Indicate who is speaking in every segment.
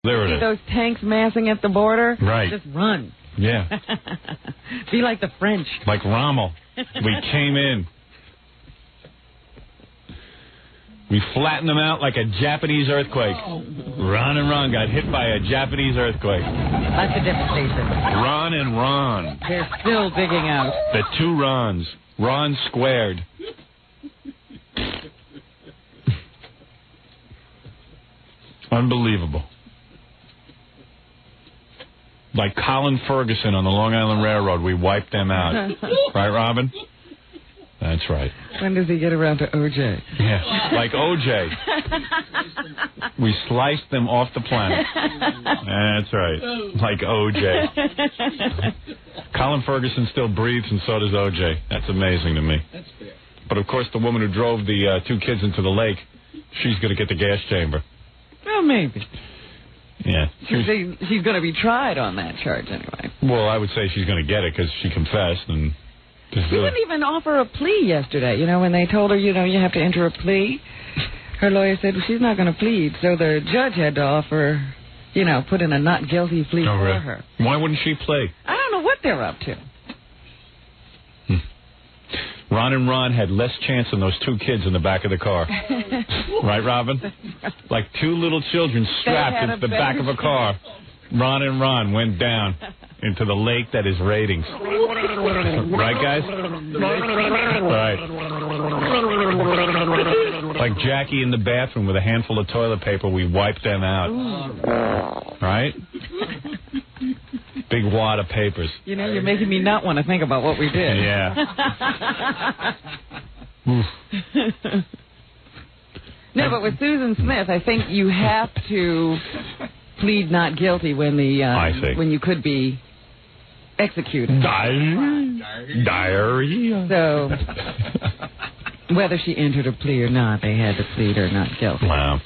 Speaker 1: There it is.
Speaker 2: Those tanks massing at the border?
Speaker 1: Right.
Speaker 2: Just run.
Speaker 1: Yeah.
Speaker 2: Be like the French.
Speaker 1: Like Rommel. We came in. We flattened them out like a Japanese earthquake. Ron and Ron got hit by a Japanese earthquake.
Speaker 2: That's a devastation.
Speaker 1: Ron and Ron.
Speaker 2: They're still digging out.
Speaker 1: The two Rons. Ron squared. Unbelievable. Like Colin Ferguson on the Long Island Railroad, we wiped them out. Right, Robin? That's right.
Speaker 2: When does he get around to O.J.?
Speaker 1: Yeah, like O.J. We sliced them off the planet. That's right. Like O.J. Colin Ferguson still breathes, and so does O.J. That's amazing to me. That's fair. But, of course, the woman who drove the two kids into the lake, she's going to get the gas chamber.
Speaker 2: Well, maybe.
Speaker 1: Yeah.
Speaker 2: She's going to be tried on that charge anyway.
Speaker 1: Well, I would say she's going to get it because she confessed. And
Speaker 2: she wouldn't even offer a plea yesterday. You know, when they told her, you have to enter a plea, her lawyer said, well, she's not going to plead. So the judge had to offer, put in a not guilty plea for her.
Speaker 1: Why wouldn't she plea?
Speaker 2: I don't know what they're up to.
Speaker 1: Ron and Ron had less chance than those two kids in the back of the car. Right, Robin? Like two little children strapped into the back of a car. Ron and Ron went down into the lake that is ratings. Right, guys? Right. Like Jackie in the bathroom with a handful of toilet paper, we wiped them out. Right? Big wad of papers.
Speaker 2: You're making me not want to think about what we did.
Speaker 1: Yeah.
Speaker 2: No, but with Susan Smith, I think you have to plead not guilty when when you could be executed.
Speaker 1: Diarrhea.
Speaker 2: So whether she entered a plea or not, they had to plead her not guilty.
Speaker 1: Wow.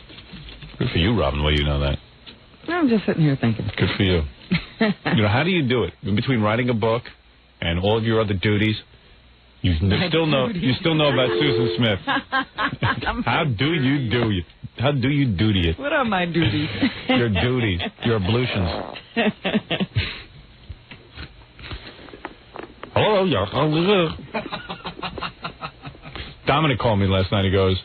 Speaker 1: Good for you, Robin. Well, you know that.
Speaker 2: I'm just sitting here thinking.
Speaker 1: Good for you. How do you do it? In between writing a book and all of your other duties, you still know about Susan Smith. How do you do it?
Speaker 2: What are my duties?
Speaker 1: Your duties, your ablutions. Hello, Dominic called me last night. He goes,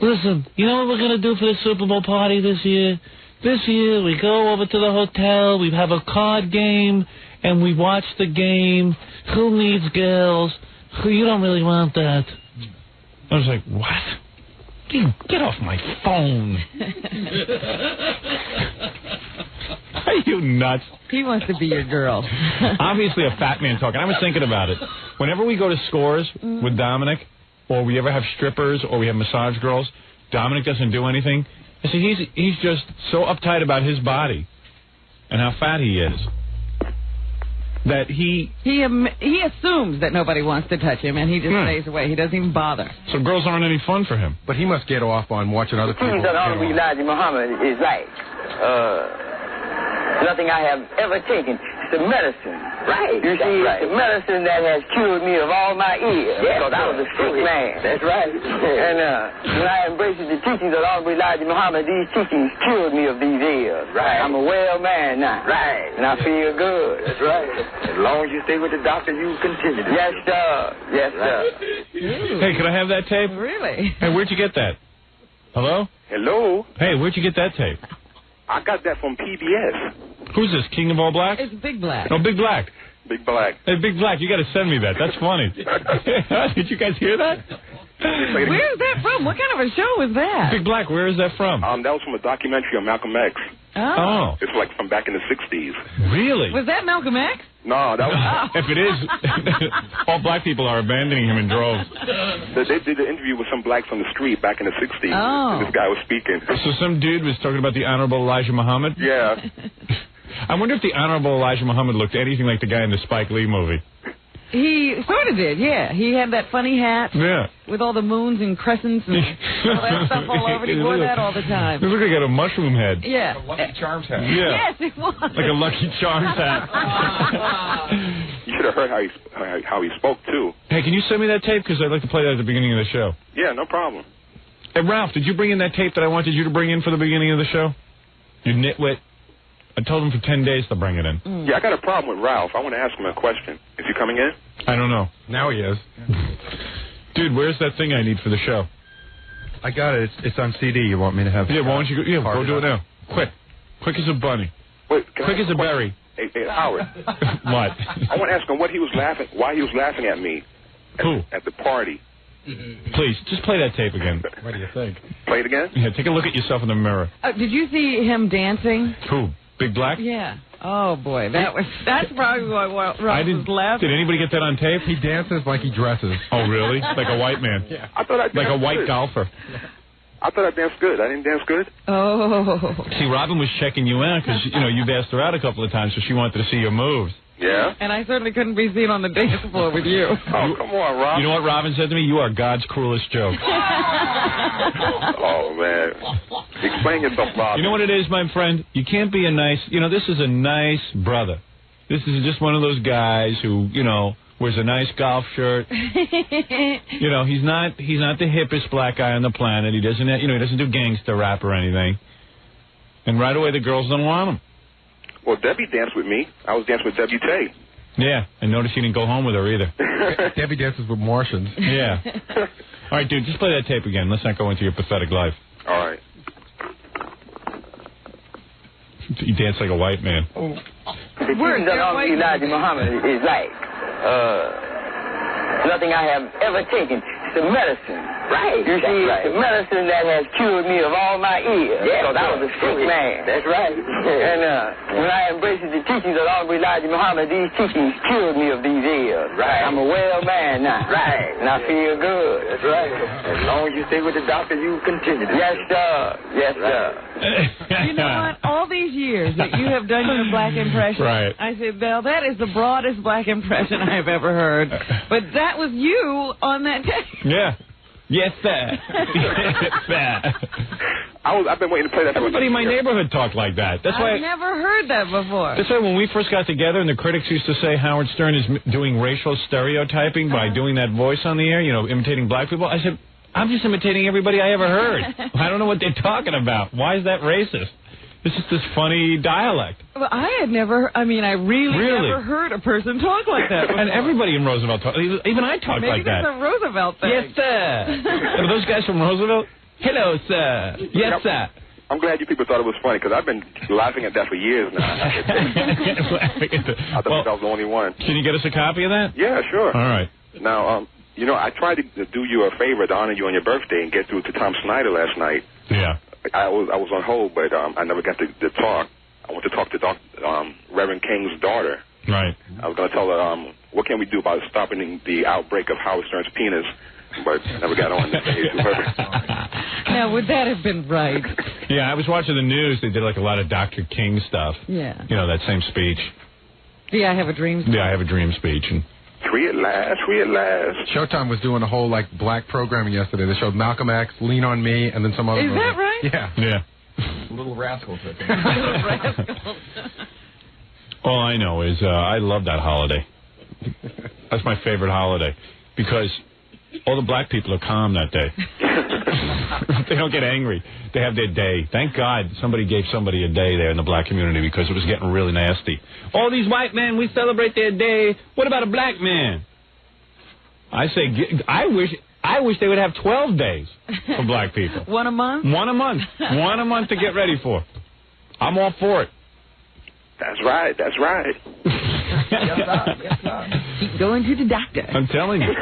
Speaker 3: listen, you know what we're going to do for the Super Bowl party this year? This year, we go over to the hotel, we have a card game, and we watch the game. Who needs girls? You don't really want that.
Speaker 1: I was like, what? Get off my phone. Are you nuts?
Speaker 2: He wants to be your girl.
Speaker 1: Obviously a fat man talking. I was thinking about it. Whenever we go to Scores with Dominic, or we ever have strippers, or we have massage girls, Dominic doesn't do anything. I said, he's just so uptight about his body and how fat he is that he
Speaker 2: assumes that nobody wants to touch him, and he just stays away. He doesn't even bother.
Speaker 1: So girls aren't any fun for him.
Speaker 4: But he must get off on watching other people.
Speaker 5: That Honorable Elijah Muhammad is right. Nothing I have ever taken. It's a medicine. Right. You see, it's a medicine that has cured me of all my ills. Yes, because I was a sick man. That's right. And when I embraced the teachings of Honorable Elijah Muhammad, these teachings cured me of these ills. Right. I'm a well man now. Right. And I feel good. That's right. As long as you stay with the doctor, you continue to. Yes, sir. Yes, sir.
Speaker 1: Hey, can I have that tape?
Speaker 2: Really?
Speaker 1: Hey, where'd you get that? Hello?
Speaker 6: Hello?
Speaker 1: Hey, where'd you get that tape?
Speaker 6: I got that from PBS.
Speaker 1: Who's this, King of All Blacks?
Speaker 2: It's Big Black.
Speaker 1: Oh, Big Black.
Speaker 6: Big Black.
Speaker 1: Hey, Big Black, you got to send me that. That's funny. Did you guys hear that?
Speaker 2: Where is that from? What kind of a show was that?
Speaker 1: Big Black, where is that from?
Speaker 6: That was from a documentary on Malcolm X.
Speaker 2: Oh.
Speaker 6: It's like from back in the 60s.
Speaker 1: Really?
Speaker 2: Was that Malcolm X?
Speaker 6: No, that was...
Speaker 1: If it is, all black people are abandoning him in droves.
Speaker 6: They did an interview with some blacks on the street back in the 60s.
Speaker 2: Oh.
Speaker 6: And this guy was speaking.
Speaker 1: So some dude was talking about the Honorable Elijah Muhammad?
Speaker 6: Yeah.
Speaker 1: I wonder if the Honorable Elijah Muhammad looked anything like the guy in the Spike Lee movie.
Speaker 2: He sort of did, yeah. He had that funny hat with all the moons and crescents and all that stuff all over it. He wore that all the time.
Speaker 1: It looked like he had a mushroom head.
Speaker 2: Yeah.
Speaker 4: A Lucky Charms hat.
Speaker 1: Yeah.
Speaker 2: Yes, it was.
Speaker 1: Like a Lucky Charms hat.
Speaker 6: You should have heard how he spoke, too.
Speaker 1: Hey, can you send me that tape? Because I'd like to play that at the beginning of the show.
Speaker 6: Yeah, no problem.
Speaker 1: Hey, Ralph, did you bring in that tape that I wanted you to bring in for the beginning of the show? You nitwit. I told him for 10 days to bring it in.
Speaker 6: Yeah, I got a problem with Ralph. I want to ask him a question. Is he coming in?
Speaker 1: I don't know.
Speaker 4: Now he is.
Speaker 1: Dude, where's that thing I need for the show?
Speaker 4: I got it. It's on CD. You want me to have?
Speaker 1: Yeah, why don't you go? Yeah, go do it now. Quick as a bunny.
Speaker 6: Wait,
Speaker 1: quick as a berry.
Speaker 6: Hey, Howard.
Speaker 1: What?
Speaker 6: I want to ask him why he was laughing at me.
Speaker 1: Who?
Speaker 6: At the party.
Speaker 1: Please, just play that tape again.
Speaker 4: What do you think?
Speaker 6: Play it again?
Speaker 1: Yeah, take a look at yourself in the mirror.
Speaker 2: Did you see him dancing?
Speaker 1: Who? Big Black?
Speaker 2: Yeah. Oh, boy. That's probably why Ross was laughing.
Speaker 1: Did anybody get that on tape?
Speaker 4: He dances like he dresses.
Speaker 1: Oh, really? Like a white man?
Speaker 4: Yeah.
Speaker 6: I thought I danced
Speaker 1: like a white
Speaker 6: good.
Speaker 1: golfer.
Speaker 6: I thought I danced good. I didn't dance good?
Speaker 2: Oh.
Speaker 1: See, Robin was checking you out because, you've asked her out a couple of times, so she wanted to see your moves.
Speaker 6: Yeah?
Speaker 2: And I certainly couldn't be seen on the dance floor with you.
Speaker 6: Oh, come on, Rob.
Speaker 1: You know what Robin said to me? You are God's cruelest joke.
Speaker 6: Oh, man. Explain yourself, Rob.
Speaker 1: You know what it is, my friend? You can't be a nice... this is a nice brother. This is just one of those guys who, wears a nice golf shirt. He's not the hippest black guy on the planet. He doesn't, he doesn't do gangster rap or anything. And right away, the girls don't want him.
Speaker 6: Well, Debbie danced with me. I was dancing with Debbie Tay.
Speaker 1: Yeah, I noticed you didn't go home with her either.
Speaker 4: Debbie dances with Martians.
Speaker 1: Yeah. All right, dude, just play that tape again. Let's not go into your pathetic life.
Speaker 6: All right.
Speaker 1: You dance like a white man.
Speaker 5: The teachings of Elijah Muhammad is like nothing I have ever taken. It's a medicine. Right. You see, it's a medicine that has cured me of all my ills. Yeah, because I was a sick man. That's right. And when I embraced the teachings of Elijah Muhammad, these teachings cured me of these ills. Right. I'm a well man now. Right. And I feel good. That's right. As long as you stay with the doctor, you continue. Yes, sir. Yes, sir.
Speaker 2: You know what? All these years that you have done your black impression,
Speaker 1: right.
Speaker 2: I said, Belle, that is the broadest black impression I have ever heard. But that was you on that tape.
Speaker 1: Yeah. Yes, sir. Yes, sir.
Speaker 6: I've been waiting to play that.
Speaker 1: Everybody in my neighborhood talked like that. That's why
Speaker 2: I've never heard that before.
Speaker 1: That's why when we first got together and the critics used to say Howard Stern is doing racial stereotyping by doing that voice on the air, imitating black people, I said, I'm just imitating everybody I ever heard. I don't know what they're talking about. Why is that racist? It's just this funny dialect.
Speaker 2: Well, I really never heard a person talk like that before.
Speaker 1: And everybody in Roosevelt talk. Even I talk like that.
Speaker 2: Maybe it's a Roosevelt thing.
Speaker 1: Yes, sir. Are those guys from Roosevelt? Hello, sir. Yes, sir.
Speaker 6: I'm glad you people thought it was funny, because I've been laughing at that for years now. I thought I was the only one.
Speaker 1: Can you get us a copy of that?
Speaker 6: Yeah, sure.
Speaker 1: All right.
Speaker 6: Now, I tried to do you a favor to honor you on your birthday and get through to Tom Snyder last night.
Speaker 1: Yeah.
Speaker 6: I was on hold, but I never got to talk. I want to talk to Reverend King's daughter.
Speaker 1: Right.
Speaker 6: I was going to tell her, what can we do about stopping the outbreak of Howard Stern's penis, but never got on the stage with her.
Speaker 2: Now, would that have been right?
Speaker 1: Yeah, I was watching the news. They did like a lot of Dr. King stuff.
Speaker 2: Yeah.
Speaker 1: That same speech.
Speaker 2: Yeah, I have a dream speech.
Speaker 1: Yeah, I have a dream speech. And
Speaker 6: free at last, free at last.
Speaker 4: Showtime was doing a whole black programming yesterday. They showed Malcolm X, Lean on Me, and then some other.
Speaker 2: Is that right?
Speaker 4: Yeah.
Speaker 1: Yeah.
Speaker 4: Little Rascals. I think.
Speaker 2: Little Rascals.
Speaker 1: All I know is I love that holiday. That's my favorite holiday because all the black people are calm that day. They don't get angry. They have their day. Thank God somebody gave somebody a day there in the black community because it was getting really nasty. All these white men, we celebrate their day. What about a black man? I say, I wish they would have 12 days for black people.
Speaker 2: One a month?
Speaker 1: One a month. One a month to get ready for. I'm all for it.
Speaker 6: That's right. That's right.
Speaker 2: Yes, sir. Yes, sir. Keep going to the doctor.
Speaker 1: I'm telling you.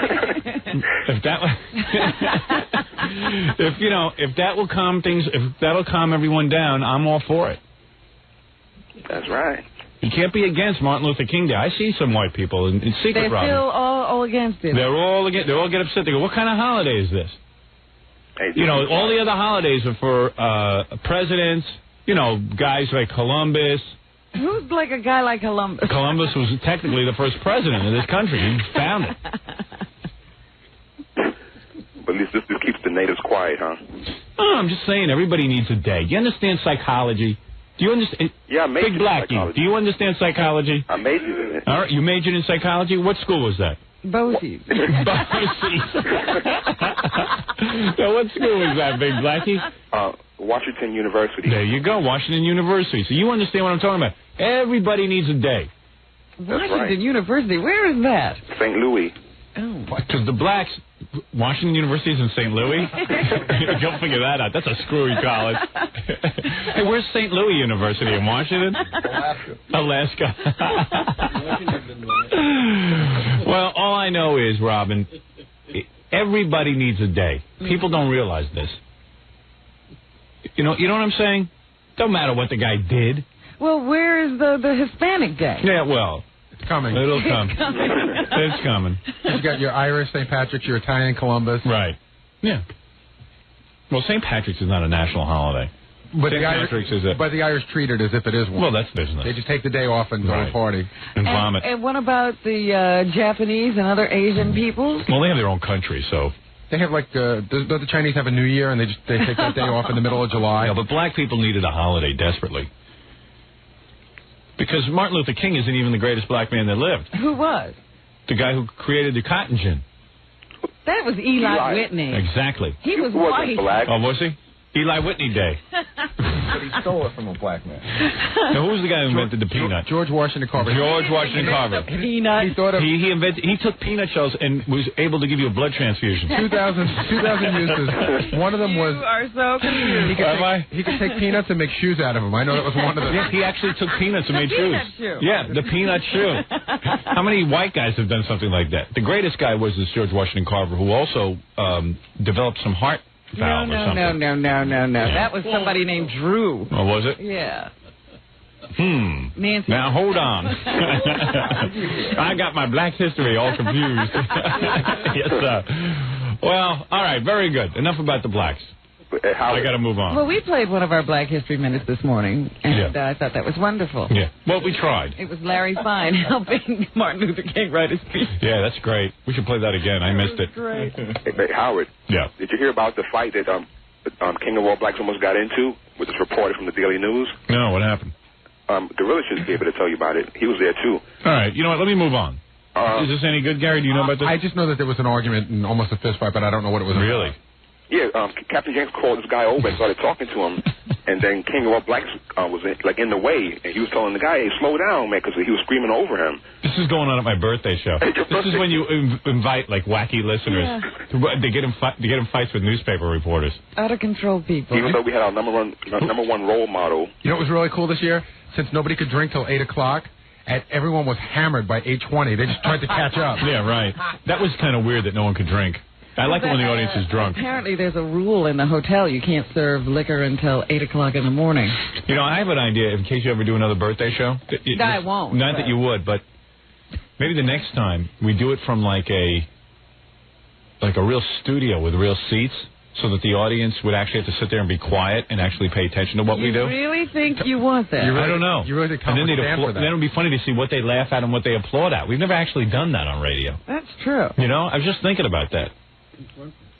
Speaker 1: If that will calm things, if that'll calm everyone down, I'm all for it.
Speaker 6: That's right.
Speaker 1: You can't be against Martin Luther King Day. I see some white people in secret.
Speaker 2: They're still all against it.
Speaker 1: They're all against. They all get upset. They go, "What kind of holiday is this?"
Speaker 6: Hey,
Speaker 1: all the other holidays are for presidents. Guys like Columbus.
Speaker 2: Who's like a guy like Columbus?
Speaker 1: Columbus was technically the first president of this country. He found it.
Speaker 6: But at least this keeps the natives quiet, huh?
Speaker 1: Oh, I'm just saying, everybody needs a day. Do you understand psychology? Do you understand?
Speaker 6: Yeah, I majored
Speaker 1: Big Blackie,
Speaker 6: in psychology.
Speaker 1: Do you understand psychology?
Speaker 6: I majored in it.
Speaker 1: All right, you majored in psychology? What school was that?
Speaker 2: Bosie's.
Speaker 1: Bosie's. So what school was that, Big Blackie?
Speaker 6: Washington University.
Speaker 1: There you go, Washington University. So you understand what I'm talking about. Everybody needs a day.
Speaker 2: Washington University, where is that?
Speaker 6: St. Louis.
Speaker 2: Oh.
Speaker 1: Because the blacks, Washington University is in St. Louis. Don't figure that out. That's a screwy college. Hey, where's St. Louis University in Washington? Alaska. Well, all I know is, Robin, everybody needs a day. People don't realize this. You know what I'm saying? Don't matter what the guy did.
Speaker 2: Well, where is the Hispanic Day?
Speaker 1: Yeah, well,
Speaker 4: It's coming.
Speaker 1: it'll come. It's coming.
Speaker 4: You got your Irish St. Patrick's, your Italian Columbus.
Speaker 1: Right. Yeah. Well, St. Patrick's is not a national holiday.
Speaker 4: But
Speaker 1: St.
Speaker 4: the Irish,
Speaker 1: Patrick's is a...
Speaker 4: but the Irish treat it as if it is one.
Speaker 1: Well, that's business.
Speaker 4: They just take the day off and go to
Speaker 1: Right.
Speaker 4: a party.
Speaker 1: And vomit.
Speaker 2: And what about the Japanese and other Asian peoples?
Speaker 1: Well, they have their own country, so...
Speaker 4: They have like the Chinese have a New Year and they take that day off in the middle of July.
Speaker 1: Yeah, but black people needed a holiday desperately. Because Martin Luther King isn't even the greatest black man that lived.
Speaker 2: Who was?
Speaker 1: The guy who created the cotton gin.
Speaker 2: That was Eli Whitney.
Speaker 1: Exactly.
Speaker 2: He was
Speaker 6: wasn't
Speaker 2: white.
Speaker 6: black.
Speaker 1: Oh, was he? Eli Whitney Day.
Speaker 7: But he stole it from a black man.
Speaker 1: Now, who was the guy who invented the peanut?
Speaker 4: George Washington Carver.
Speaker 1: George Washington Carver.
Speaker 2: Peanut.
Speaker 4: He thought of
Speaker 1: He took peanut shells and was able to give you a blood transfusion.
Speaker 4: 2,000 uses. One of them was
Speaker 2: You are so confused.
Speaker 4: he could take peanuts and make shoes out of them. I know that was one of them.
Speaker 1: Yeah, he actually took peanuts and made shoes.
Speaker 2: peanut shoe.
Speaker 1: Yeah, the peanut shoe. How many white guys have done something like that? The greatest guy was this George Washington Carver, who also developed some heart valve or something.
Speaker 2: No. That was somebody named Drew.
Speaker 1: Oh, was it?
Speaker 2: Yeah.
Speaker 1: Nancy. Now, hold on. I got my black history all confused. Yes, sir. Well, all right, very good. Enough about the blacks. I got to move on.
Speaker 2: Well, we played one of our Black History Minutes this morning, and I thought that was wonderful.
Speaker 1: Yeah. Well, we tried.
Speaker 2: It was Larry Fine helping Martin Luther King write his speech.
Speaker 1: Yeah, that's great. We should play that again. I missed it.
Speaker 2: Great.
Speaker 6: Hey, Howard.
Speaker 1: Yeah.
Speaker 6: Did you hear about the fight that King of All Blacks almost got into with this reporter from the Daily News?
Speaker 1: No, what happened?
Speaker 6: Gorilla should be able to tell you about it. He was there, too.
Speaker 1: All right. You know what? Let me move on. Is this any good, Gary? Do you know about this?
Speaker 4: I just know that there was an argument and almost a fist fight, but I don't know what it was.
Speaker 1: Really?
Speaker 6: Yeah, Captain James called this guy over and started talking to him, and then King of All Blacks was in the way, and he was telling the guy, hey, slow down, man, because he was screaming over him.
Speaker 1: This is going on at my birthday show. This is when you invite, like, wacky listeners to get in fights with newspaper reporters.
Speaker 2: Out of control people.
Speaker 6: Even though we had our number one role model.
Speaker 4: You know what was really cool this year? Since nobody could drink till 8 o'clock, and everyone was hammered by 8:20. They just tried to catch up.
Speaker 1: Yeah, right. That was kind of weird that no one could drink. I like it when the audience is drunk.
Speaker 2: Apparently there's a rule in the hotel. You can't serve liquor until 8 o'clock in the morning.
Speaker 1: You know, I have an idea in case you ever do another birthday show.
Speaker 2: I won't.
Speaker 1: Not that you would, but maybe the next time we do it from like a real studio with real seats, so that the audience would actually have to sit there and be quiet and actually pay attention to what we do.
Speaker 2: You really think you want that?
Speaker 1: I don't know.
Speaker 4: You really think
Speaker 1: and then
Speaker 4: for that?
Speaker 1: then it would be funny to see what they laugh at and what they applaud at. We've never actually done that on radio.
Speaker 2: That's true.
Speaker 1: You know, I was just thinking about that.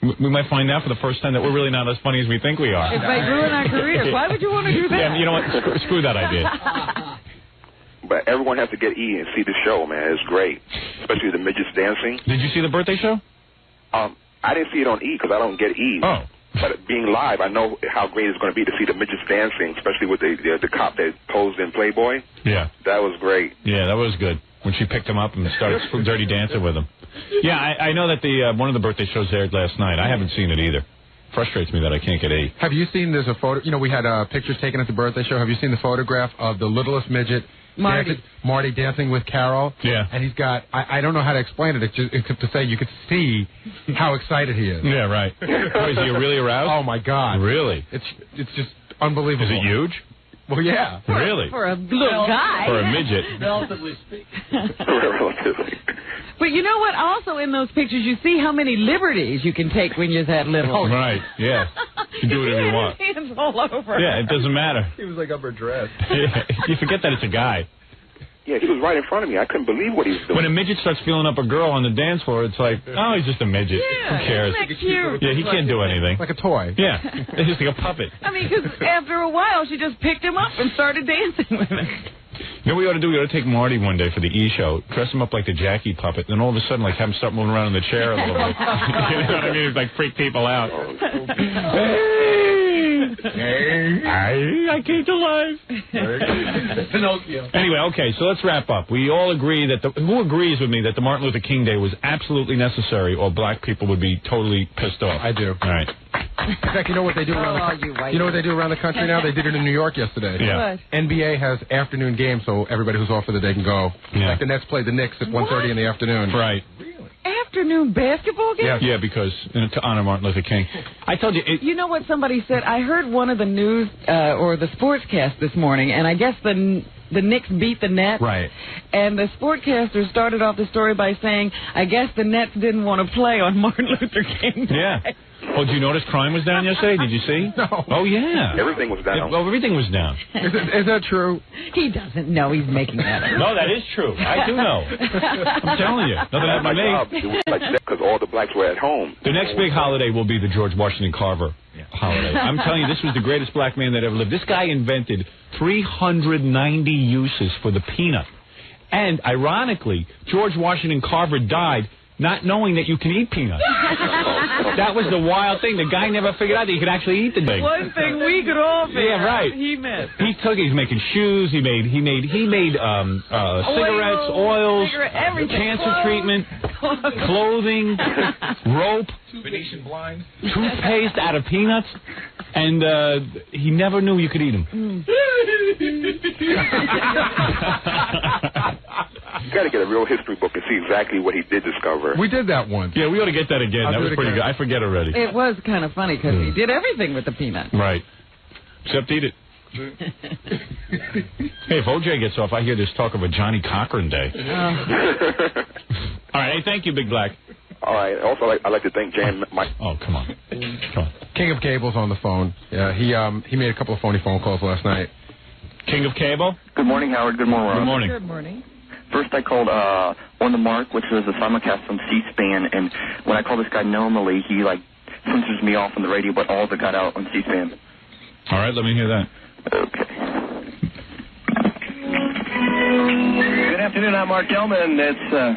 Speaker 1: We might find out for the first time that we're really not as funny as we think we are.
Speaker 2: It might ruin our careers. Why would you want to do that?
Speaker 1: Yeah, you know what? Screw that idea.
Speaker 6: But everyone has to get E and see the show, man. It's great, especially the midgets dancing.
Speaker 1: Did you see the birthday show?
Speaker 6: I didn't see it on E because I don't get E.
Speaker 1: Oh.
Speaker 6: But being live, I know how great it's going to be to see the midgets dancing, especially with the cop that posed in Playboy.
Speaker 1: Yeah.
Speaker 6: That was great.
Speaker 1: Yeah, that was good. When she picked him up and started dirty dancing with him. Yeah, I know that the one of the birthday shows aired last night. I haven't seen it either. Frustrates me that I can't get E.
Speaker 4: Have you seen, there's a photo, you know, we had pictures taken at the birthday show. Have you seen the photograph of the littlest midget, Marty dancing with Carol?
Speaker 1: Yeah.
Speaker 4: And he's got, I don't know how to explain it, except to say you could see how excited he is.
Speaker 1: Yeah, right. Oh, is he really aroused?
Speaker 4: Oh, my God.
Speaker 1: Really?
Speaker 4: It's just unbelievable.
Speaker 1: Is it huge?
Speaker 4: Well, yeah.
Speaker 1: Really?
Speaker 2: For a little guy.
Speaker 1: For a midget.
Speaker 7: Relatively speaking.
Speaker 6: Relatively.
Speaker 2: But you know what? Also in those pictures, you see how many liberties you can take when you're that little.
Speaker 1: Oh, right. Yeah. You can do whatever you want.
Speaker 2: Hands all over.
Speaker 1: Yeah, it doesn't matter.
Speaker 7: He was like upper dressed.
Speaker 1: Yeah. You forget that it's a guy.
Speaker 6: Yeah, he was right in front of me. I couldn't believe what he was doing.
Speaker 1: When a midget starts feeling up a girl on the dance floor, it's like, oh, he's just a midget.
Speaker 2: Yeah,
Speaker 1: who cares?
Speaker 2: isn't that cute?
Speaker 1: Yeah, he can't do anything.
Speaker 4: Like a toy.
Speaker 1: Yeah, it's just like a puppet.
Speaker 2: I mean, because after a while, she just picked him up and started dancing with him.
Speaker 1: You know what we ought to do? We ought to take Marty one day for the E! show, dress him up like the Jackie puppet, and then all of a sudden, like, have him start moving around in the chair a little bit. You know what I mean? It's like freak people out. Hey! I came to life.
Speaker 7: Pinocchio.
Speaker 1: Anyway, okay, so let's wrap up. We all agree that who agrees with me that the Martin Luther King Day was absolutely necessary, or black people would be totally pissed off?
Speaker 4: I do.
Speaker 1: All right.
Speaker 4: In fact, you know what they do around you know what they do around the country now? They did it in New York yesterday.
Speaker 1: Yeah.
Speaker 2: What?
Speaker 4: NBA has afternoon games, so everybody who's off for the day can go.
Speaker 1: Yeah.
Speaker 4: Like the Nets played the Knicks at 1:30 in the afternoon.
Speaker 1: Right.
Speaker 2: Afternoon basketball game?
Speaker 1: Yeah, because to honor Martin Luther King. I told you.
Speaker 2: You know what somebody said? I heard one of the news or the sportscast this morning, and I guess the Knicks beat the Nets.
Speaker 1: Right.
Speaker 2: And the sportcaster started off the story by saying, I guess the Nets didn't want to play on Martin Luther King Day.
Speaker 1: Yeah. Oh, did you notice crime was down yesterday? Did you see?
Speaker 4: No.
Speaker 1: Oh, yeah.
Speaker 6: Everything was down.
Speaker 1: Well, everything was down.
Speaker 4: Is that true?
Speaker 2: He doesn't know. He's making that up.
Speaker 1: No, that is true. I do know. I'm telling you. Nothing happened
Speaker 6: My
Speaker 1: to me.
Speaker 6: job to do like that because all the blacks were at home.
Speaker 1: The next big holiday will be the George Washington Carver holiday. I'm telling you, this was the greatest black man that ever lived. This guy invented 390 uses for the peanut. And, ironically, George Washington Carver died not knowing that you can eat peanuts. That was the wild thing. The guy never figured out that you could actually eat the thing.
Speaker 2: One thing we could all figure out, he missed.
Speaker 1: He's making shoes. He made cigarettes, oils,
Speaker 2: everything.
Speaker 1: cancer treatment, clothing, rope,
Speaker 7: Venetian blinds.
Speaker 1: toothpaste out of peanuts, and he never knew you could eat them.
Speaker 6: You got to get a real history book and see exactly what he did discover.
Speaker 4: We did that once.
Speaker 1: Yeah, we ought to get that again. That was pretty good. I forget already.
Speaker 2: It was kind of funny because he did everything with the peanut.
Speaker 1: Right. Except eat it. Hey, if OJ gets off, I hear there's talk of a Johnny Cochran Day. All right. Hey, thank you, Big Black.
Speaker 6: All right. Also, I'd like to thank Jan.
Speaker 1: Oh, come on.
Speaker 4: King of Cable's on the phone. Yeah, he made a couple of phony phone calls last night.
Speaker 1: King of Cable?
Speaker 8: Good morning, Howard. Good morning, Rob.
Speaker 1: Good morning.
Speaker 2: Good morning.
Speaker 8: First, I called On the Mark, which is a simulcast on C-SPAN, and when I call this guy normally, he, censors me off on the radio, but all of it got out on C-SPAN.
Speaker 1: All right, let me hear that.
Speaker 8: Okay.
Speaker 9: Good afternoon, I'm Mark Gelman. It's a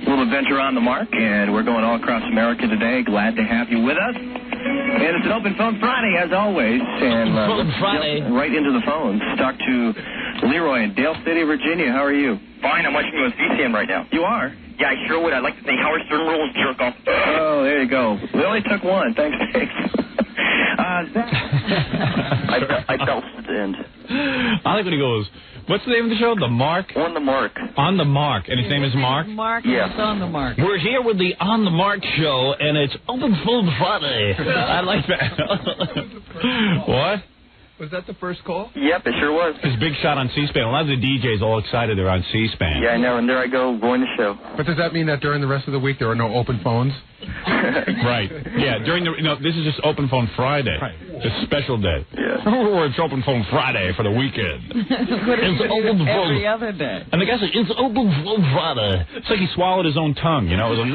Speaker 9: little adventure on the Mark, and we're going all across America today. Glad to have you with us. And it's an open phone Friday, as always. And
Speaker 3: Phone Friday.
Speaker 9: Right into the phones. Talk to Leroy in Dale City, Virginia. How are you?
Speaker 8: Fine, I'm watching you on C-SPAN right now.
Speaker 9: You are?
Speaker 8: Yeah, I sure would. I'd like to thank Howard Stern rules, jerk off.
Speaker 9: Oh, there you go. We only took one. Thanks, Dave.
Speaker 8: I felt the end.
Speaker 1: I like when he goes, what's the name of the show? The Mark?
Speaker 8: On the Mark.
Speaker 1: On the Mark. And his name is Mark?
Speaker 2: Mark,
Speaker 8: Yeah.
Speaker 2: it's on the Mark.
Speaker 3: We're here with the On the Mark show, and it's Open Phone Friday.
Speaker 1: I like that. What?
Speaker 7: Was that the first call?
Speaker 8: Yep, it sure was.
Speaker 1: His big shot on C-SPAN. A lot of the DJs all excited they're on C-SPAN.
Speaker 8: Yeah, I know, and there I go, going the show.
Speaker 4: But does that mean that during the rest of the week there are no open phones?
Speaker 1: Right. Yeah, this is just Open Phone Friday.
Speaker 4: Right.
Speaker 1: It's a special day.
Speaker 8: Yeah.
Speaker 1: Oh, it's Open Phone Friday for the weekend.
Speaker 2: What is
Speaker 3: It's
Speaker 2: it
Speaker 3: open phone.
Speaker 2: every other day?
Speaker 1: And the guy said, it's Open Phone Friday. It's like he swallowed his own tongue, you know? It was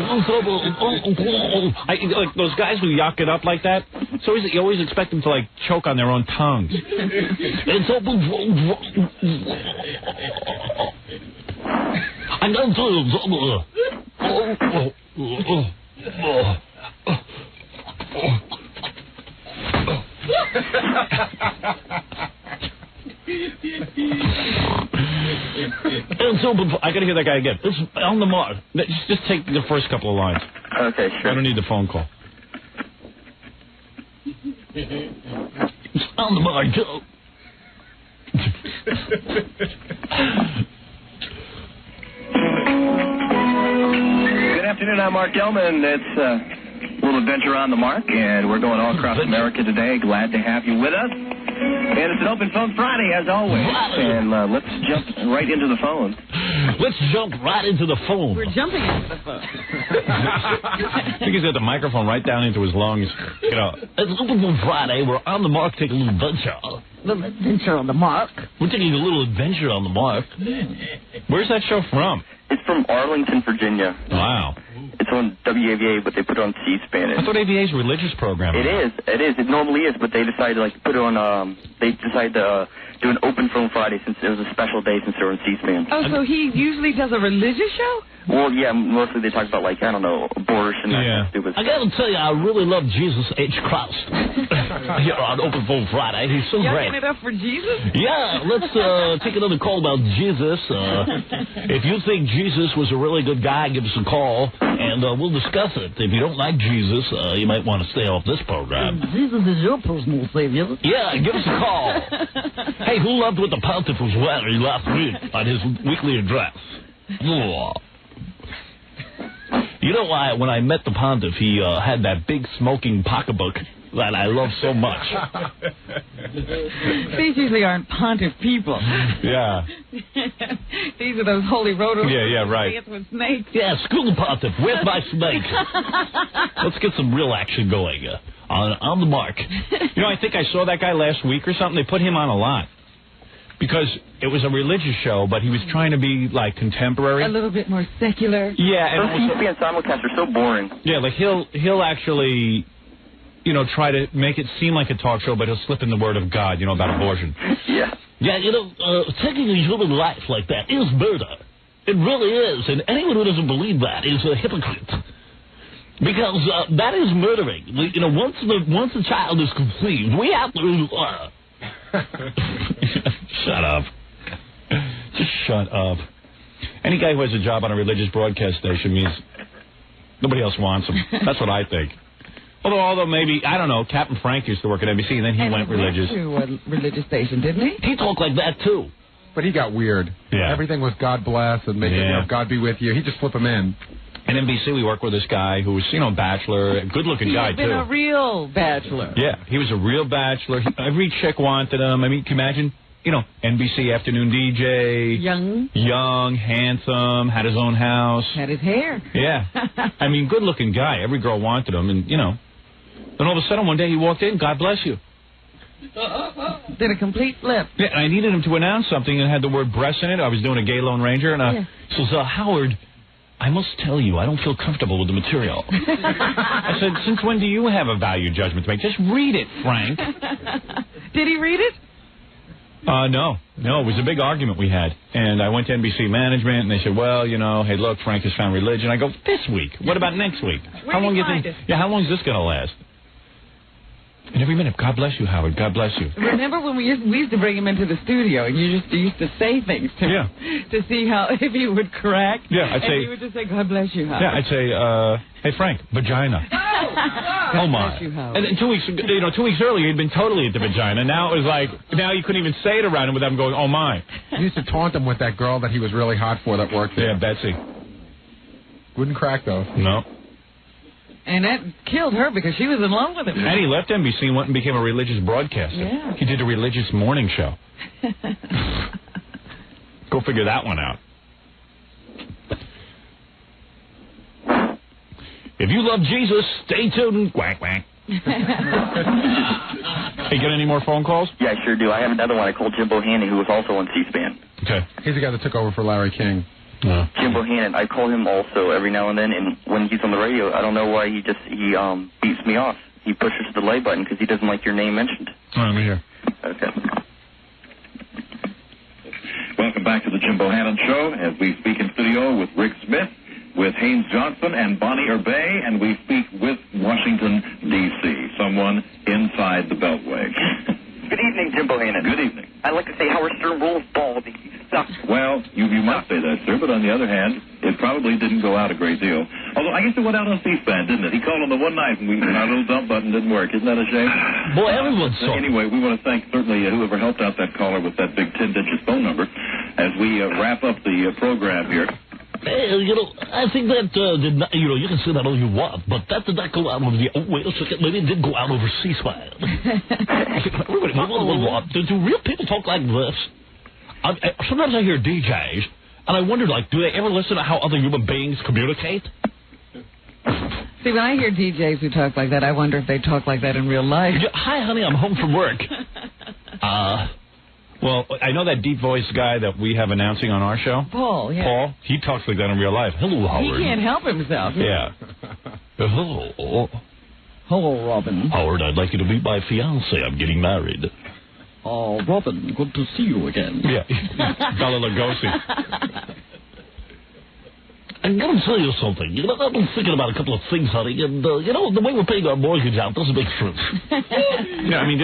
Speaker 1: like those guys who yuck it up like that. So you always expect them to, choke on their own tongues.
Speaker 3: It's Open Phone I know
Speaker 1: It's open. I gotta hear that guy again. It's on the Mark. Just take the first couple of lines.
Speaker 8: Okay, sure.
Speaker 1: I don't need the phone call.
Speaker 3: It's on the Mark.
Speaker 9: Good afternoon, I'm Mark Gelman. It's a little adventure on the Mark, and we're going all across America today. Glad to have you with us. And it's an open phone Friday, as always. And let's jump right into the phone.
Speaker 3: Let's jump right into the phone.
Speaker 2: We're jumping into the phone.
Speaker 1: I think he's got the microphone right down into his lungs. You know.
Speaker 3: It's Open Phone Friday. We're on the Mark taking a little adventure.
Speaker 2: Little adventure on the Mark.
Speaker 3: We're taking a little adventure on the Mark.
Speaker 1: Where's that show from?
Speaker 8: It's from Arlington, Virginia.
Speaker 1: Wow.
Speaker 8: It's on WAVA, but they put it on C-SPAN.
Speaker 1: I thought AVA is a religious program.
Speaker 8: It is. It normally is, but they decided to put it on. They decided to do an open phone Friday since it was a special day since they were on C-SPAN.
Speaker 2: Oh, so he usually does a religious show?
Speaker 8: Well, yeah, mostly they talk about, I don't know, abortion and stupid stuff.
Speaker 3: I gotta tell you, I really love Jesus H. Christ here on Open Phone Friday. He's so great.
Speaker 2: Yucking it up for Jesus?
Speaker 3: Yeah, let's take another call about Jesus. If you think Jesus was a really good guy, give us a call, and we'll discuss it. If you don't like Jesus, you might want to stay off this program.
Speaker 2: Jesus is your personal savior.
Speaker 3: Yeah, give us a call. Hey, who loved what the pontiff was wearing last week on his weekly address? You know why? When I met the pontiff, he had that big smoking pocketbook that I love so much.
Speaker 2: These usually aren't pontiff people.
Speaker 1: Yeah.
Speaker 2: These are those holy rotos.
Speaker 1: Yeah, right.
Speaker 2: With snakes.
Speaker 3: Yeah, screw the pontiff. Where's my snake? Let's get some real action going on the mark.
Speaker 1: You know, I think I saw that guy last week or something. They put him on a lot. Because it was a religious show, but he was trying to be, contemporary.
Speaker 2: A little bit more secular.
Speaker 1: Yeah. And
Speaker 8: those C-SPAN simulcasts are so boring.
Speaker 1: Yeah, he'll actually, try to make it seem like a talk show, but he'll slip in the word of God, about abortion.
Speaker 8: Yeah.
Speaker 3: Yeah, taking a human life like that is murder. It really is. And anyone who doesn't believe that is a hypocrite. Because that is murdering. Once the child is conceived, we have to... Shut up. Just shut up. Any guy who has a job on a religious broadcast station means nobody else wants him. That's what I think. Although maybe, I don't know, Captain Frank used to work at NBC, and then he went religious.
Speaker 2: He went to a religious station, didn't he?
Speaker 3: He talked like that, too.
Speaker 4: But he got weird.
Speaker 1: Yeah.
Speaker 4: Everything was God bless and God be with you. He just flip him in.
Speaker 1: At NBC, we worked with this guy who was, bachelor, a good-looking guy, too.
Speaker 2: He had been a real bachelor.
Speaker 1: Yeah, he was a real bachelor. Every chick wanted him. I mean, can you imagine? NBC afternoon DJ. Young, handsome, had his own house.
Speaker 2: Had his hair.
Speaker 1: Yeah. I mean, good-looking guy. Every girl wanted him, and, then all of a sudden, one day he walked in, God bless you.
Speaker 2: Did a complete flip.
Speaker 1: Yeah, and I needed him to announce something and had the word breast in it. I was doing a gay Lone Ranger, and he says, Howard... I must tell you, I don't feel comfortable with the material. I said, since when do you have a value judgment to make? Just read it, Frank.
Speaker 2: Did he read it?
Speaker 1: No. It was a big argument we had. And I went to NBC management, and they said, well, hey, look, Frank has found religion. I go, this week. What about next week?
Speaker 2: How long
Speaker 1: is this going to last? And every minute, God bless you, Howard. God bless you.
Speaker 2: Remember when we used to bring him into the studio, and you used to say things to him to see if he would crack.
Speaker 1: Yeah, I'd say.
Speaker 2: He would just say, God bless you, Howard.
Speaker 1: Yeah, I'd say, hey, Frank, vagina. Oh my! And then 2 weeks, 2 weeks earlier, he'd been totally at the vagina. Now it was now you couldn't even say it around him without him going, oh my.
Speaker 4: He used to taunt him with that girl that he was really hot for that worked there.
Speaker 1: Yeah, Betsy.
Speaker 4: Wouldn't crack though.
Speaker 1: No.
Speaker 2: And that killed her because she was in love with him.
Speaker 1: And he left NBC and went and became a religious broadcaster.
Speaker 2: Yeah.
Speaker 1: He did a religious morning show. Go figure that one out. If you love Jesus, stay tuned. Quack, quack. Hey, get any more phone calls?
Speaker 8: Yeah, I sure do. I have another one. I called Jim Bohannon, who was also on C-SPAN.
Speaker 1: Okay.
Speaker 4: He's the guy that took over for Larry King.
Speaker 8: Jim Bohannon, I call him also every now and then, and when he's on the radio, I don't know why he beats me off. He pushes the delay button because he doesn't like your name mentioned.
Speaker 1: All right, let me hear.
Speaker 8: Okay.
Speaker 10: Welcome back to the Jim Bohannon Show as we speak in studio with Rick Smith, with Haynes Johnson and Bonnie Urbay, and we speak with Washington, D.C., someone inside the Beltway.
Speaker 8: Good evening, Jim Bohannon.
Speaker 10: Good evening.
Speaker 8: I'd like to say Howard Stern rules bald. He sucks.
Speaker 10: Well, you might say that, sir, but on the other hand, it probably didn't go out a great deal. Although I guess it went out on C-SPAN, didn't it? He called on the one night and our little dump button didn't work. Isn't that a shame?
Speaker 3: Boy, everyone's so...
Speaker 10: Anyway, we want to thank certainly whoever helped out that caller with that big 10-digit phone number as we wrap up the program here.
Speaker 3: Hey, I think that did not, you can say that all you want, but that did not go out over the, wait a second, maybe it did go out over C-SPAN. Do real people talk like this? Sometimes I hear DJs, and I wonder, do they ever listen to how other human beings communicate?
Speaker 2: See, when I hear DJs who talk like that, I wonder if they talk like that in real life.
Speaker 3: Yeah, hi, honey, I'm home from work.
Speaker 1: Well, I know that deep voice guy that we have announcing on our show.
Speaker 2: Paul, yeah.
Speaker 1: Paul, he talks like that in real life. Hello, Howard.
Speaker 2: He can't help himself.
Speaker 1: Yeah.
Speaker 3: Hello.
Speaker 11: Hello, Robin.
Speaker 3: Howard, I'd like you to meet my fiancé. I'm getting married.
Speaker 11: Oh, Robin, good to see you again.
Speaker 3: Yeah.
Speaker 1: Bela Lugosi.
Speaker 3: I'm going to tell you something. You know, I've been thinking about a couple of things, honey, and, you know, the way we're paying our mortgage out doesn't make sense.
Speaker 1: Yeah, I mean,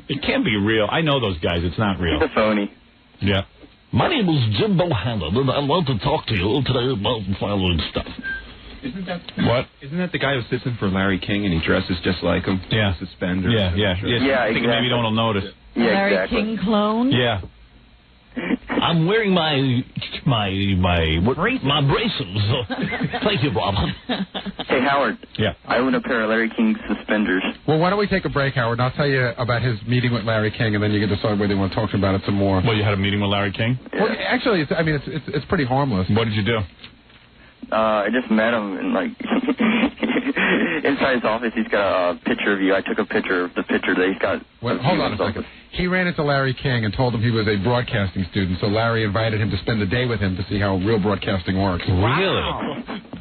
Speaker 1: it can't be real. I know those guys. It's not real.
Speaker 8: It's a phony.
Speaker 1: Yeah.
Speaker 3: My name is Jim Bohannon, and I want to talk to you today about the following stuff.
Speaker 12: Isn't that the guy who sits in for Larry King and he dresses just like him?
Speaker 1: Yeah.
Speaker 12: Suspenders.
Speaker 1: Yeah.
Speaker 8: Yeah,
Speaker 1: I think maybe no one will notice.
Speaker 8: Yeah,
Speaker 2: Larry
Speaker 8: exactly.
Speaker 2: King clone?
Speaker 1: Yeah.
Speaker 3: I'm wearing my braces. Thank you, Robin.
Speaker 8: Hey, Howard.
Speaker 1: Yeah.
Speaker 8: I own a pair of Larry King's suspenders.
Speaker 4: Well, why don't we take a break, Howard, and I'll tell you about his meeting with Larry King, and then you can decide whether you want to talk about it some more.
Speaker 1: Well, you had a meeting with Larry King?
Speaker 8: Yeah.
Speaker 4: Well, actually, it's pretty harmless.
Speaker 1: What did you do?
Speaker 8: I just met him, and, like, inside his office, he's got a picture of you. I took a picture of the picture that he's got.
Speaker 4: Well, hold on a second. He ran into Larry King and told him he was a broadcasting student, so Larry invited him to spend the day with him to see how real broadcasting works.
Speaker 1: Really?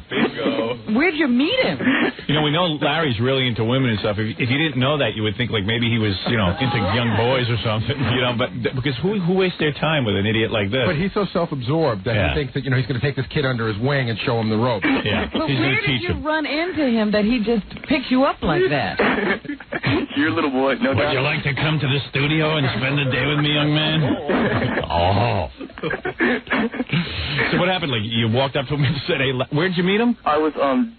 Speaker 7: Bingo.
Speaker 2: Where'd you meet him?
Speaker 1: You know, we know Larry's really into women and stuff. If you didn't know that, you would think, like, maybe he was, you know, into young boys or something, you know, but because who wastes their time with an idiot like this?
Speaker 4: But he's so self-absorbed that he thinks that, you know, he's going to take this kid under his wing and show him the ropes.
Speaker 1: Yeah,
Speaker 2: But
Speaker 1: he's going
Speaker 2: where
Speaker 1: to teach
Speaker 2: did you
Speaker 1: him.
Speaker 2: run into him that he just picks you up like that?
Speaker 8: Your little boy, no doubt.
Speaker 1: Would you like to come to the studio and spend a day with me, young man? Oh. So what happened? Like, you walked up to him and said, hey, where'd you meet him?
Speaker 8: I was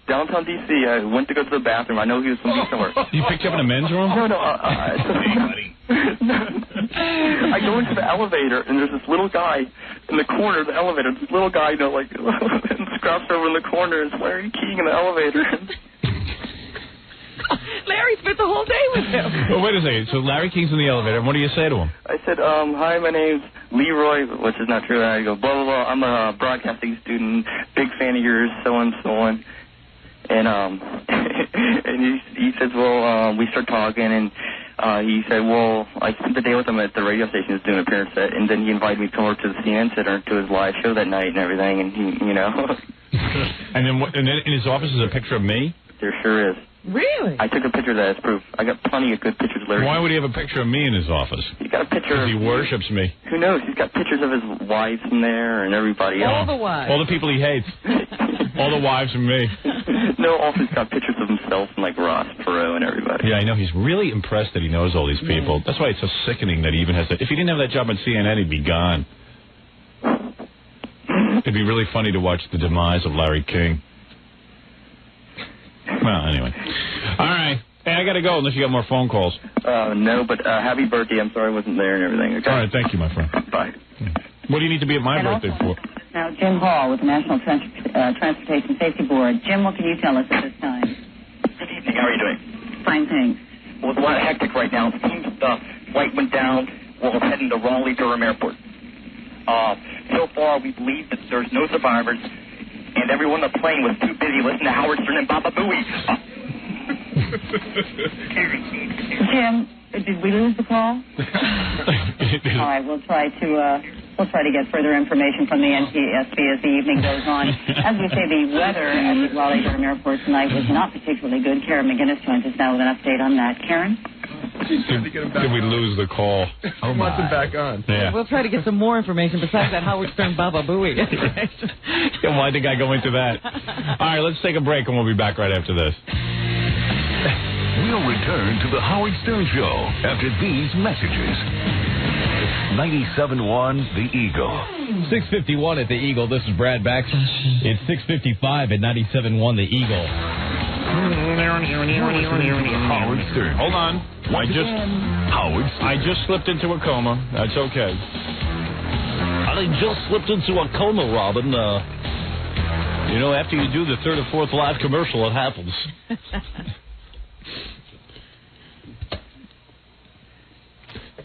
Speaker 8: downtown D.C. I went to go to the bathroom. I know he was from somewhere.
Speaker 1: You picked you up in a men's room?
Speaker 8: No. I go into the elevator, and there's this little guy in the corner of the elevator. This little guy, you know, like, scrouched over in the corner, and Larry King in the elevator.
Speaker 2: Larry spent the whole day with him.
Speaker 1: Well, wait a second. So Larry King's in the elevator, and what do you say to him?
Speaker 8: I said, hi, my name's Leroy, which is not true. I go, blah, blah, blah. I'm a broadcasting student, big fan of yours, so on, so on. And and he says, well, we start talking, and he said, well, I spent the day with him at the radio station, he was doing an appearance set, and then he invited me to come over to the CNN Center to his live show that night and everything, and he, you know.
Speaker 1: And then in his office is a picture of me?
Speaker 8: There sure is.
Speaker 2: Really?
Speaker 8: I took a picture of that as proof. I got plenty of good pictures of Larry.
Speaker 1: Why would he have a picture of me in his office?
Speaker 8: He's got a picture
Speaker 1: Because he worships me.
Speaker 8: Who knows? He's got pictures of his wives in there and everybody else.
Speaker 2: All the wives.
Speaker 1: All the people he hates. All the wives and me.
Speaker 8: No, also he's got pictures of himself and, like, Ross Perot and everybody.
Speaker 1: Yeah, I know. He's really impressed that he knows all these people. That's why it's so sickening that he even has that. If he didn't have that job on CNN, he'd be gone. It'd be really funny to watch the demise of Larry King. Well, anyway. All right. Hey, I got to go unless you got more phone calls.
Speaker 8: No, but happy birthday. I'm sorry I wasn't there and everything. Okay?
Speaker 1: All right. Thank you, my friend.
Speaker 8: Bye.
Speaker 1: What do you need to be at my birthday for?
Speaker 13: Now, Jim Hall with the National Transportation Safety Board. Jim, what can you tell us at this time?
Speaker 9: Good evening. How are you doing?
Speaker 13: Fine, thanks.
Speaker 9: Well, it's a lot of hectic right now. It seems the flight went down while we're heading to Raleigh-Durham Airport. So far, we believe that there's no survivors, and everyone on the plane was too busy listening to Howard Stern and Baba Booey.
Speaker 13: Jim, did we lose the call? All right, we'll try to get further information from the NTSB as the evening goes on. As we say, the weather at the Raleigh-Durham Airport tonight was not particularly good. Karen McGinnis joins us now with an update on that. Karen?
Speaker 1: Did we lose the call?
Speaker 7: Oh, my. Wants him back on.
Speaker 1: Yeah.
Speaker 2: We'll try to get some more information besides that Howard Stern Baba Booey.
Speaker 1: Yeah, why'd the guy go into that? All right, let's take a break, and we'll be back right after this.
Speaker 14: We'll return to the Howard Stern Show after these messages. 97.1 The Eagle.
Speaker 15: 6:51 at The Eagle. This is Brad Baxter. It's 6:55 at 97.1 The Eagle.
Speaker 14: Howard Stern.
Speaker 1: Hold on.
Speaker 14: Howard Stern.
Speaker 1: I just slipped into a coma. That's okay.
Speaker 3: I just slipped into a coma, Robin. You know, after you do the third or fourth live commercial, it happens.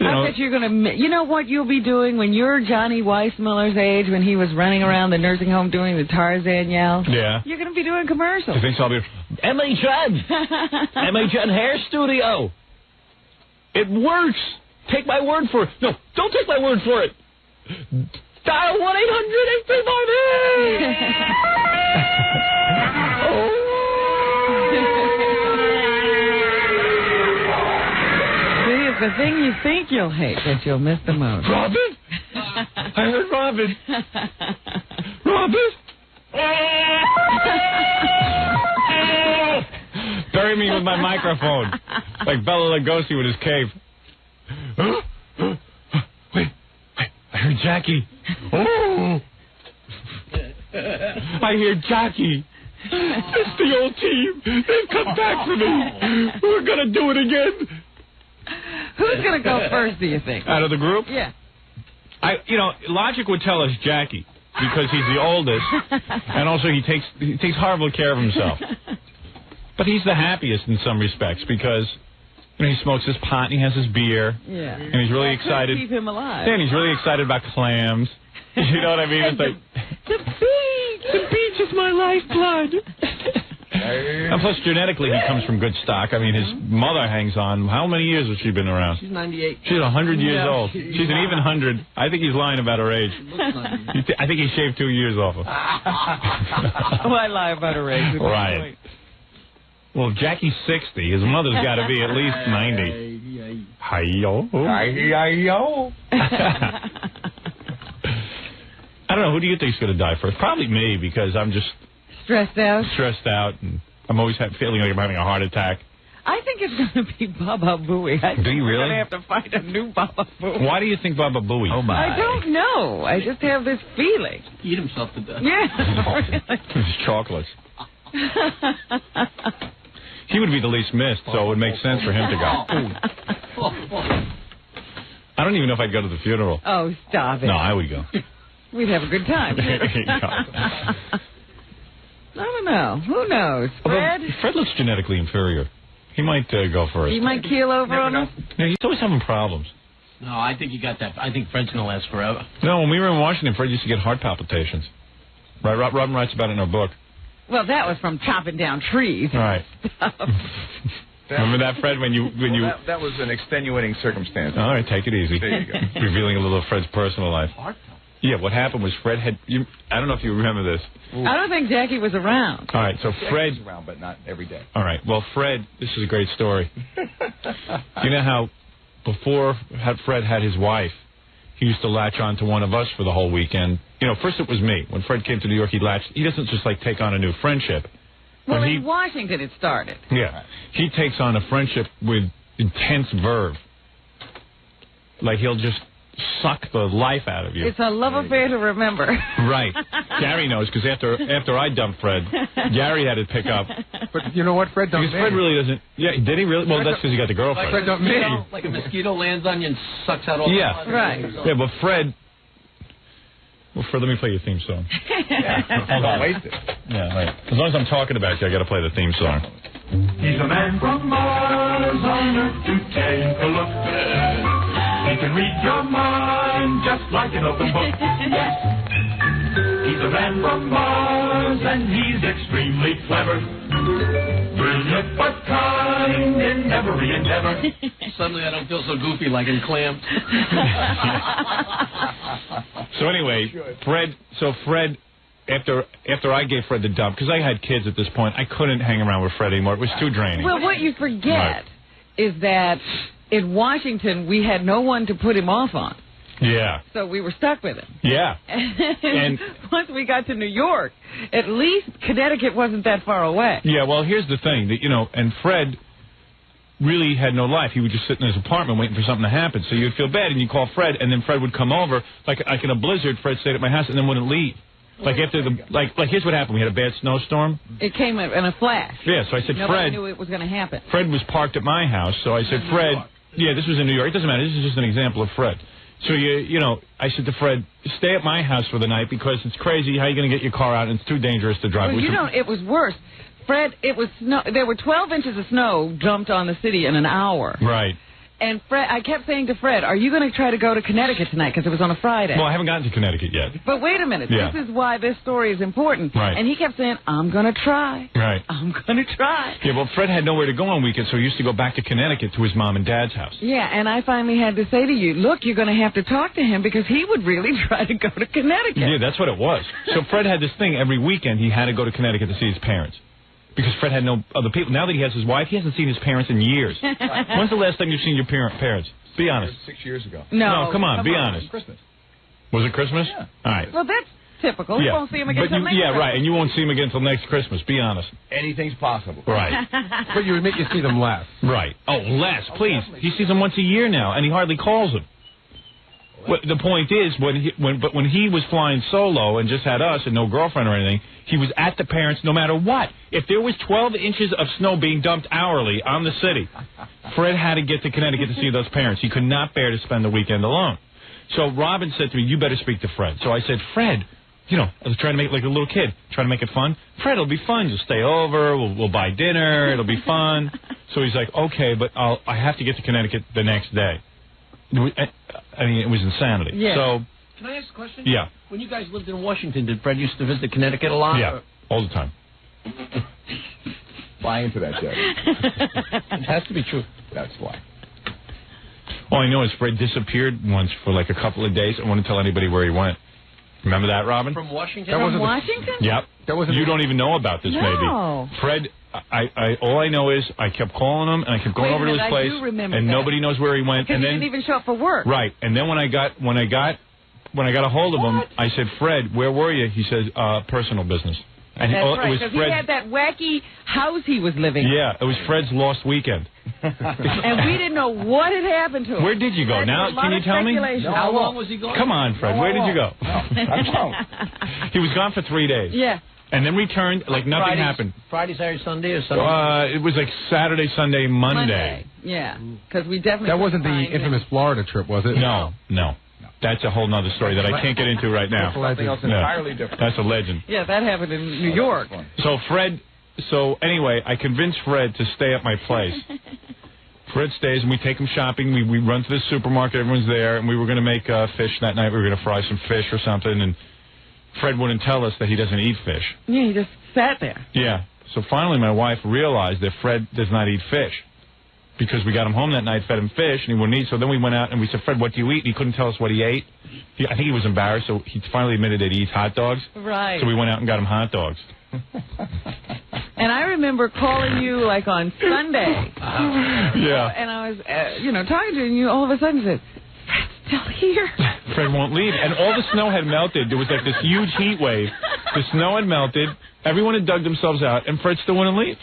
Speaker 2: I bet you're going to... You know what you'll be doing when you're Johnny Weissmuller's age, when he was running around the nursing home doing the Tarzan yell?
Speaker 1: Yeah.
Speaker 2: You're going to be doing commercials.
Speaker 1: You think so? I'll be...
Speaker 3: MHN Hair Studio. It works. Take my word for it. No, don't take my word for it. Dial 1-800-835-HAIR.
Speaker 2: the thing you think you'll hate that you'll miss the most.
Speaker 1: Robin? I heard Robin. Robin? Bury me with my microphone. Like Bela Lugosi with his cave. Wait. I heard Jackie. Oh. I hear Jackie. It's the old team. They've come back for me. We're going to do it again.
Speaker 2: Who's going to go first, do you think?
Speaker 1: Out of the group?
Speaker 2: Yeah.
Speaker 1: Logic would tell us Jackie, because he's the oldest, and also he takes horrible care of himself. But he's the happiest in some respects, because he smokes his pot and he has his beer.
Speaker 2: Yeah.
Speaker 1: And he's really excited.
Speaker 2: Keep him alive.
Speaker 1: Yeah, and he's really excited about clams. You know what I mean? It's like,
Speaker 2: the beach is my lifeblood.
Speaker 1: And plus, genetically, he comes from good stock. I mean, his mother hangs on. How many years has she been around?
Speaker 16: She's 98.
Speaker 1: She's 100 years old. She's an even 100. I think he's lying about her age. I think he shaved 2 years off her.
Speaker 2: Why lie about her age?
Speaker 1: Right. Well, if Jackie's 60, his mother's got to be at least 90. Hi-yo. Hi-yo. I don't know. Who do you think's going to die first? Probably me, because I'm just
Speaker 2: stressed out,
Speaker 1: and I'm always feeling like I'm having a heart attack.
Speaker 2: I think it's going to be Baba Booey.
Speaker 1: Do you really?
Speaker 2: I'm going to have to find a new Baba Booey.
Speaker 1: Why do you think Baba Booey?
Speaker 15: Oh, my.
Speaker 2: I don't know. I just have this feeling.
Speaker 16: Eat himself to death.
Speaker 2: Yeah.
Speaker 1: His chocolates. He would be the least missed, so it would make sense for him to go. I don't even know if I'd go to the funeral.
Speaker 2: Oh, stop it.
Speaker 1: No, I would go.
Speaker 2: We'd have a good time. I don't know. Who knows? Fred?
Speaker 1: Fred looks genetically inferior. He might go first.
Speaker 2: He might keel over on us.
Speaker 1: Yeah, he's always having problems.
Speaker 16: No, I think you got that. I think Fred's going to last forever.
Speaker 1: No, when we were in Washington, Fred used to get heart palpitations. Right, Robin writes about it in her book.
Speaker 2: Well, that was from chopping down trees.
Speaker 1: Right. Remember that, Fred, when you...
Speaker 12: That was an extenuating circumstance.
Speaker 1: All right, take it easy.
Speaker 12: There you go.
Speaker 1: Revealing a little of Fred's personal life. Yeah, what happened was Fred had... I don't know if you remember this.
Speaker 2: I don't think Jackie was around.
Speaker 1: All right, so Fred...
Speaker 12: was around, but not every day.
Speaker 1: All right, well, Fred... This is a great story. You know how before Fred had his wife, he used to latch on to one of us for the whole weekend. First it was me. When Fred came to New York, he doesn't just, take on a new friendship.
Speaker 2: Well, in Washington it started.
Speaker 1: Yeah. He takes on a friendship with intense verve. Like, he'll just suck the life out of you.
Speaker 2: It's a love affair to remember.
Speaker 1: Right. Gary knows, because after I dumped Fred, Gary had to pick up.
Speaker 4: But you know what? Fred dumped me.
Speaker 1: Because Fred really doesn't... Yeah, did he really? Well, that's because he got the girlfriend.
Speaker 16: Fred dumped me. Like a mosquito lands on you and sucks out all the blood.
Speaker 2: Right.
Speaker 1: Yeah, but Fred... Well, Fred, let me play your theme song.
Speaker 12: Hold on, wait.
Speaker 1: Yeah, right. As long as I'm talking about you, I got to play the theme song.
Speaker 17: He's a man from Mars on Earth to take a look. He can read your mind just like an open book. Yes. He's a man from Mars and he's extremely clever. Brilliant but kind in every endeavor.
Speaker 16: Suddenly I don't feel so goofy like in Clam.
Speaker 1: So anyway, Fred, after I gave Fred the dump, because I had kids at this point, I couldn't hang around with Fred anymore. It was too draining.
Speaker 2: Well, what you forget is that in Washington, we had no one to put him off on.
Speaker 1: Yeah.
Speaker 2: So we were stuck with him.
Speaker 1: Yeah.
Speaker 2: And once we got to New York, at least Connecticut wasn't that far away.
Speaker 1: Yeah, well, here's the thing, that and Fred really had no life. He would just sit in his apartment waiting for something to happen. So you'd feel bad, and you'd call Fred, and then Fred would come over. Like in a blizzard, Fred stayed at my house and then wouldn't leave. Like after here's what happened. We had a bad snowstorm.
Speaker 2: It came in a flash.
Speaker 1: Yeah, so I said,
Speaker 2: Nobody
Speaker 1: Fred...
Speaker 2: knew it was going to happen.
Speaker 1: Fred was parked at my house, so I said, Fred... Yeah, this was in New York. It doesn't matter. This is just an example of Fred. So, I said to Fred, stay at my house for the night because it's crazy. How are you going to get your car out? And it's too dangerous to drive.
Speaker 2: Well, it was worse. Fred, it was snow. There were 12 inches of snow dumped on the city in an hour.
Speaker 1: Right.
Speaker 2: And Fred, I kept saying to Fred, are you going to try to go to Connecticut tonight? Because it was on a Friday.
Speaker 1: Well, I haven't gotten to Connecticut yet.
Speaker 2: But wait a minute.
Speaker 1: Yeah.
Speaker 2: This is why this story is important.
Speaker 1: Right.
Speaker 2: And he kept saying, I'm going to try.
Speaker 1: Right.
Speaker 2: I'm going to try.
Speaker 1: Yeah, well, Fred had nowhere to go on weekends, so he used to go back to Connecticut to his mom and dad's house.
Speaker 2: Yeah, and I finally had to say to you, look, you're going to have to talk to him because he would really try to go to Connecticut.
Speaker 1: Yeah, that's what it was. So Fred had this thing every weekend. He had to go to Connecticut to see his parents. Because Fred had no other people. Now that he has his wife, he hasn't seen his parents in years. When's the last time you've seen your parents? Be honest.
Speaker 7: 6 years ago.
Speaker 2: No,
Speaker 1: come on, be honest.
Speaker 7: Christmas.
Speaker 1: Was it Christmas?
Speaker 7: Yeah.
Speaker 1: All right.
Speaker 2: Well, that's typical. You won't see him again until next
Speaker 1: Yeah,
Speaker 2: Christmas.
Speaker 1: right, and you won't see him again until next Christmas. Be honest.
Speaker 7: Anything's possible.
Speaker 1: Right.
Speaker 4: But you admit you see them less.
Speaker 1: Right. Oh, less, please. He sees them once a year now, and he hardly calls them. The point is, when he was flying solo and just had us and no girlfriend or anything, he was at the parents no matter what. If there was 12 inches of snow being dumped hourly on the city, Fred had to get to Connecticut to see those parents. He could not bear to spend the weekend alone. So Robin said to me, you better speak to Fred. So I said, Fred, I was trying to make it like a little kid, trying to make it fun. Fred, it'll be fun. You'll stay over. We'll buy dinner. It'll be fun. So he's like, okay, but I have to get to Connecticut the next day. I mean, it was insanity.
Speaker 16: Yeah.
Speaker 1: So,
Speaker 16: can I ask a question?
Speaker 1: Yeah.
Speaker 16: When you guys lived in Washington, did Fred used to visit Connecticut a lot?
Speaker 1: Yeah, all the time.
Speaker 7: Buy into that, Jeff.
Speaker 16: It has to be true.
Speaker 7: That's why.
Speaker 1: All I know is Fred disappeared once for like a couple of days. I wouldn't tell anybody where he went. Remember that, Robin?
Speaker 16: From Washington?
Speaker 2: From Washington?
Speaker 1: Yep. You don't even know about this,
Speaker 2: No.
Speaker 1: maybe. Fred, all I know is I kept calling him, and I kept going over to his place, and nobody knows where he went.
Speaker 2: Because
Speaker 1: And
Speaker 2: he
Speaker 1: then
Speaker 2: didn't even show up for work.
Speaker 1: Right, and then when I got a hold of him, I said, Fred, where were you? He said, personal business. And
Speaker 2: That's
Speaker 1: it
Speaker 2: right,
Speaker 1: was
Speaker 2: because he
Speaker 1: Fred's,
Speaker 2: had that wacky house he was living in.
Speaker 1: Yeah, it was Fred's lost weekend.
Speaker 2: And we didn't know what had happened to him.
Speaker 1: Where did you go? Now, can you tell me?
Speaker 16: How long was he gone?
Speaker 1: Come on, Fred, where did you go? He was gone for 3 days.
Speaker 2: Yeah.
Speaker 1: And then returned like nothing happened.
Speaker 16: Friday, Saturday, Sunday, or Sunday?
Speaker 1: It was like Saturday, Sunday, Monday.
Speaker 2: Yeah, because we definitely...
Speaker 4: That wasn't the infamous Florida trip, was it?
Speaker 1: No. That's a whole nother story that I can't get into right now.
Speaker 7: Something else entirely different.
Speaker 1: That's a legend.
Speaker 2: Yeah, that happened in New York.
Speaker 1: So anyway, I convinced Fred to stay at my place. Fred stays, and we take him shopping. We run to the supermarket. Everyone's there, and we were going to make fish that night. We were going to fry some fish or something, and Fred wouldn't tell us that he doesn't eat fish.
Speaker 2: Yeah, he just sat there.
Speaker 1: Yeah. So finally, my wife realized that Fred does not eat fish. Because we got him home that night, fed him fish, and he wouldn't eat. So then we went out, and we said, Fred, what do you eat? And he couldn't tell us what he ate. I think he was embarrassed, so he finally admitted that he eats hot dogs.
Speaker 2: Right.
Speaker 1: So we went out and got him hot dogs.
Speaker 2: And I remember calling you, like, on Sunday.
Speaker 1: Yeah.
Speaker 2: And I was, talking to you, and you all of a sudden said, Fred's still here.
Speaker 1: Fred won't leave. And all the snow had melted. There was, like, this huge heat wave. The snow had melted. Everyone had dug themselves out, and Fred still wouldn't leave.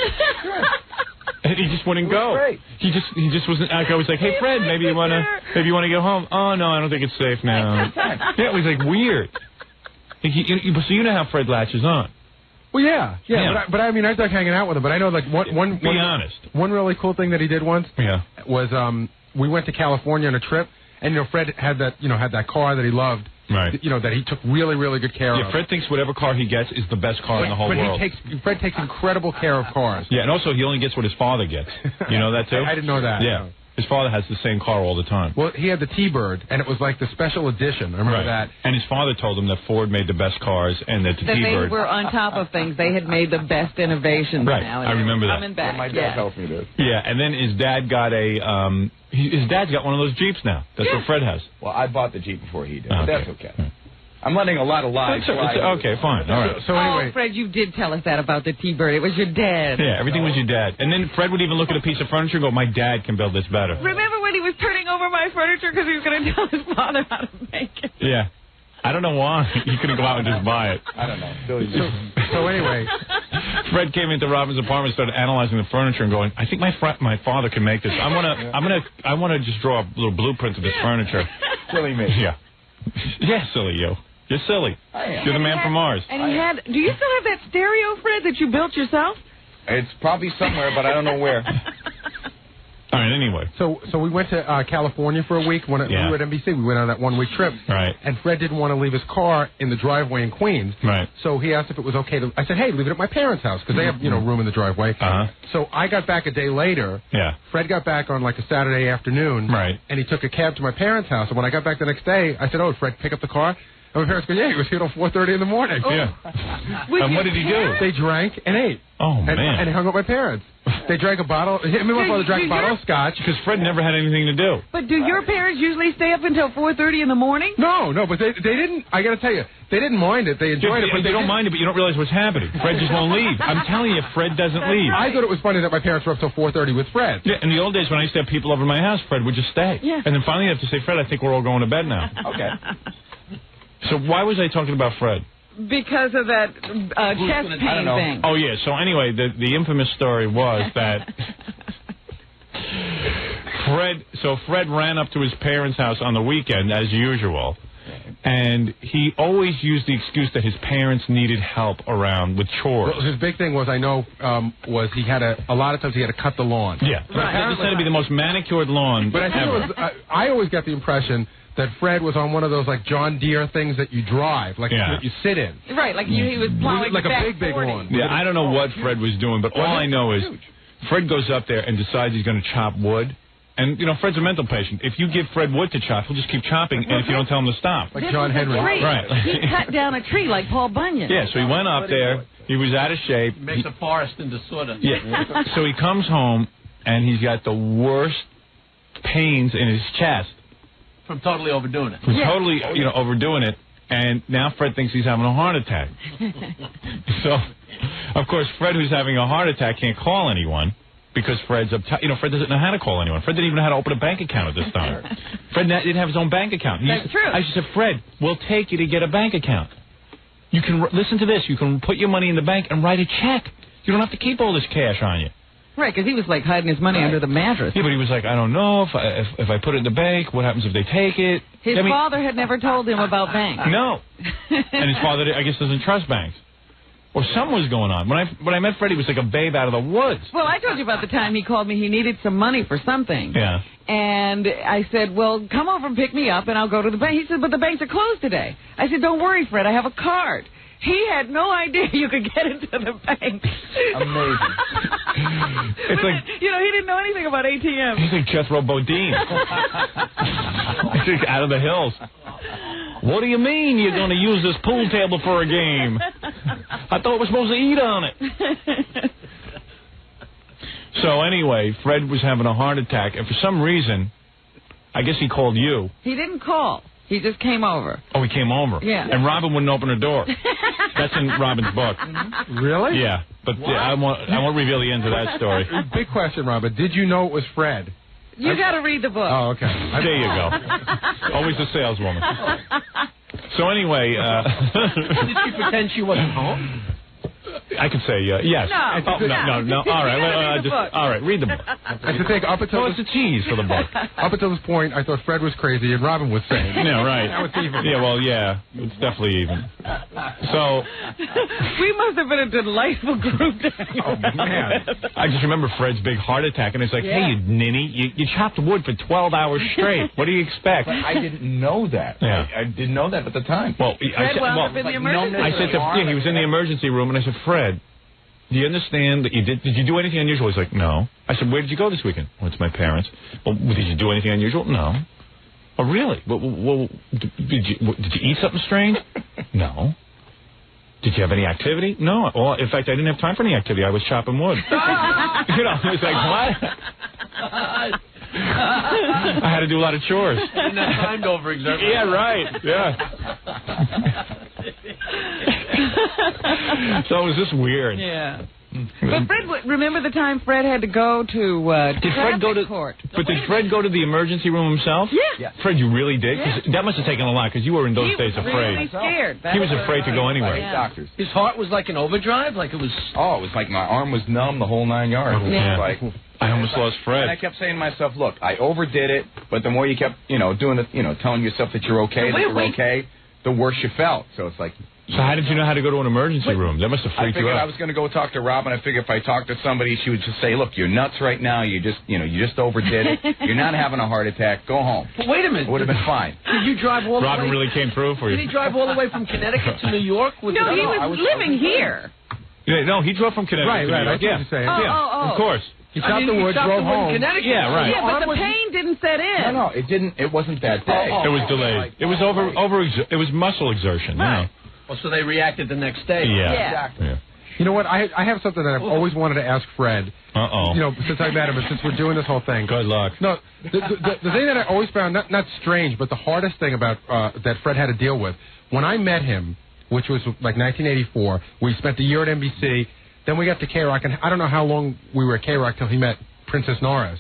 Speaker 1: And he just wouldn't go.
Speaker 7: Great.
Speaker 1: He just wasn't. I was like, "Hey, Fred, maybe you wanna go home." Oh no, I don't think it's safe now. Yeah, it was like weird. So you know how Fred latches on.
Speaker 4: Well, yeah. But I mean, I like hanging out with him. But I know, like, one.
Speaker 1: Be honest.
Speaker 4: One really cool thing that he did once.
Speaker 1: Yeah.
Speaker 4: Was we went to California on a trip, and Fred had that car that he loved.
Speaker 1: Right.
Speaker 4: That he took really, really good care of.
Speaker 1: Yeah, Fred thinks whatever car he gets is the best car in the whole world.
Speaker 4: Fred takes incredible care of cars.
Speaker 1: Yeah, and also he only gets what his father gets. You know that too?
Speaker 4: I didn't know that.
Speaker 1: Yeah.
Speaker 4: No.
Speaker 1: His father has the same car all the time.
Speaker 4: Well, he had the T-Bird, and it was like the special edition. I remember that.
Speaker 1: And his father told him that Ford made the best cars, and that the T-Bird...
Speaker 2: They were on top of things. They had made the best innovations
Speaker 1: right.
Speaker 2: now.
Speaker 1: I remember that.
Speaker 2: Coming back.
Speaker 7: My dad tells me this.
Speaker 1: Yeah, and then his dad got his dad's got one of those Jeeps now. That's what Fred has.
Speaker 7: Well, I bought the Jeep before he did.
Speaker 1: Okay.
Speaker 7: That's okay. I'm letting a lot of lies fly.
Speaker 1: Okay, fine. All right.
Speaker 4: So anyway,
Speaker 2: Fred, you did tell us that about the T-Bird. It was your dad.
Speaker 1: Yeah, everything was your dad. And then Fred would even look at a piece of furniture and go, my dad can build this better.
Speaker 2: Remember when he was turning over my furniture because he was going to tell his father how to make it?
Speaker 1: Yeah. I don't know why. He couldn't go out and just buy it.
Speaker 7: I don't know.
Speaker 4: So anyway,
Speaker 1: Fred came into Robin's apartment, started analyzing the furniture, and going, "I think my father can make this. I want to just draw a little blueprint of this furniture."
Speaker 7: Silly me.
Speaker 1: Yeah. Yeah, silly you. You're silly. You're the man from Mars.
Speaker 2: And he had. Do you still have that stereo, Fred, that you built yourself?
Speaker 7: It's probably somewhere, but I don't know where.
Speaker 1: All right, anyway.
Speaker 4: So we went to California for a week. We were at NBC. We went on that 1 week trip.
Speaker 1: Right.
Speaker 4: And Fred didn't want to leave his car in the driveway in Queens.
Speaker 1: Right.
Speaker 4: So he asked if it was okay to... I said, hey, leave it at my parents' house, because they have, room in the driveway.
Speaker 1: Uh-huh.
Speaker 4: So I got back a day later.
Speaker 1: Yeah.
Speaker 4: Fred got back on, like, a Saturday afternoon.
Speaker 1: Right.
Speaker 4: And he took a cab to my parents' house. And when I got back the next day, I said, oh, Fred, pick up the car? And my parents go, yeah, he was here till 4:30 in the morning.
Speaker 1: Oh. Yeah. And what did he do?
Speaker 4: They drank and ate.
Speaker 1: Oh, man.
Speaker 4: And hung up my parents. They drank a bottle. Him and my brother drank a bottle of scotch.
Speaker 1: Because Fred never had anything to do.
Speaker 2: But do your parents usually stay up until 4:30 in the morning?
Speaker 4: No, but they didn't. I got to tell you, they didn't mind it. They enjoyed it. But
Speaker 1: they don't mind it, but you don't realize what's happening. Fred just won't leave. I'm telling you, Fred doesn't leave.
Speaker 4: I thought it was funny that my parents were up till 4:30 with Fred.
Speaker 1: Yeah, in the old days when I used to have people over my house, Fred would just stay.
Speaker 2: Yeah.
Speaker 1: And then finally I have to say, Fred, I think we're all going to bed now.
Speaker 7: Okay.
Speaker 1: So why was I talking about Fred?
Speaker 2: Because of that chest pain thing.
Speaker 1: Oh, yeah. So anyway, the infamous story was that Fred ran up to his parents' house on the weekend, as usual, and he always used the excuse that his parents needed help around with chores.
Speaker 4: Well, his big thing was, I know, was he had a lot of times he had to cut the lawn.
Speaker 1: Yeah. Right. This had to be the most manicured lawn
Speaker 4: But I think
Speaker 1: ever.
Speaker 4: it was, I always got the impression that Fred was on one of those like John Deere things that you drive, like that you sit in.
Speaker 2: Right, like he was plowing
Speaker 4: like a
Speaker 2: back
Speaker 4: big
Speaker 2: 40.
Speaker 4: one.
Speaker 1: Yeah, I don't know what Fred was doing, but all I know is Fred goes up there and decides he's going to chop wood. And, you know, Fred's a mental patient. If you give Fred wood to chop, he'll just keep chopping, and if you don't tell him to stop.
Speaker 4: Like John Henry.
Speaker 1: Right.
Speaker 2: He cut down a tree like Paul Bunyan.
Speaker 1: Yeah, so he went up there. He was out of shape.
Speaker 16: Makes a forest into sort of.
Speaker 1: Yeah. So he comes home, and he's got the worst pains in his chest.
Speaker 16: From totally overdoing it.
Speaker 1: From totally, overdoing it. And now Fred thinks he's having a heart attack. So, of course, Fred, who's having a heart attack, can't call anyone. Because Fred's uptight. Fred doesn't know how to call anyone. Fred didn't even know how to open a bank account at this time. Fred didn't have his own bank account.
Speaker 2: That's true.
Speaker 1: I just said, Fred, we'll take you to get a bank account. You can, listen to this, you can put your money in the bank and write a check. You don't have to keep all this cash on you.
Speaker 2: Right, because he was like hiding his money under the mattress.
Speaker 1: Yeah, but he was like, I don't know, if I put it in the bank, what happens if they take it?
Speaker 2: His father had never told him about banks.
Speaker 1: No. And his father, I guess, doesn't trust banks. Or something was going on. When I met Fred, he was like a babe out of the woods.
Speaker 2: Well, I told you about the time he called me. He needed some money for something.
Speaker 1: Yeah.
Speaker 2: And I said, well, come over and pick me up, and I'll go to the bank. He said, but the banks are closed today. I said, don't worry, Fred. I have a card. He had no idea you could get into the bank.
Speaker 7: Amazing.
Speaker 1: It's like,
Speaker 2: he didn't know anything about ATMs.
Speaker 1: He's like Jethro Bodine. He's like out of the hills. What do you mean you're going to use this pool table for a game? I thought we're supposed to eat on it. So anyway, Fred was having a heart attack, and for some reason, I guess he called you.
Speaker 2: He didn't call. He just came over.
Speaker 1: Oh, he came over.
Speaker 2: Yeah.
Speaker 1: And Robin wouldn't open her door. That's in Robin's book.
Speaker 4: Really?
Speaker 1: Yeah. But I won't reveal the end of that story.
Speaker 4: Big question, Robin. Did you know it was Fred?
Speaker 2: You got to read the book.
Speaker 4: Oh, okay.
Speaker 1: There you go. Always a saleswoman. So anyway...
Speaker 16: Did she pretend she wasn't home?
Speaker 1: I could say yes.
Speaker 2: No.
Speaker 1: No. All right. All right, read the book.
Speaker 4: And to think, up until
Speaker 1: it's a tease for the book.
Speaker 4: Up until this point, I thought Fred was crazy and Robin was sane.
Speaker 1: Yeah, right.
Speaker 4: Now it's even.
Speaker 1: Yeah, well, yeah. It's definitely even. So...
Speaker 2: We must have been a delightful group.
Speaker 1: Oh, man. I just remember Fred's big heart attack, and it's like, hey, you ninny, you chopped wood for 12 hours straight. What do you expect?
Speaker 7: But I didn't know that.
Speaker 1: Yeah.
Speaker 7: I didn't know that at the time.
Speaker 1: Well,
Speaker 2: Fred wound up in the emergency
Speaker 1: he was in the emergency room, and I said, Fred, do you understand that did you do anything unusual? He's like, no. I said, where did you go this weekend? Well, it's my parents. Well, did you do anything unusual? No. Oh, really? Well, did you eat something strange? No. Did you have any activity? No. Well, in fact, I didn't have time for any activity. I was chopping wood. It's like, what? I had to do a lot of chores.
Speaker 16: Didn't have time to overexert.
Speaker 1: Yeah, right. Yeah. So it was just weird.
Speaker 2: Yeah. But Fred, remember the time Fred had to go to
Speaker 1: did Fred go to
Speaker 2: court?
Speaker 1: But did Fred go to the emergency room himself?
Speaker 2: Yeah.
Speaker 1: Fred, you really did? 'Cause that must have taken a lot, because you were in those days afraid.
Speaker 2: He was really scared.
Speaker 1: He was afraid to go anywhere.
Speaker 7: Yeah. Doctors.
Speaker 16: His heart was like an overdrive? Like it was...
Speaker 7: Oh, it was like my arm was numb the whole 9 yards. It was like...
Speaker 1: I almost lost Fred.
Speaker 7: And I kept saying to myself, look, I overdid it, but the more you kept, doing the, telling yourself that you're okay, okay, the worse you felt. So it's like...
Speaker 1: So how did you know how to go to an emergency room? That must have freaked you out.
Speaker 7: I was going to go talk to Robin. I figured if I talked to somebody, she would just say, look, you're nuts right now. You just overdid it. You're not having a heart attack. Go home.
Speaker 16: But wait a minute.
Speaker 7: It would have been fine.
Speaker 16: Did you drive all the way?
Speaker 1: Robin really came through for you.
Speaker 16: Did he drive all the way from Connecticut to New York?
Speaker 2: No, he was living here.
Speaker 1: Yeah, no, he drove from Connecticut to New York.
Speaker 4: Right.
Speaker 1: Yeah, of course.
Speaker 4: He chopped the wood, drove home.
Speaker 1: Yeah, right.
Speaker 2: Yeah, but the pain didn't set in.
Speaker 7: No, it didn't. It wasn't that day.
Speaker 1: It was delayed. It was it was muscle exertion.
Speaker 16: Right.
Speaker 1: You know?
Speaker 16: Well, so they reacted the next day.
Speaker 1: Yeah.
Speaker 16: Exactly.
Speaker 1: Yeah.
Speaker 4: You know what? I have something that I've always wanted to ask Fred.
Speaker 1: Uh-oh.
Speaker 4: You know, since I met him and since we're doing this whole thing.
Speaker 1: Good luck.
Speaker 4: No, the thing that I always found, not strange, but the hardest thing about that Fred had to deal with, when I met him, which was like 1984, we spent a year at NBC, then we got to K-Rock, and I don't know how long we were at K-Rock till he met Princess Norris.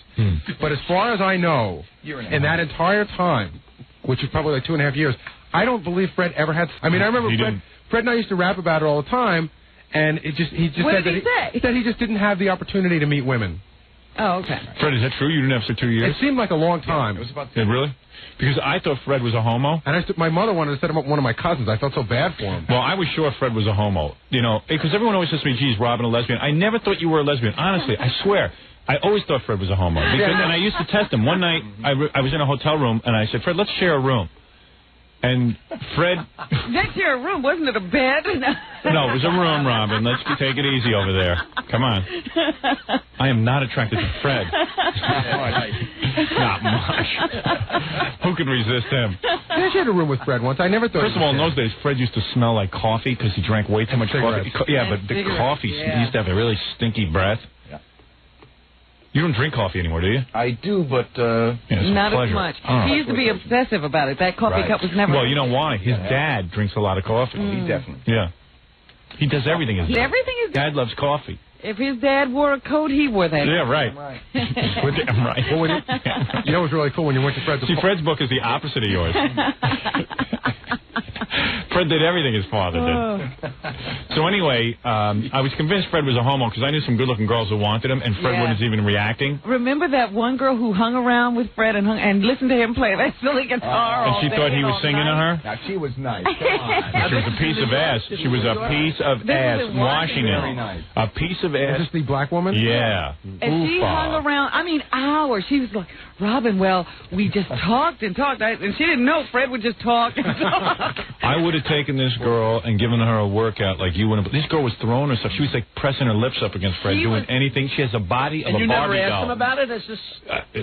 Speaker 4: But as far as I know, in that entire time, which was probably like 2.5 years, I don't believe Fred ever had... I mean, I remember Fred and I used to rap about it all the time, and he just
Speaker 2: what
Speaker 4: said
Speaker 2: did
Speaker 4: he said he just didn't have the opportunity to meet women.
Speaker 2: Oh, okay.
Speaker 1: Fred, is that true? You didn't have for 2 years?
Speaker 4: It seemed like a long time.
Speaker 1: Yeah, it was about really? Because I thought Fred was a homo.
Speaker 4: And my mother wanted to set him up with one of my cousins. I felt so bad for him.
Speaker 1: Well, I was sure Fred was a homo. You know, because everyone always says to me, geez, Robin, a lesbian. I never thought you were a lesbian. Honestly, I swear. I always thought Fred was a homo. Because, and I used to test him. One night, I was in a hotel room, and I said, Fred, let's share a room. And Fred...
Speaker 2: That's your room, wasn't it a bed?
Speaker 1: No, it was a room, Robin. Let's take it easy over there. Come on. I am not attracted to Fred. Not much. Who can resist him?
Speaker 4: I shared a room with Fred once. I never thought...
Speaker 1: First of all, in those days, Fred used to smell like coffee because he drank way too much coffee. Yeah, but the coffee, he used to have a really stinky breath. You don't drink coffee anymore, do you?
Speaker 7: I do, but...
Speaker 2: not as much. He used to be obsessive about it. That coffee cup was never...
Speaker 1: Well, you know why? His dad drinks a lot of coffee.
Speaker 7: He definitely...
Speaker 1: Yeah. He does everything his dad.
Speaker 2: Everything is...
Speaker 1: Dad loves coffee.
Speaker 2: If his dad wore a coat, he wore that.
Speaker 1: Yeah, right. I'm right.
Speaker 4: Well, you know what was really cool when you went to Fred's...
Speaker 1: See, Fred's book is the opposite of yours. Fred did everything his father did. So anyway, I was convinced Fred was a homo because I knew some good-looking girls who wanted him, and Fred wasn't even reacting.
Speaker 2: Remember that one girl who hung around with Fred and listened to him play that silly guitar
Speaker 1: and she thought he was singing to her?
Speaker 7: Now, she was nice. Come on.
Speaker 1: She was a piece of ass. She was a piece of ass. Washington.
Speaker 7: Very nice.
Speaker 1: A piece of ass.
Speaker 4: Is this the black woman?
Speaker 1: Yeah.
Speaker 2: And she hung around, I mean, hours. She was like, Robin, well, we just talked and talked. And she didn't know Fred would just talk and talk.
Speaker 1: I would have taken this girl and given her a workout like you wouldn't. This girl was throwing herself. She was like pressing her lips up against Fred, doing anything. She has a body of a Barbie doll.
Speaker 16: And you never asked him about it? It's just...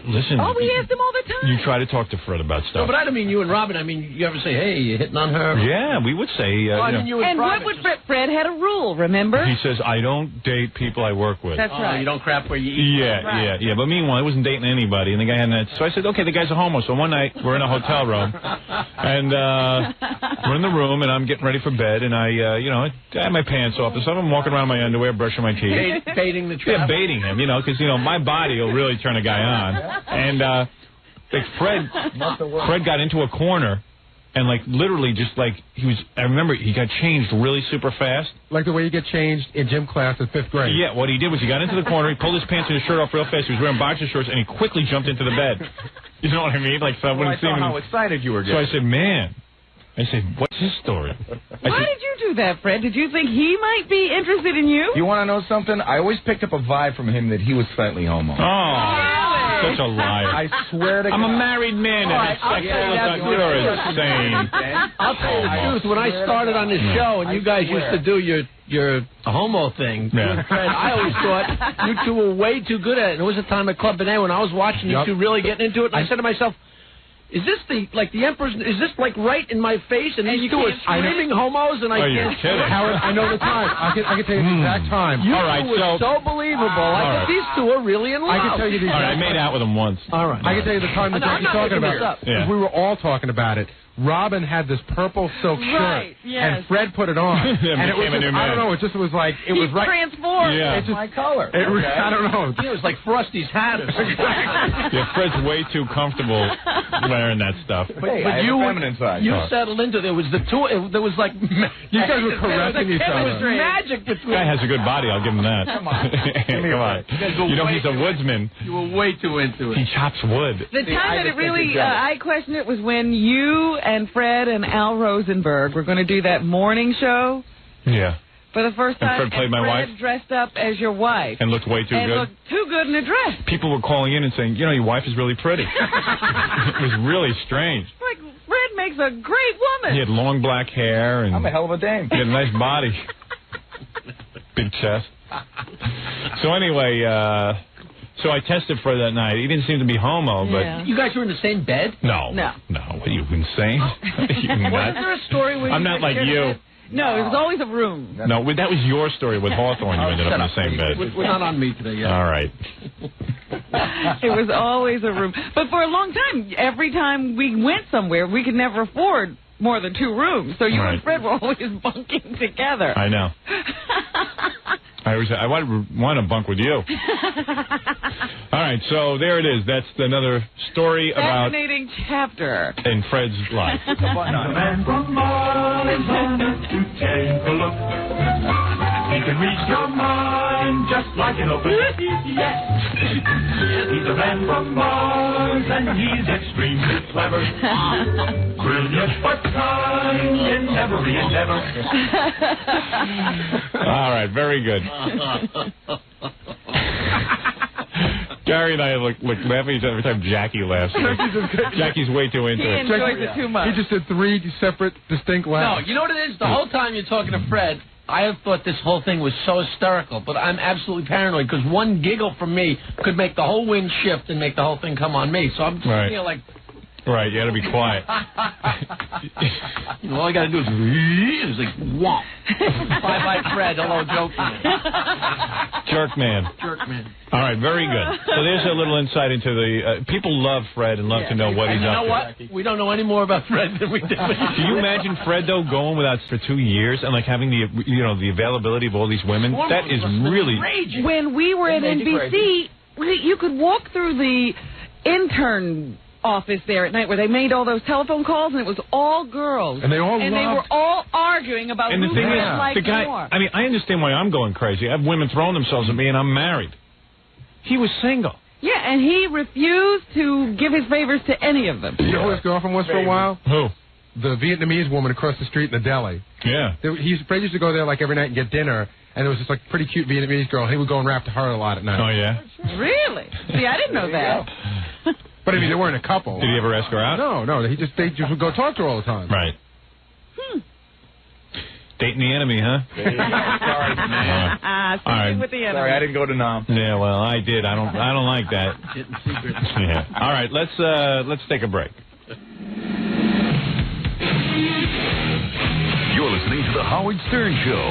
Speaker 1: Listen.
Speaker 2: Oh, we asked him all the time.
Speaker 1: You try to talk to Fred about stuff.
Speaker 16: No, but I don't mean you and Robin. I mean, you ever say, hey, you hitting on her?
Speaker 1: Yeah, we would say...
Speaker 16: I mean, you
Speaker 2: and what would Fred had a rule, remember?
Speaker 1: He says, I don't date people I work with.
Speaker 2: That's right.
Speaker 16: You don't crap where you eat.
Speaker 1: Yeah. But meanwhile, I wasn't dating anybody, and the guy hadn't... So I said, okay, the guy's a homo. So one night, we're in a hotel room, and we're in the room, and I'm getting ready for bed, and I had my pants off, and so I'm walking around in my underwear, brushing my teeth.
Speaker 16: Baiting the trap.
Speaker 1: Yeah, baiting him, because, my body will really turn a guy on. And, Fred got into a corner, and, literally just, I remember he got changed really super fast.
Speaker 4: Like the way you get changed in gym class in 5th grade.
Speaker 1: Yeah, what he did was he got into the corner, he pulled his pants and his shirt off real fast, he was wearing boxer shorts, and he quickly jumped into the bed. You know what I mean? So I wouldn't see him.
Speaker 7: How excited you were getting.
Speaker 1: So I said, man. I said, what's his story?
Speaker 2: Why did you do that, Fred? Did you think he might be interested in you?
Speaker 7: You want to know something? I always picked up a vibe from him that he was slightly homo.
Speaker 1: Oh, such a liar.
Speaker 7: I swear to God.
Speaker 1: I'm a married man. You're insane.
Speaker 16: I'll tell you the truth. When I started on this show and you guys used to do your homo thing,
Speaker 1: yeah.
Speaker 16: Fred, I always thought you two were way too good at it. And there was a time at Club Benet when I was watching you two really getting into it, and I said to myself, is this the Emperor's, is this like in my face, and these two are screaming homos, and I can't...
Speaker 4: Howard, I know the time. I can tell you the exact time.
Speaker 16: You two were so believable. I think these two are really in love.
Speaker 4: I can tell you the exact time.
Speaker 1: I made out with him once.
Speaker 16: All right.
Speaker 4: I can tell you the time that you're talking about. Because we were all talking about it. Robin had this purple silk shirt, and Fred put it on, and it was just, I don't know, it was like, it was right.
Speaker 2: Transformed.
Speaker 1: Yeah.
Speaker 7: It's my color.
Speaker 4: I don't know.
Speaker 16: It was like Frosty's hat or something.
Speaker 1: Yeah, Fred's way too comfortable wearing that stuff.
Speaker 7: But you, feminine side.
Speaker 16: You settled into there was the two. There was like
Speaker 4: you guys were caressing each other.
Speaker 16: There was magic between.
Speaker 1: The guy has a good body. I'll give him that. Come on. Come on. He's a woodsman.
Speaker 16: You were way too into it.
Speaker 1: He chops wood.
Speaker 2: The time that it really I questioned it was when you and Fred and Al Rosenberg were going to do that morning show.
Speaker 1: Yeah.
Speaker 2: For the first time.
Speaker 1: And Fred played my wife.
Speaker 2: Dressed up as your wife.
Speaker 1: And looked way too good.
Speaker 2: And looked too good in a dress.
Speaker 1: People were calling in and saying, your wife is really pretty. It was really strange.
Speaker 2: Like, Fred makes a great woman.
Speaker 1: He had long black hair. And
Speaker 7: I'm a hell of a dame.
Speaker 1: He had a nice body. Big chest. So anyway, So I tested for that night. He didn't seem to be homo, but...
Speaker 16: You guys were in the same bed?
Speaker 1: No. What are you, insane?
Speaker 16: Wasn't there a story where
Speaker 1: I'm not like you.
Speaker 2: No, it was always a room.
Speaker 1: No, that was your story with Hawthorne. You ended up in the same bed.
Speaker 16: We're not on me today yet.
Speaker 1: All right.
Speaker 2: It was always a room. But for a long time, every time we went somewhere, we could never afford more than 2 rooms. So you and Fred were always bunking together.
Speaker 1: I know. I want to bunk with you. All right, so there it is. That's another story about...
Speaker 2: Fascinating chapter.
Speaker 1: In Fred's life.
Speaker 17: The man from Mars on Earth to take a look. He can read your mind just like an open book. Yes. He's a man from Mars and he's extremely clever. Brilliant but kind in every endeavor.
Speaker 1: All right, very good. Gary and I look laughing every time Jackie laughs. Jackie's way too into it.
Speaker 2: He enjoys it too much.
Speaker 4: He just did 3 separate, distinct laughs.
Speaker 16: No, you know what it is? The whole time you're talking to Fred, I have thought this whole thing was so hysterical, but I'm absolutely paranoid because one giggle from me could make the whole wind shift and make the whole thing come on me. So I'm just feeling like...
Speaker 1: Right, you got to be quiet.
Speaker 16: You know, all I got to do is it's like whomp. Bye, Fred. Hello, Jokeman.
Speaker 1: Jerkman. All right, very good. So there's a little insight into the... people love Fred and love to know what he's up to.
Speaker 16: You know what? We don't know any more about Fred than we did.
Speaker 1: Do you imagine Fred, though, going without for 2 years and, like, having the, the availability of all these women? That is really...
Speaker 2: When we were at NBC, you could walk through the intern office there at night where they made all those telephone calls, and it was all girls.
Speaker 4: And they all
Speaker 2: they were all arguing about who
Speaker 1: the thing is,
Speaker 2: liked
Speaker 1: the guy,
Speaker 2: more.
Speaker 1: I mean, I understand why I'm going crazy. I have women throwing themselves at me, and I'm married. He was single.
Speaker 2: Yeah, and he refused to give his favors to any of them.
Speaker 4: You know who his girlfriend was for a while?
Speaker 1: Who?
Speaker 4: The Vietnamese woman across the street in the deli.
Speaker 1: Yeah.
Speaker 4: Fred used to go there like every night and get dinner, and there was this like pretty cute Vietnamese girl. He would go and rap to her a lot at night.
Speaker 1: Oh, yeah?
Speaker 2: Really? See, I didn't know that.
Speaker 4: But I mean, they weren't a couple.
Speaker 1: Did he ever ask her out?
Speaker 4: No. They just would go talk to her all the time.
Speaker 1: Right. Dating the enemy, huh?
Speaker 7: Sorry, man.
Speaker 2: Sticking with the enemy.
Speaker 7: Sorry, I didn't go to Nam.
Speaker 1: Yeah, well, I did. I don't like that.
Speaker 16: Getting secrets.
Speaker 1: Yeah. All right, let's take a break.
Speaker 14: You're listening to The Howard Stern Show.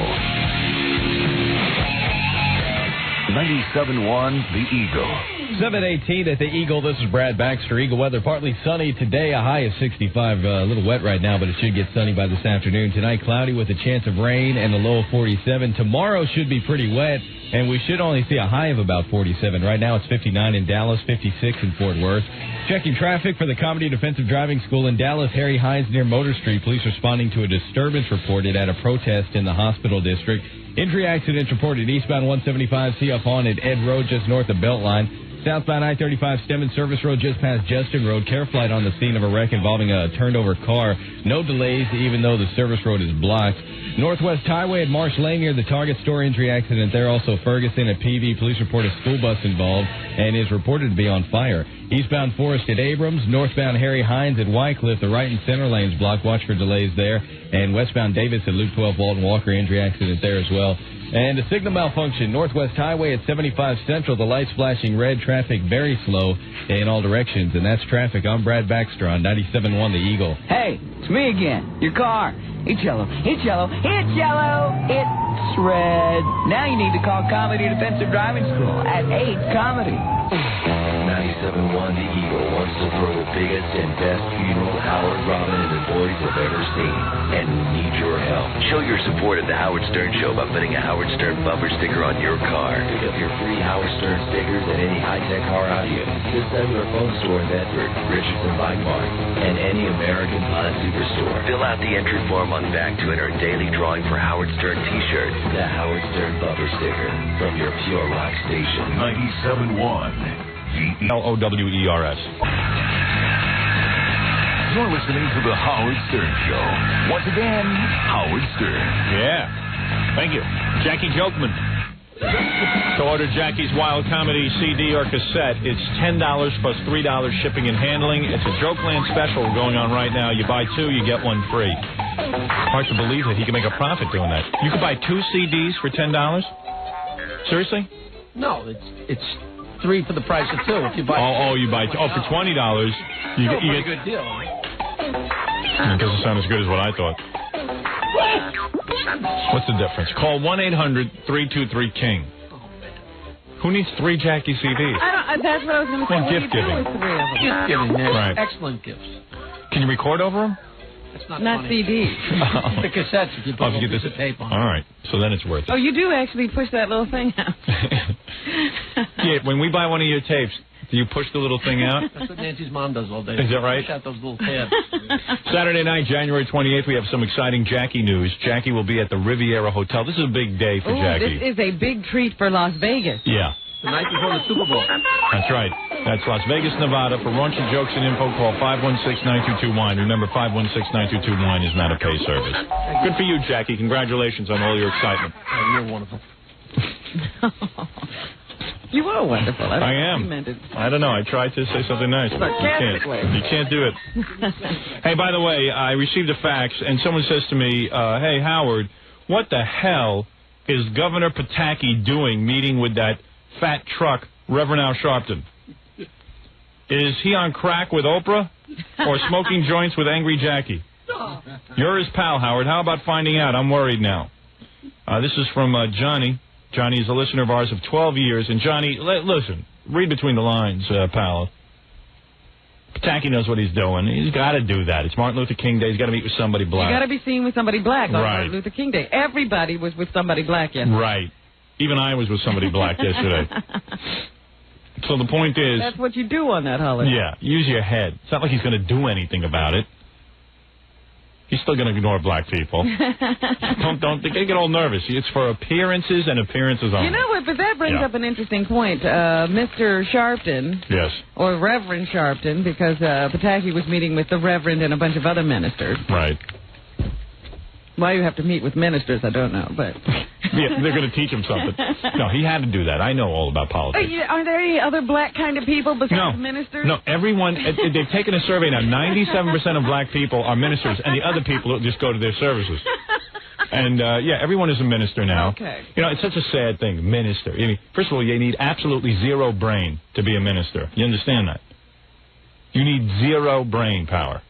Speaker 14: 97.1 The Eagle.
Speaker 15: 7:18 at the Eagle. This is Brad Baxter. Eagle weather partly sunny today. A high of 65. A little wet right now, but it should get sunny by this afternoon. Tonight, cloudy with a chance of rain and a low of 47. Tomorrow should be pretty wet, and we should only see a high of about 47. Right now, it's 59 in Dallas, 56 in Fort Worth. Checking traffic for the Comedy Defensive Driving School in Dallas. Harry Hines near Motor Street. Police responding to a disturbance reported at a protest in the hospital district. Injury accidents reported eastbound 175 CF on at Ed Road just north of Beltline. Southbound I-35 Stemmon Service Road just past Justin Road. Care flight on the scene of a wreck involving a turned-over car. No delays, even though the service road is blocked. Northwest Highway at Marsh Lane near the Target store. Injury accident there. Also Ferguson at PV. Police report a school bus involved and is reported to be on fire. Eastbound Forest at Abrams. Northbound Harry Hines at Wycliffe. The right and center lanes blocked. Watch for delays there. And westbound Davis at Loop 12 Walton Walker. Injury accident there as well. And a signal malfunction. Northwest Highway at 75 Central. The lights flashing red. Traffic very slow in all directions. And that's traffic. I'm Brad Baxter on 97.1 The Eagle.
Speaker 5: Hey, it's me again. Your car. It's yellow. It's yellow. It's yellow. It's red. Now you need to call Comedy Defensive Driving School at 8 Comedy.
Speaker 18: 97.1 The Eagle wants to throw the biggest and best funeral Howard, Robin, and the boys have ever seen. And we need your help.
Speaker 19: Show your support of the Howard Stern Show by putting a Howard Stern bumper sticker on your car.
Speaker 18: Pick up your free Howard Stern stickers at any high-tech car audio, the cellular phone store in Bedford, Richardson Bike Mart, and any American Honda Superstore.
Speaker 19: Fill out the entry form on back to enter a daily drawing for Howard Stern t-shirts.
Speaker 18: The Howard Stern bumper sticker from your Pure Rock station.
Speaker 14: 97.1
Speaker 1: LOWERS.
Speaker 14: You're listening to The Howard Stern Show. Once again, Howard Stern.
Speaker 1: Yeah. Thank you. Jackie Jokeman. To order Jackie's Wild Comedy CD or cassette, it's $10 plus $3 shipping and handling. It's a Jokeland special going on right now. You buy 2, you get 1 free. Hard to believe that he can make a profit doing that. You could buy 2 CDs for $10? Seriously?
Speaker 16: No, it's 3 for the price of 2 if you buy.
Speaker 1: You buy 2. Oh, for $20, you get
Speaker 16: a good deal.
Speaker 1: It doesn't sound as good as what I thought. What's the difference? Call 1-800-323-KING. Who needs 3 Jackie CDs?
Speaker 2: That's what I was going to say.
Speaker 1: Well, gift giving.
Speaker 16: Gift giving,
Speaker 1: right.
Speaker 16: Excellent gifts.
Speaker 1: Can you record over them?
Speaker 16: That's not
Speaker 2: CDs.
Speaker 16: The cassettes, if you put a piece of tape on.
Speaker 1: All right, so then it's worth it.
Speaker 2: Oh, you do actually push that little thing out.
Speaker 1: Yeah, when we buy one of your tapes, do you push the little thing out?
Speaker 16: That's what Nancy's mom does all day.
Speaker 1: Is that right?
Speaker 16: Push out those little tabs.
Speaker 1: Saturday night, January 28th, we have some exciting Jackie news. Jackie will be at the Riviera Hotel. This is a big day for Jackie.
Speaker 2: This is a big treat for Las Vegas.
Speaker 1: Yeah.
Speaker 16: The night before the Super Bowl.
Speaker 1: That's right. That's Las Vegas, Nevada. For raunchy jokes and info, call 516-922-WINE. Remember, 516-922-WINE is not a pay service. Good for you, Jackie. Congratulations on all your excitement.
Speaker 16: Oh, you're wonderful.
Speaker 2: You are wonderful.
Speaker 1: I am. I don't know. I tried to say something nice. But you can't do it. Hey, by the way, I received a fax, and someone says to me, hey, Howard, what the hell is Governor Pataki doing meeting with that fat truck, Reverend Al Sharpton? Is he on crack with Oprah or smoking joints with Angry Jackie? You're his pal, Howard. How about finding out? I'm worried now. This is from Johnny. Johnny is a listener of ours of 12 years. And Johnny, listen, read between the lines, pal. Pataki knows what he's doing. He's got to do that. It's Martin Luther King Day. He's got to meet with somebody black.
Speaker 2: You got to be seen with somebody black on
Speaker 1: Right.
Speaker 2: Martin Luther King Day. Everybody was with somebody black yesterday.
Speaker 1: Right. Even I was with somebody black yesterday. So the point is...
Speaker 2: That's what you do on that holiday.
Speaker 1: Yeah, use your head. It's not like he's going to do anything about it. He's still going to ignore black people. don't get all nervous. It's for appearances and appearances only.
Speaker 2: You know what? But that brings up an interesting point. Mr. Sharpton.
Speaker 1: Yes.
Speaker 2: Or Reverend Sharpton, because Pataki was meeting with the Reverend and a bunch of other ministers.
Speaker 1: Right.
Speaker 2: Why you have to meet with ministers, I don't know, but...
Speaker 1: Yeah, they're going to teach him something. No, he had to do that. I know all about politics.
Speaker 2: Are there any other black kind of people besides ministers?
Speaker 1: No, everyone, they've taken a survey now. 97% of black people are ministers, and the other people just go to their services. And, everyone is a minister now.
Speaker 2: Okay.
Speaker 1: You know, it's such a sad thing, minister. I mean, first of all, you need absolutely zero brain to be a minister. You understand that? You need zero brain power.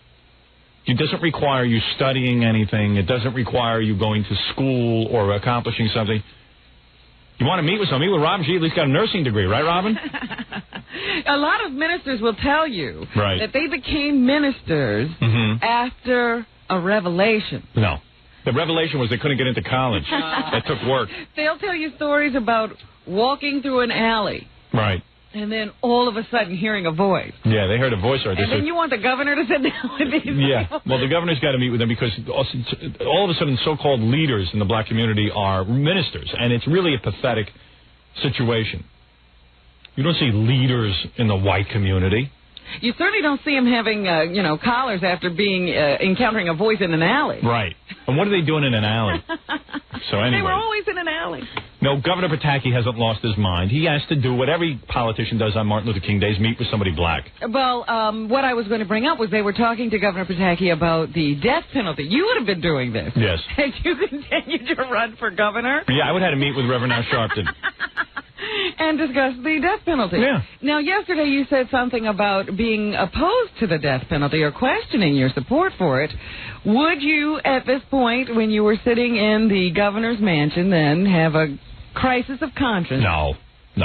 Speaker 1: It doesn't require you studying anything. It doesn't require you going to school or accomplishing something. You want to meet with somebody? Well, Robin, she at least got a nursing degree, right, Robin?
Speaker 2: A lot of ministers will tell you
Speaker 1: Right.
Speaker 2: that they became ministers after a revelation.
Speaker 1: No. The revelation was they couldn't get into college. That took work.
Speaker 2: They'll tell you stories about walking through an alley.
Speaker 1: Right.
Speaker 2: And then all of a sudden hearing a voice.
Speaker 1: Yeah, they heard a voice.
Speaker 2: And then you want the governor to sit down with these people?
Speaker 1: Well, the governor's got to meet with them because all of a sudden so-called leaders in the black community are ministers, and it's really a pathetic situation. You don't see leaders in the white community.
Speaker 2: You certainly don't see them having, collars after encountering a voice in an alley.
Speaker 1: Right. And what are they doing in an alley? So anyway.
Speaker 2: They were always in an alley.
Speaker 1: No, Governor Pataki hasn't lost his mind. He has to do what every politician does on Martin Luther King Days, meet with somebody black.
Speaker 2: Well, what I was going to bring up was they were talking to Governor Pataki about the death penalty. You would have been doing this.
Speaker 1: Yes.
Speaker 2: Had you continued to run for governor?
Speaker 1: Yeah, I would have had to meet with Reverend Al Sharpton.
Speaker 2: And discuss the death penalty.
Speaker 1: Yeah.
Speaker 2: Now, yesterday you said something about being opposed to the death penalty or questioning your support for it. Would you, at this point, when you were sitting in the governor's mansion, then have a crisis of conscience?
Speaker 1: No,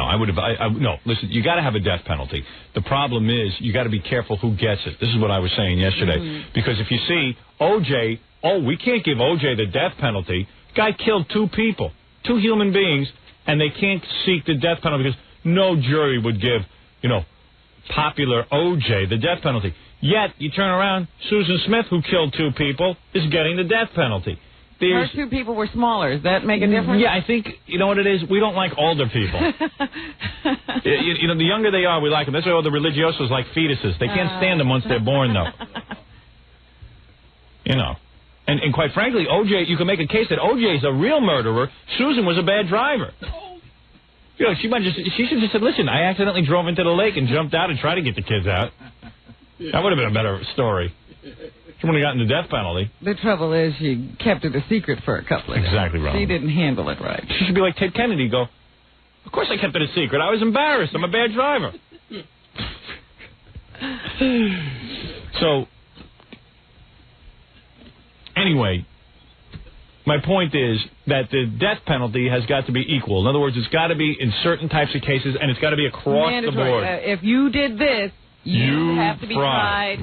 Speaker 1: I would have. No, listen, you got to have a death penalty. The problem is you got to be careful who gets it. This is what I was saying yesterday. Because if you see O.J., we can't give O.J. the death penalty. Guy killed 2 people, 2 human beings. And they can't seek the death penalty because no jury would give, popular O.J. the death penalty. Yet, you turn around, Susan Smith, who killed 2 people, is getting the death penalty.
Speaker 2: Her 2 people were smaller. Does that make a difference?
Speaker 1: Yeah, I think, you know what it is? We don't like older people. The younger they are, we like them. That's why all the religiosos like fetuses. They can't stand them once they're born, though. And quite frankly, O.J., you can make a case that O.J. is a real murderer. Susan was a bad driver. She should have just said, listen, I accidentally drove into the lake and jumped out and tried to get the kids out. That would have been a better story. She wouldn't have gotten the death penalty.
Speaker 2: The trouble is she kept it a secret for a couple of days.
Speaker 1: Exactly right.
Speaker 2: She didn't handle it right.
Speaker 1: She should be like Ted Kennedy, go, Of course I kept it a secret. I was embarrassed. I'm a bad driver. So, anyway, my point is that the death penalty has got to be equal. In other words, it's got to be in certain types of cases, and it's got to be across the board.
Speaker 2: If you did this, you have to be tried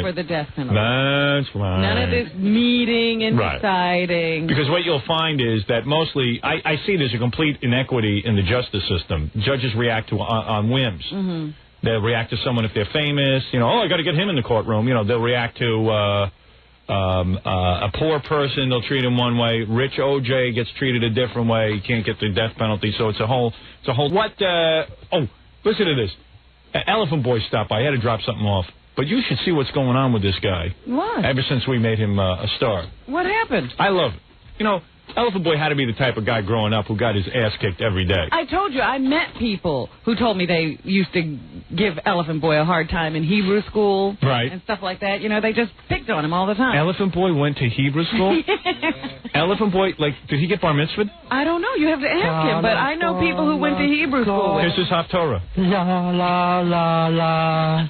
Speaker 2: for the death penalty.
Speaker 1: That's right.
Speaker 2: None of this meeting and deciding.
Speaker 1: Because what you'll find is that mostly, I see there's a complete inequity in the justice system. Judges react to on whims.
Speaker 2: Mm-hmm.
Speaker 1: They'll react to someone if they're famous. You know, I got to get him in the courtroom. You know, they'll react to a poor person. They'll treat him one way. Rich OJ gets treated a different way. He can't get the death penalty. So it's a whole. What? Listen to this. Elephant Boy stopped by. I had to drop something off. But you should see what's going on with this guy.
Speaker 2: What?
Speaker 1: Ever since we made him a star.
Speaker 2: What happened?
Speaker 1: I love it. You know, Elephant Boy had to be the type of guy growing up who got his ass kicked every day.
Speaker 2: I told you, I met people who told me they used to give Elephant Boy a hard time in Hebrew school.
Speaker 1: Right.
Speaker 2: And stuff like that. You know, they just picked on him all the time.
Speaker 1: Elephant Boy went to Hebrew school? Elephant Boy, did he get bar mitzvahed?
Speaker 2: I don't know. You have to ask him. But I know people who went to Hebrew school with him.
Speaker 1: Here's his Haftorah.
Speaker 3: La la la la.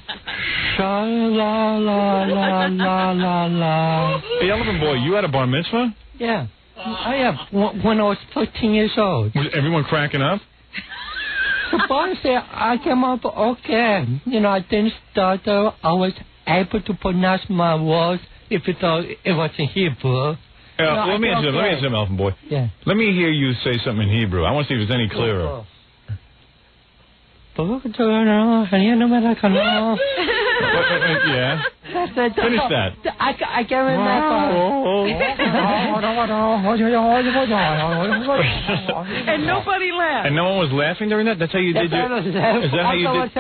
Speaker 3: Sha la la la la la la.
Speaker 1: Hey, Elephant Boy, you had a bar mitzvah?
Speaker 3: Yeah. I have when I was 14 years old.
Speaker 1: Was everyone cracking up?
Speaker 3: The boy said I came up okay. You know, I didn't stutter. I was able to pronounce my words if it was in Hebrew.
Speaker 1: Let me ask you, Elephant Boy.
Speaker 3: Yeah.
Speaker 1: Let me hear you say something in Hebrew. I want to see if it's any clearer.
Speaker 3: Yeah.
Speaker 1: Finish that.
Speaker 3: I can't remember.
Speaker 2: And nobody laughed.
Speaker 1: And no one was laughing during that? That's how you did your... Is that how you did...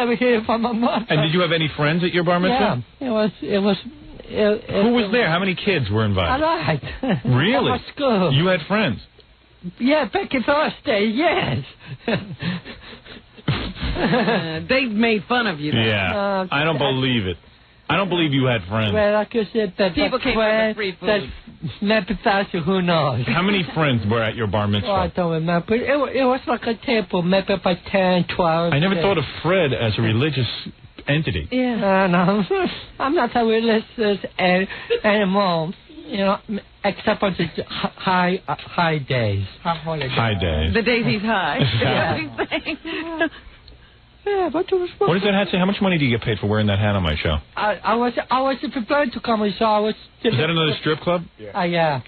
Speaker 1: And did you have any friends at your bar mitzvah?
Speaker 3: Yeah, it was...
Speaker 1: Who was there? How many kids were invited?
Speaker 3: A lot.
Speaker 1: Really?
Speaker 3: At my school.
Speaker 1: You had friends?
Speaker 3: Yeah, back in Thursday, yes.
Speaker 2: They made fun of you.
Speaker 1: Yeah. I don't believe it. I don't believe you had friends.
Speaker 3: Well, like I said, that
Speaker 2: people came for the free food.
Speaker 3: That's maybe who knows.
Speaker 1: How many friends were at your bar mitzvah?
Speaker 3: Oh, I don't remember. It was like a table, maybe about 10, 12.
Speaker 1: I never thought of Fred as a religious entity.
Speaker 3: Yeah. No, I'm not a religious anymore. You know, except on the high days.
Speaker 1: High days.
Speaker 2: The days he's high.
Speaker 3: Yeah, but it was.
Speaker 1: What does that hat say? How much money do you get paid for wearing that hat on my show?
Speaker 3: I was prepared to come and so I was.
Speaker 1: Is that another strip club?
Speaker 3: Yeah.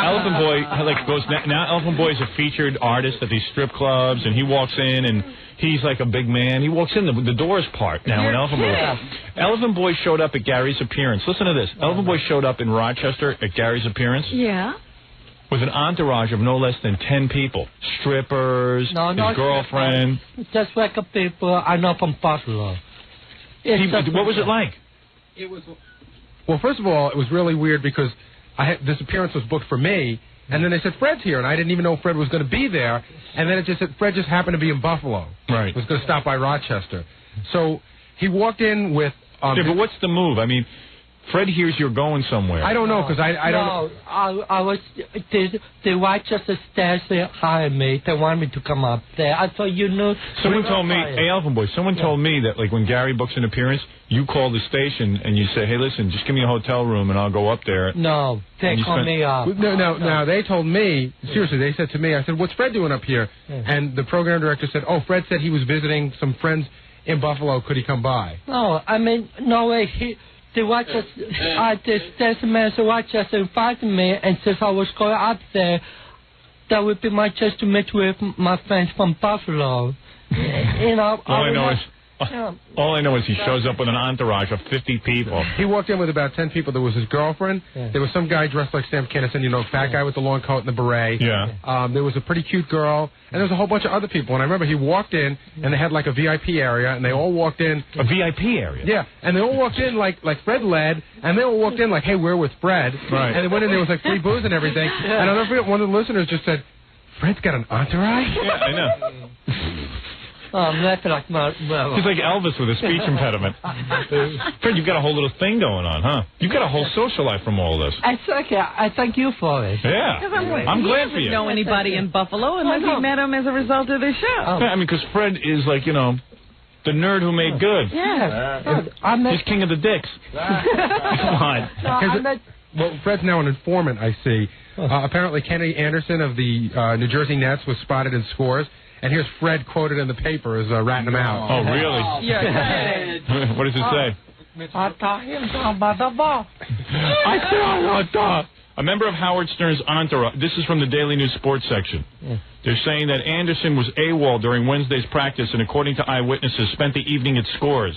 Speaker 1: Elephant Boy goes now. Elephant Boy is a featured artist at these strip clubs, and he walks in and he's like a big man. He walks in the doors part now. When Elephant Boy showed up at Gary's appearance. Listen to this. Elephant Boy showed up in Rochester at Gary's appearance.
Speaker 2: Yeah.
Speaker 1: With an entourage of no less than 10 people. Strippers, his girlfriend.
Speaker 3: Just like a people I know from Buffalo.
Speaker 1: What was it like?
Speaker 4: It was. Well, first of all, it was really weird because this appearance was booked for me, and then they said Fred's here, and I didn't even know Fred was going to be there, and then it just said Fred just happened to be in Buffalo.
Speaker 1: Right.
Speaker 4: Was going to stop by Rochester. So he walked in with...
Speaker 1: but what's the move? I mean... Fred hears you're going somewhere.
Speaker 4: I don't know, because I don't know.
Speaker 3: I was... The Rochester staff hired me. They wanted me to come up there. I thought you knew...
Speaker 1: Someone told me... Hey, Elephant Boy, someone told me that, like, when Gary books an appearance, you call the station and you say, hey, listen, just give me a hotel room and I'll go up there.
Speaker 3: No, they called me up.
Speaker 4: No, they told me... Seriously, they said to me, I said, what's Fred doing up here?
Speaker 3: Yeah.
Speaker 4: And the program director said, oh, Fred said he was visiting some friends in Buffalo. Could he come by?
Speaker 3: No, I mean, no way. The station manager Rochester invited me and said I was going up there. That would be my chance to meet with my friends from Buffalo. You know.
Speaker 1: All I know is he shows up with an entourage of 50 people.
Speaker 4: He walked in with about 10 people. There was his girlfriend. Yeah. There was some guy dressed like Sam Kinison, you know, fat guy with the long coat and the beret.
Speaker 1: Yeah.
Speaker 4: There was a pretty cute girl, and there was a whole bunch of other people. And I remember he walked in, and they had like a VIP area, and they all walked in.
Speaker 1: A VIP area?
Speaker 4: Yeah, and they all walked in like Fred led, and they all walked in like, hey, we're with Fred.
Speaker 1: Right.
Speaker 4: And they went in, there was like free booze and everything.
Speaker 3: Yeah.
Speaker 4: And I'll never forget, one of the listeners just said, Fred's got an entourage?
Speaker 1: Yeah, I know.
Speaker 20: I'm laughing like my mother.
Speaker 1: He's like Elvis with a speech impediment. Fred, you've got a whole little thing going on, huh? You've got a whole social life from all this.
Speaker 20: I thank you for it.
Speaker 1: Yeah. I'm glad for you.
Speaker 2: He doesn't know anybody in Buffalo unless he met him as a result of the show.
Speaker 1: Yeah, I mean, because Fred is like, you know, the nerd who made good.
Speaker 2: Yeah.
Speaker 1: He's king of the dicks. Come on.
Speaker 4: Well, Fred's now an informant, I see. Apparently, Kenny Anderson of the New Jersey Nets was spotted in Scores, and here's Fred quoted in the paper as ratting him out.
Speaker 1: Oh, really?
Speaker 2: Yeah.
Speaker 1: What does it say? A member of Howard Stern's entourage. This is from the Daily News Sports section.
Speaker 20: Yeah.
Speaker 1: They're saying that Anderson was AWOL during Wednesday's practice, and according to eyewitnesses, spent the evening at Scores.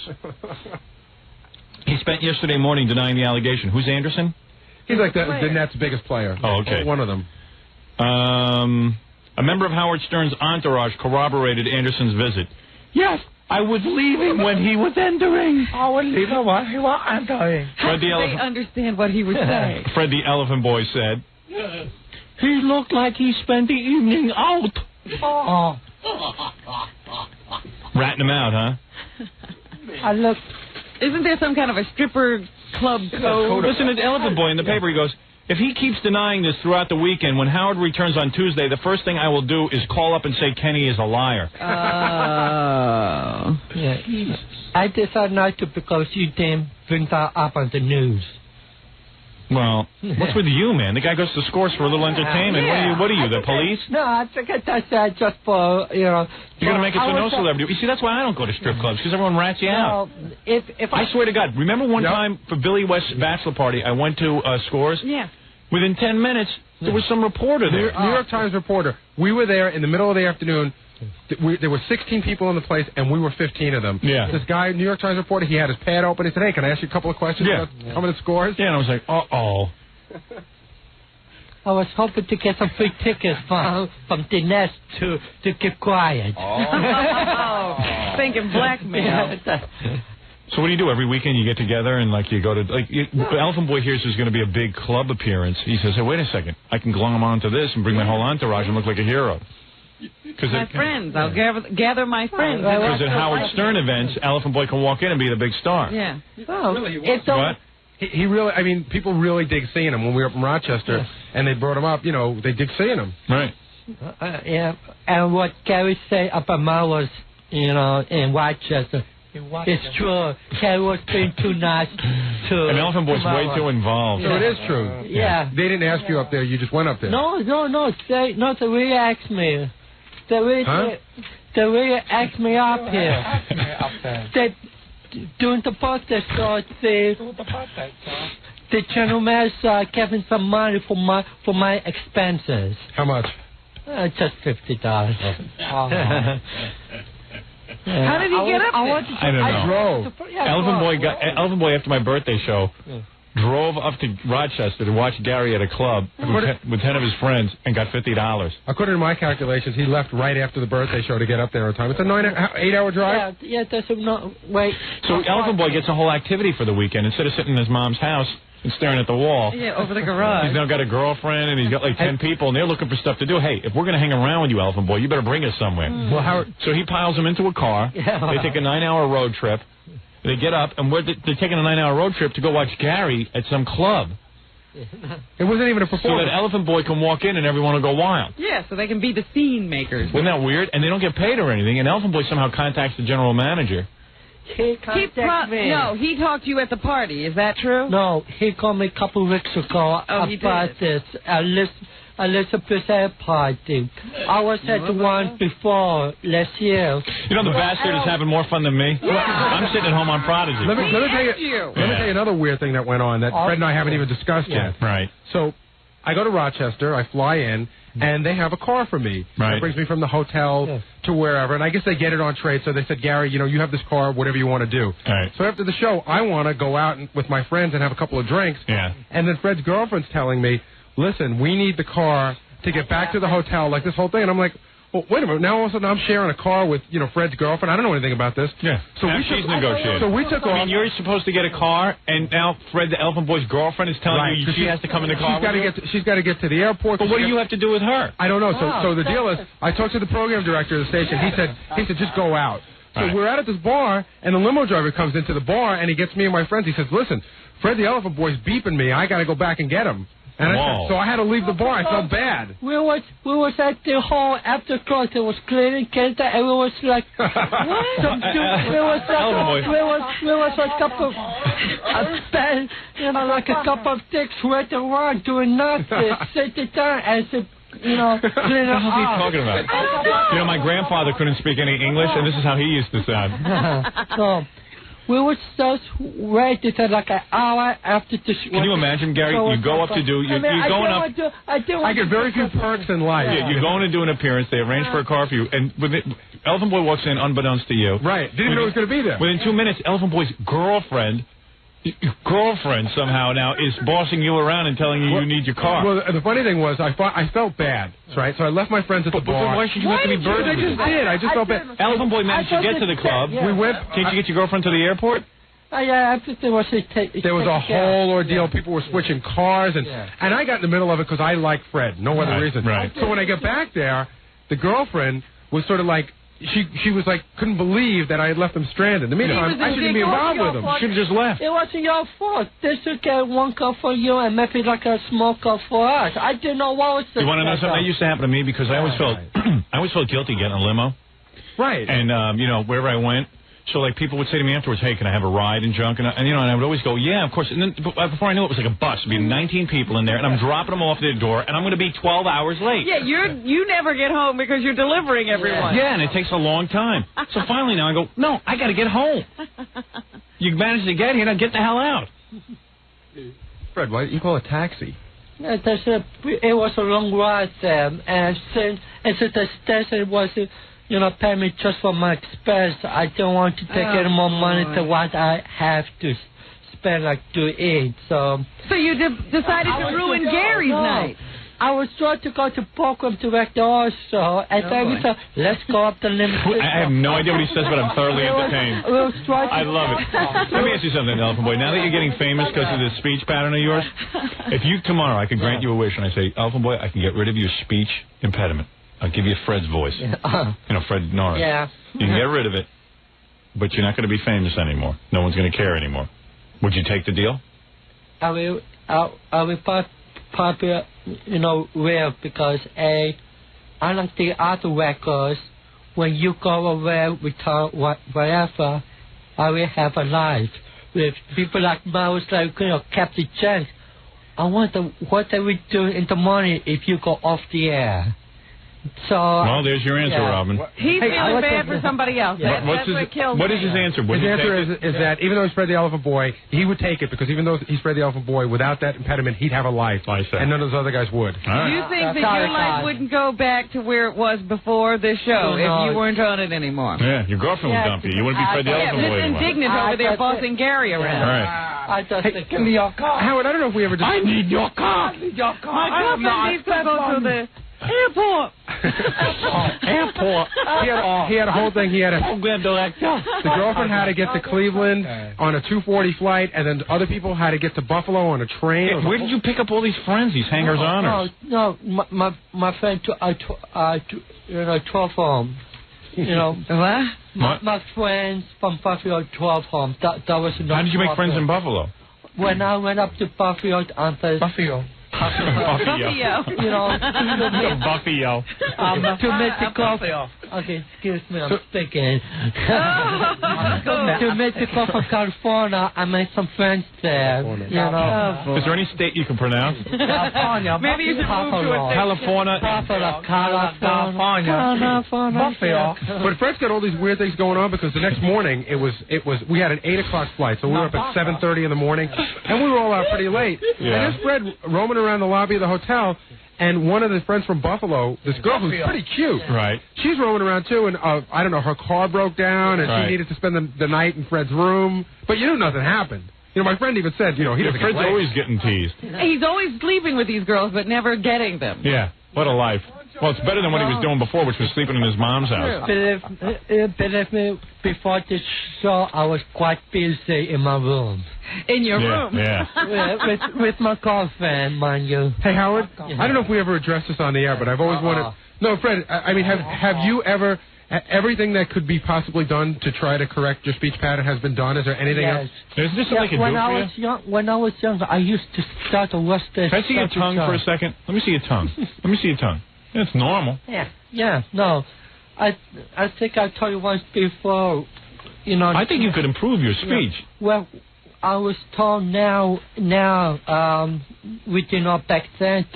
Speaker 1: He spent yesterday morning denying the allegation. Who's Anderson?
Speaker 4: He's like the Nets' biggest player.
Speaker 1: Oh, okay.
Speaker 4: One of them.
Speaker 1: A member of Howard Stern's entourage corroborated Anderson's visit.
Speaker 20: Yes, I was leaving when he was entering.
Speaker 2: How do they understand what he was saying?
Speaker 1: Fred the Elephant Boy said.
Speaker 3: He looked like he spent the evening out.
Speaker 1: Ratting him out, huh?
Speaker 2: I look. Isn't there some kind of a stripper club code?
Speaker 1: Listen to the Elephant Boy in the paper. He goes, if he keeps denying this throughout the weekend, when Howard returns on Tuesday, the first thing I will do is call up and say Kenny is a liar.
Speaker 20: Yeah. I decided not to because you damn bring that up on the news.
Speaker 1: Well, what's with you, man? The guy goes to Scores for a little entertainment.
Speaker 20: Yeah.
Speaker 1: What are you, the police?
Speaker 20: No, I think that's just for, you know.
Speaker 1: You're going to make it so no celebrity. You see, that's why I don't go to strip clubs, because everyone rats you out.
Speaker 20: If
Speaker 1: I swear to God, remember one time for Billy West's bachelor party, I went to Scores?
Speaker 2: Yeah.
Speaker 1: Within 10 minutes, there was some reporter there.
Speaker 4: New York Times reporter. We were there in the middle of the afternoon. There were 16 people in the place, and we were 15 of them.
Speaker 1: Yeah.
Speaker 4: This guy, New York Times reporter, he had his pad open. He said, hey, can I ask you a couple of questions about coming to Scores?
Speaker 1: Yeah, and I was like, uh-oh.
Speaker 20: I was hoping to get some free tickets from the Nest to keep quiet.
Speaker 2: Thinking blackmail.
Speaker 1: So what do you do every weekend? You get together and like you go to Elephant Boy hears there's going to be a big club appearance. He says, "Hey, wait a second, I can glom onto this and bring my whole entourage and look like a hero."
Speaker 2: My friends, I'll gather my friends.
Speaker 1: Because at Howard Stern events, Elephant Boy can walk in and be the big star.
Speaker 2: Yeah.
Speaker 1: What?
Speaker 4: He really, I mean, people really dig seeing him. When we were up in Rochester and they brought him up, you know, they dig seeing him.
Speaker 1: Right.
Speaker 20: Yeah. And what Gary said about Marlowe's, you know, in Rochester. It's true. Gary was being too nice to.
Speaker 1: And Elephant Boy's way too involved.
Speaker 4: So it is true.
Speaker 20: Yeah.
Speaker 4: They didn't ask you up there. You just went up there.
Speaker 20: No. They really asked me. They really asked me up here. They doing the birthday show. The general manager giving some money for my expenses.
Speaker 4: How much?
Speaker 20: Just $50.
Speaker 2: How did he get up there?
Speaker 1: I don't know. Elephant Boy after my birthday show drove up to Rochester to watch Gary at a club with 10 of his friends and got $50.
Speaker 4: According to my calculations, he left right after the birthday show to get up there on time. It's a 8-hour drive.
Speaker 20: Yeah, that's no wait.
Speaker 1: So Elephant Boy gets a whole activity for the weekend instead of sitting in his mom's house and staring at the wall.
Speaker 2: Yeah, over the garage.
Speaker 1: He's now got a girlfriend and he's got like 10 people and they're looking for stuff to do. Hey, if we're going to hang around with you, Elephant Boy, you better bring us somewhere.
Speaker 4: Well,
Speaker 1: so he piles them into a car.
Speaker 20: Yeah.
Speaker 1: They take a 9-hour road trip. They get up and they're taking a 9-hour road trip to go watch Gary at some club.
Speaker 4: It wasn't even a performance.
Speaker 1: So that Elephant Boy can walk in and everyone will go wild.
Speaker 2: Yeah, so they can be the scene makers.
Speaker 1: Isn't that weird? And they don't get paid or anything. And Elephant Boy somehow contacts the general manager.
Speaker 20: He contacted me.
Speaker 2: No, he talked to you at the party. Is that true?
Speaker 20: No, he called me a couple of weeks ago about this Elizabeth's party. I was at the one before last year.
Speaker 1: You know, the bastard is having more fun than me.
Speaker 2: Yeah.
Speaker 1: I'm sitting at home on Prodigy.
Speaker 4: Let me tell you another weird thing that went on that Fred and I haven't even discussed yet.
Speaker 1: Right.
Speaker 4: So I go to Rochester, I fly in, and they have a car for me.
Speaker 1: Right.
Speaker 4: It brings me from the hotel to wherever, and I guess they get it on trade, so they said, Gary, you know, you have this car, whatever you want to do.
Speaker 1: Right.
Speaker 4: So after the show, I want to go out with my friends and have a couple of drinks.
Speaker 1: Yeah.
Speaker 4: And then Fred's girlfriend's telling me, listen, we need the car to get back to the hotel, like this whole thing. And I'm like, well, wait a minute. Now all of a sudden I'm sharing a car with, Fred's girlfriend. I don't know anything about this.
Speaker 1: Yeah.
Speaker 4: So
Speaker 1: now she's negotiating.
Speaker 4: So we took off.
Speaker 1: I mean, you're supposed to get a car, and now Fred, the Elephant Boy's girlfriend, is telling you she has to come in the car.
Speaker 4: She's got to get to the airport.
Speaker 1: But what do you have to do with her?
Speaker 4: I don't know. So the deal is, I talked to the program director of the station. He said just go out. So we're out at this bar, and the limo driver comes into the bar, and he gets me and my friends. He says, listen, Fred the Elephant Boy's beeping me. I got to go back and get him. And so I had to leave the bar. I felt bad.
Speaker 20: We was at the hall after class. It was cleaning Canada, and we was like, what? We was a couple of, like a couple of dicks right around doing nothing, sitting there and cleaning up.
Speaker 1: What are you talking about? My grandfather couldn't speak any English, and this is how he used to sound.
Speaker 20: So we were just ready to like an hour after the show.
Speaker 1: Can you imagine, Gary? You go up to do. You're going up.
Speaker 4: I get very few perks in life.
Speaker 1: Yeah, you're going to do an appearance. They arrange for a car for you, and Elephant Boy walks in unbeknownst to you.
Speaker 4: Right. Didn't even know he was going to be there.
Speaker 1: Within 2 minutes, Elephant Boy's girlfriend now is bossing you around and telling you need your car.
Speaker 4: Well, the funny thing was, I felt bad, right? So I left my friends at the bar.
Speaker 1: But why should you have to be burdened?
Speaker 4: I just did. I just felt bad.
Speaker 1: Elephant Boy managed to get to the club.
Speaker 4: We went.
Speaker 1: Can't you get your girlfriend to the airport?
Speaker 20: Yeah, there was
Speaker 4: a whole ordeal. People were switching cars, and I got in the middle of it because I like Fred. No other reason.
Speaker 1: Right.
Speaker 4: So when I got back there, the girlfriend was sort of like, she was like, couldn't believe that I had left him stranded. In the meantime, I shouldn't be involved with him.
Speaker 1: Should have just left.
Speaker 20: It wasn't your fault. They should get one car for you and maybe like a small car for us. I didn't know what was the.
Speaker 1: You want to know something that used to happen to me because I always felt guilty getting a limo.
Speaker 4: Right.
Speaker 1: And wherever I went. So, people would say to me afterwards, hey, can I have a ride and junk? And I would always go, yeah, of course. And then before I knew it was like a bus. There'd be 19 people in there, and I'm dropping them off at their door, and I'm going to be 12 hours late.
Speaker 2: Yeah, you never get home because you're delivering everyone.
Speaker 1: Yeah, and it takes a long time. So finally now I go, no, I got to get home. You managed to get here, now get the hell out.
Speaker 4: Fred, why don't you call a taxi?
Speaker 20: It was a long ride, Sam, and since the station was... pay me just for my expense. I don't want to take any more money to what I have to spend, to eat. So
Speaker 2: you decided to ruin Gary's night.
Speaker 20: I was trying to go to Pocono to work the horse show, and then we thought, let's go up the limit.
Speaker 1: I have no idea what he says, but I'm thoroughly entertained. I love it. Let me ask you something, Elephant Boy. Now that you're getting famous because of this speech pattern of yours, if tomorrow I could grant you a wish, and I say, Elephant Boy, I can get rid of your speech impediment. I'll give you Fred's voice. Fred Norris.
Speaker 20: Yeah.
Speaker 1: You can get rid of it, but you're not going to be famous anymore. No one's going to care anymore. Would you take the deal?
Speaker 20: I will popular, rare because unlike the other records, when you go away without whatever, I will have a life with people like Mouse, Captain Chance. I wonder what they would do in the morning if you go off the air. So,
Speaker 1: well, there's your answer, Robin.
Speaker 2: He's feeling bad for somebody else.
Speaker 1: That's what kills me. What is his answer?
Speaker 4: His answer is that even though he's Fred the Elephant Boy, he would take it because even though he's Fred the Elephant Boy, without that impediment, he'd have a life. And none of those other guys would.
Speaker 2: Right. You think that your life wouldn't go back to where it was before this show if you weren't on it anymore?
Speaker 1: Yeah, your girlfriend would dump you. You wouldn't be Fred the Elephant Boy anymore.
Speaker 2: Indignant over there bossing Gary around.
Speaker 1: All right.
Speaker 20: I just give me your car.
Speaker 4: Howard, I don't know if we ever...
Speaker 20: I need your car.
Speaker 2: My girlfriend needs to go to the... airport.
Speaker 4: Airport. He had a whole thing. The girlfriend had to get to Cleveland on a 2:40 flight, and then other people had to get to Buffalo on a train.
Speaker 1: Hey, where did you pick up all these friends, these hangers-oners?
Speaker 20: No, my friend, 12 home.
Speaker 2: What?
Speaker 20: My friends from Buffalo 12 home. That was enough.
Speaker 1: How did you make friends in Buffalo?
Speaker 20: When I went up to Buffalo on Thursday.
Speaker 1: Buffalo.
Speaker 20: Buffalo.
Speaker 1: Buffalo.
Speaker 20: To meet the coffee. Okay, excuse me, I'm speaking. To meet the coffee from California, I made some friends there.
Speaker 1: Is there any state you can pronounce?
Speaker 20: California.
Speaker 2: Maybe you should move to a
Speaker 1: California.
Speaker 20: California.
Speaker 4: Buffalo. But Fred's got all these weird things going on because the next morning we had an 8 o'clock flight, so we were up at 7:30 in the morning, and we were all out pretty late.
Speaker 1: Yeah.
Speaker 4: And there's Fred roaming around the lobby of the hotel, and one of his friends from Buffalo, this girl who's pretty cute,
Speaker 1: right?
Speaker 4: She's roaming around too, and I don't know, her car broke down, and she needed to spend the night in Fred's room. But nothing happened. My friend even said, he doesn't.
Speaker 1: Fred's always getting teased.
Speaker 2: He's always sleeping with these girls, but never getting them.
Speaker 1: Yeah, what a life. Well, it's better than what he was doing before, which was sleeping in his mom's house.
Speaker 20: Believe me, before this show, I was quite busy in my room.
Speaker 2: In your room?
Speaker 20: Yeah. with my girlfriend, mind you.
Speaker 4: Hey, Howard, I don't know if we ever addressed this on the air, but I've always wanted... No, Fred, I mean, have you ever... Everything that could be possibly done to try to correct your speech pattern has been done? Is there anything else?
Speaker 1: Is this something I can do for you?
Speaker 20: When I was young, I used to start to watch this.
Speaker 1: Can I see your tongue for a second? Let me see your tongue. Let me see your tongue. It's normal.
Speaker 20: Yeah, no. I think I told you once before, you know...
Speaker 1: I think you could improve your speech.
Speaker 20: Well, I was told now, we did not back then,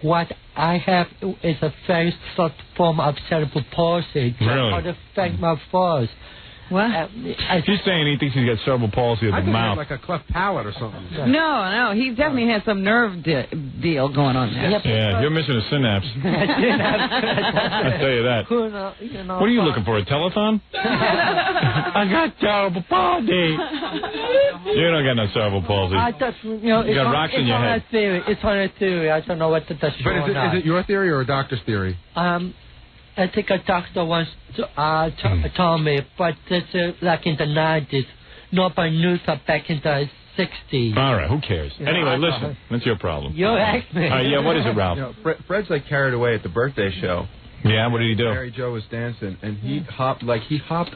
Speaker 20: what I have is a very sort of form of cerebral palsy.
Speaker 1: Really?
Speaker 20: How to affect my voice.
Speaker 2: What?
Speaker 1: He's saying he thinks he's got cerebral palsy of the mouth.
Speaker 4: Like a cleft palate or something.
Speaker 2: No, he definitely has some nerve deal going on there.
Speaker 1: Yeah, you're missing a synapse. I'll tell you that. What are you looking for, a telethon? I got cerebral palsy. You don't got no cerebral palsy. You got rocks in your head.
Speaker 20: It's on a theory. I don't know what that's
Speaker 4: But is it your theory or a doctor's theory?
Speaker 20: I think a doctor once told me, but it's like in the 90s. Nobody knew that back in the 60s.
Speaker 1: All right, who cares? Anyway, listen, that's your problem.
Speaker 20: You asked me.
Speaker 1: Yeah, what is it, Ralph?
Speaker 12: You know, Fred's like carried away at the birthday show.
Speaker 1: Yeah, what did he do?
Speaker 12: Mary Jo was dancing, and he hopped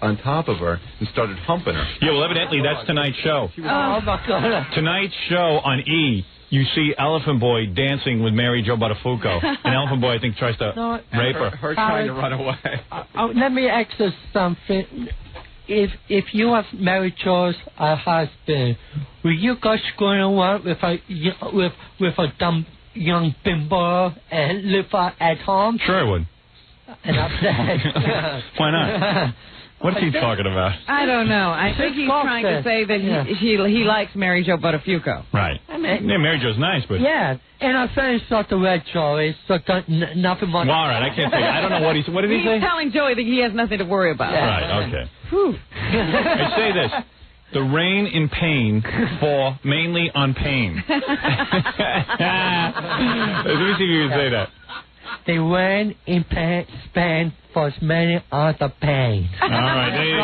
Speaker 12: on top of her and started humping her.
Speaker 1: Yeah, well, evidently that's tonight's show.
Speaker 20: Oh, my God.
Speaker 1: Tonight's show on E, you see Elephant Boy dancing with Mary Jo Buttafuoco. And Elephant Boy, I think, tries to rape her.
Speaker 12: Her trying to run away.
Speaker 20: Let me ask you something. If you have Mary Jo's husband, will you go screwing around with a dumb young bimbo and live at home?
Speaker 1: Sure I would.
Speaker 20: And upset.
Speaker 1: Why not? What's he talking about?
Speaker 2: I don't know. I think he's trying to say that he likes Mary Jo Buttafuoco.
Speaker 1: Right. Mary Jo's nice, but...
Speaker 20: Yeah, and I finished sort of red Joey, so nothing more...
Speaker 1: Well, all right, I can't say. I don't know what what did he say?
Speaker 2: He's telling Joey that he has nothing to worry about.
Speaker 1: Yeah. Right, okay. I say this. The rain in pain fall mainly on pain. Let me see if you can say that.
Speaker 20: The rain in Spain falls mainly on the pain.
Speaker 1: All right, there you go.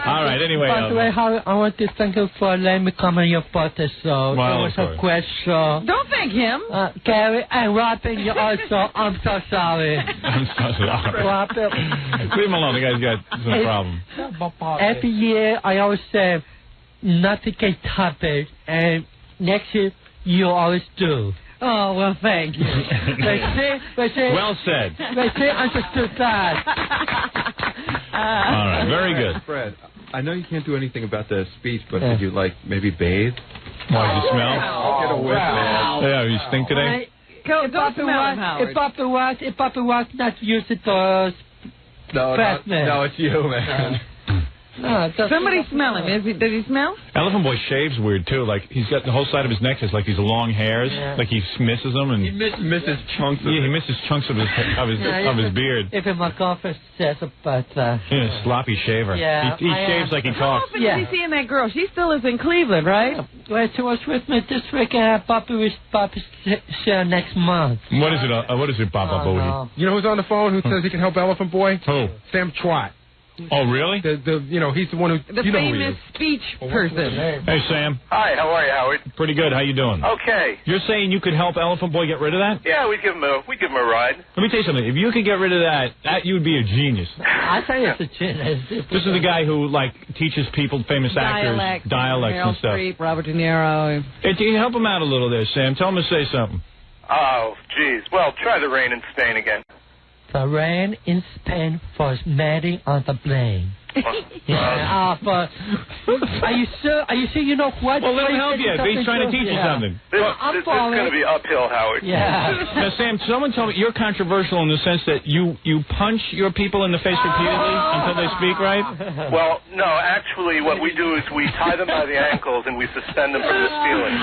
Speaker 1: All right, anyway.
Speaker 20: By the way, Howard, I want to thank you for letting me come on your birthday show.
Speaker 1: Well,
Speaker 20: it was a great show.
Speaker 2: Don't thank him.
Speaker 20: Gary and Robin, you also. I'm so sorry.
Speaker 1: I'm so sorry.
Speaker 20: Robin.
Speaker 1: Leave him alone. The guy's got some problem.
Speaker 20: Every year, I always say, nothing can top it. And next year, you always do.
Speaker 2: Oh, well, thank you.
Speaker 1: Well said.
Speaker 20: They understood that.
Speaker 1: All right, very good.
Speaker 12: Fred, I know you can't do anything about the speech, but could you, maybe bathe?
Speaker 1: Why, did you smell?
Speaker 12: I'll get a whiff, man.
Speaker 1: Yeah, you stink today?
Speaker 2: Don't smell him, Howard.
Speaker 20: If Papa was not used to those...
Speaker 12: No, it's you, man.
Speaker 20: No,
Speaker 2: somebody smell him. Does he smell?
Speaker 1: Elephant Boy shaves weird too. Like he's got the whole side of his neck is like these long hairs. Yeah. Like he misses them and
Speaker 12: he misses chunks.
Speaker 1: He misses chunks of his beard.
Speaker 20: Even my girlfriend says about
Speaker 1: yeah, sloppy shaver.
Speaker 20: Yeah,
Speaker 1: he shaves like he talks.
Speaker 2: How often is he seeing that girl? She still is in Cleveland, right?
Speaker 20: Well, she was with me this week, and Papa's show next month.
Speaker 1: What is it? What is it, Papa Booty?
Speaker 4: No. You know who's on the phone who says he can help Elephant Boy?
Speaker 1: Who?
Speaker 4: Sam Twat.
Speaker 1: Oh, really?
Speaker 4: He's the one who...
Speaker 2: The famous speech person.
Speaker 1: Hey, Sam.
Speaker 21: Hi, how are you, Howard?
Speaker 1: Pretty good. How you doing?
Speaker 21: Okay.
Speaker 1: You're saying you could help Elephant Boy get rid of that?
Speaker 21: Yeah, we'd give him a ride.
Speaker 1: Let me tell you something. If you could get rid of that you would be a genius.
Speaker 20: I think it's a genius.
Speaker 1: This is the guy who, teaches people, famous actors, dialects and stuff.
Speaker 2: Meryl Streep, Robert De Niro.
Speaker 1: Hey, can you help him out a little there, Sam? Tell him to say something.
Speaker 21: Oh, geez. Well, try the rain in Spain again.
Speaker 20: The rain in Spain falls madly on the plane. Are you sure? You know what?
Speaker 1: Well, let him help you. He's trying to teach you something.
Speaker 21: This is going to be uphill, Howard.
Speaker 20: Yeah.
Speaker 1: Now, Sam, someone told me you're controversial in the sense that you punch your people in the face repeatedly until they speak right?
Speaker 21: Well, no. Actually, what we do is we tie them by the ankles and we suspend them from the ceiling.